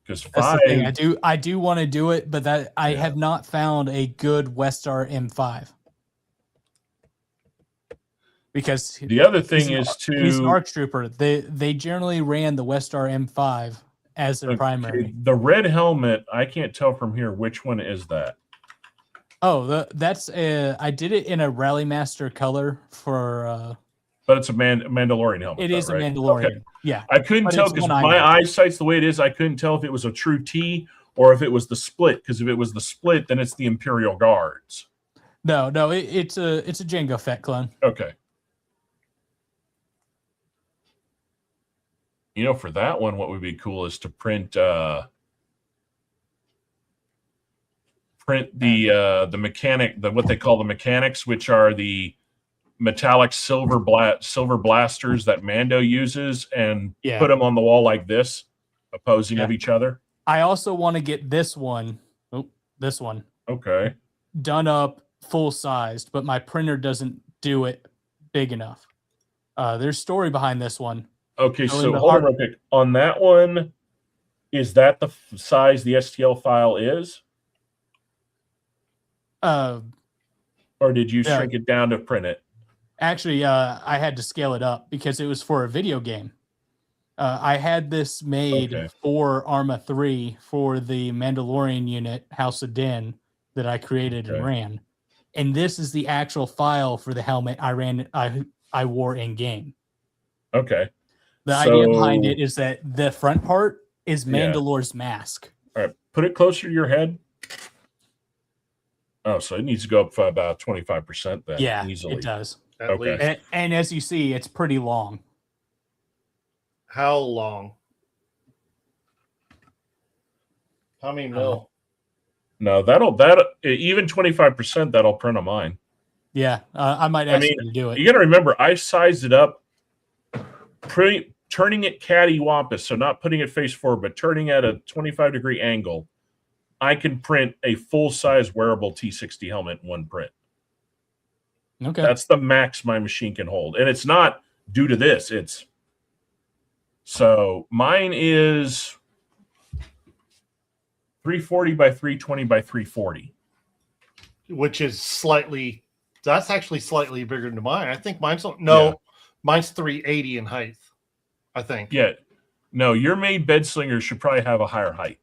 Because That's the thing. I do want to do it, but I have not found a good Westar M5. Because the other thing is he's an ARC trooper. They generally ran the Westar M5 as their primary. The red helmet, I can't tell from here which one is that. Oh, that's I did it in a Rally Master color for But it's a Mandalorian helmet. It is right? a Mandalorian. Okay. Yeah. I couldn't tell because my eyesight's the way it is. I couldn't tell if it was a true T or if it was the split. Because if it was the split, then it's the Imperial Guards. No, it's a Jango Fett clone. Okay. You know, for that one, what would be cool is to print the what they call the mechanics, which are the metallic silver blasters that Mando uses, and put them on the wall like this, opposing of each other. I also want to get this one. Oh, this one. Okay. Done up full sized, but my printer doesn't do it big enough. There's story behind this one. Okay, so hold on real quick. On that one, is that the size the STL file is? Or did you shrink it down to print it? Actually, I had to scale it up because it was for a video game. I had this made for Arma 3 for the Mandalorian unit, House of Din, that I created and ran. And this is the actual file for the helmet I wore in game. Okay. The idea behind it is that the front part is Mandalore's mask. All right, put it closer to your head. Oh, so it needs to go up for about 25% then. Yeah, easily. it does. Okay. And as you see, it's pretty long. How long? How many mil? No, that'll even 25%, that'll print on mine. Yeah, I might ask you to do it. You got to remember, I sized it up, turning it cattywampus, so not putting it face forward, but turning at a 25-degree angle. I can print a full-size wearable T60 helmet in one print. Okay. That's the max my machine can hold. And it's not due to this. So mine is 340 by 320 by 340. Which is that's actually slightly bigger than mine. I think mine's, mine's 380 in height, I think. Yeah. No, your made bed slingers should probably have a higher height.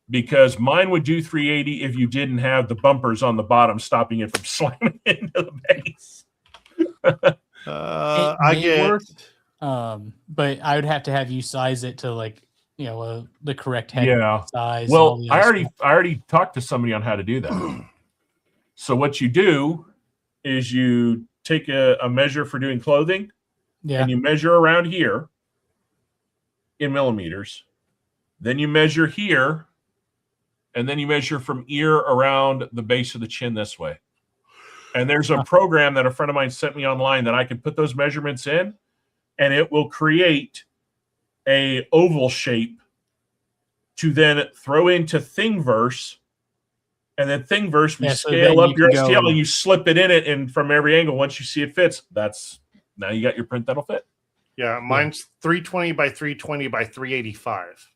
Because mine would do 380 if you didn't have the bumpers on the bottom stopping it from slamming into the base. I get work, but I would have to have you size it to the correct head size. Well, I already talked to somebody on how to do that. So what you do is you take a measure for doing clothing, and you measure around here in millimeters. Then you measure here. And then you measure from ear around the base of the chin this way. And there's a program that a friend of mine sent me online that I can put those measurements in, and it will create a oval shape to then throw into Thingiverse. And then Thingiverse, we scale up your STL and you slip it in it, and from every angle, once you see it fits, now you got your print that'll fit. Yeah, mine's 320 by 320 by 385.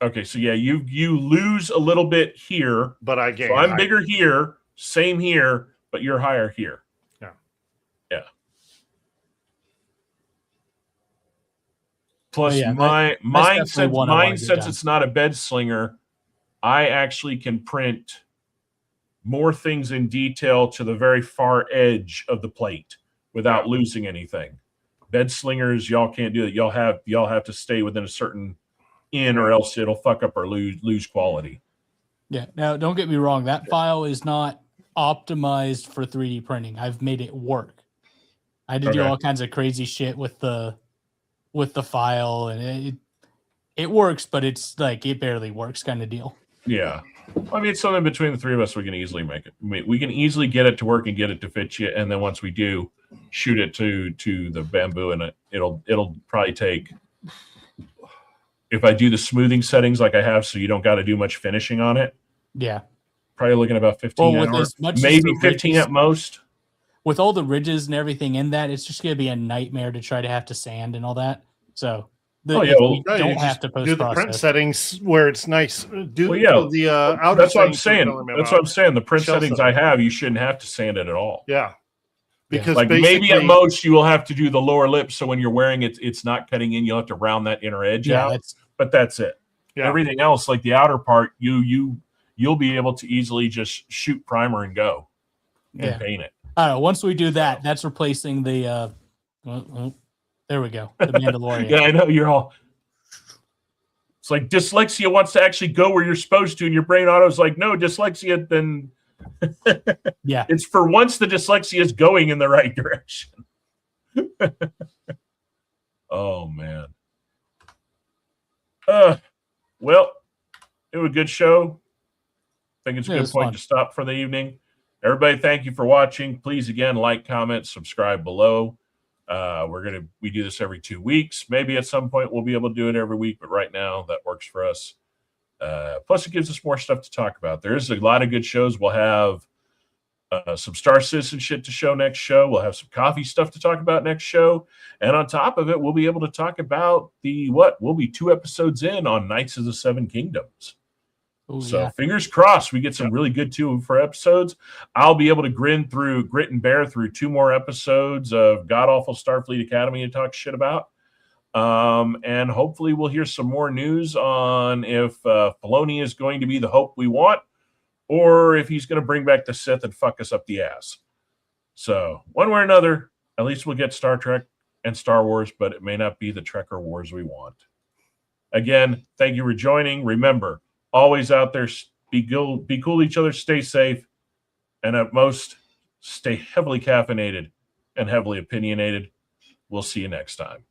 Okay, so you lose a little bit here, but I gain. So I'm bigger here, same here, but you're higher here. Yeah. Plus, mine since it's not a bed slinger, I actually can print more things in detail to the very far edge of the plate without losing anything. Bed slingers, y'all can't do it. Y'all have to stay within a certain or else it'll fuck up or lose quality. Yeah. Now, don't get me wrong. That file is not optimized for 3D printing. I've made it work. I had to do all kinds of crazy shit with the file, and it works, but it's like it barely works kind of deal. Yeah. I mean, it's something between the three of us we can easily make it. We can easily get it to work and get it to fit you, and then once we do, shoot it to the bamboo, and it'll probably take. If I do the smoothing settings like I have, so you don't got to do much finishing on it. Yeah. Probably looking at about 15 hours, maybe 15 at most. With all the ridges and everything in that, it's just going to be a nightmare to try to have to sand and all that. So don't have to do the print settings where it's nice. The outer. That's what I'm saying. That's what I'm saying. The print settings I have, you shouldn't have to sand it at all. Yeah. Because maybe at most you will have to do the lower lip, so when you're wearing it, it's not cutting in. You'll have to round that inner edge out. But that's it. Yeah. Everything else, like the outer part, you'll be able to easily just shoot primer and go and paint it. I don't know. Once we do that, that's replacing the Well, there we go. The Mandalorian. Yeah, I know you're all. It's like dyslexia wants to actually go where you're supposed to, and your brain auto's like, no, dyslexia. Then, yeah, it's for once the dyslexia is going in the right direction. Oh man. Well, it was a good show. I think it's a good point to stop for the evening. Everybody, thank you for watching. Please, again, like, comment, subscribe below. We do this every 2 weeks. Maybe at some point we'll be able to do it every week, but right now that works for us. Plus, it gives us more stuff to talk about. There's a lot of good shows. We'll have some Star Citizen shit to show next show. We'll have some coffee stuff to talk about next show. And on top of it, we'll be able to talk about we'll be 2 episodes in on Knights of the Seven Kingdoms. Ooh, so yeah. Fingers crossed we get some really good 2 for episodes. I'll be able to grit and bear through 2 more episodes of God Awful Starfleet Academy to talk shit about. And hopefully we'll hear some more news on if Filoni is going to be the hope we want, or if he's going to bring back the Sith and fuck us up the ass. So one way or another, at least we'll get Star Trek and Star Wars, but it may not be the Trekker Wars we want. Again, thank you for joining. Remember, always out there, be cool to each other, stay safe, and at most, stay heavily caffeinated and heavily opinionated. We'll see you next time.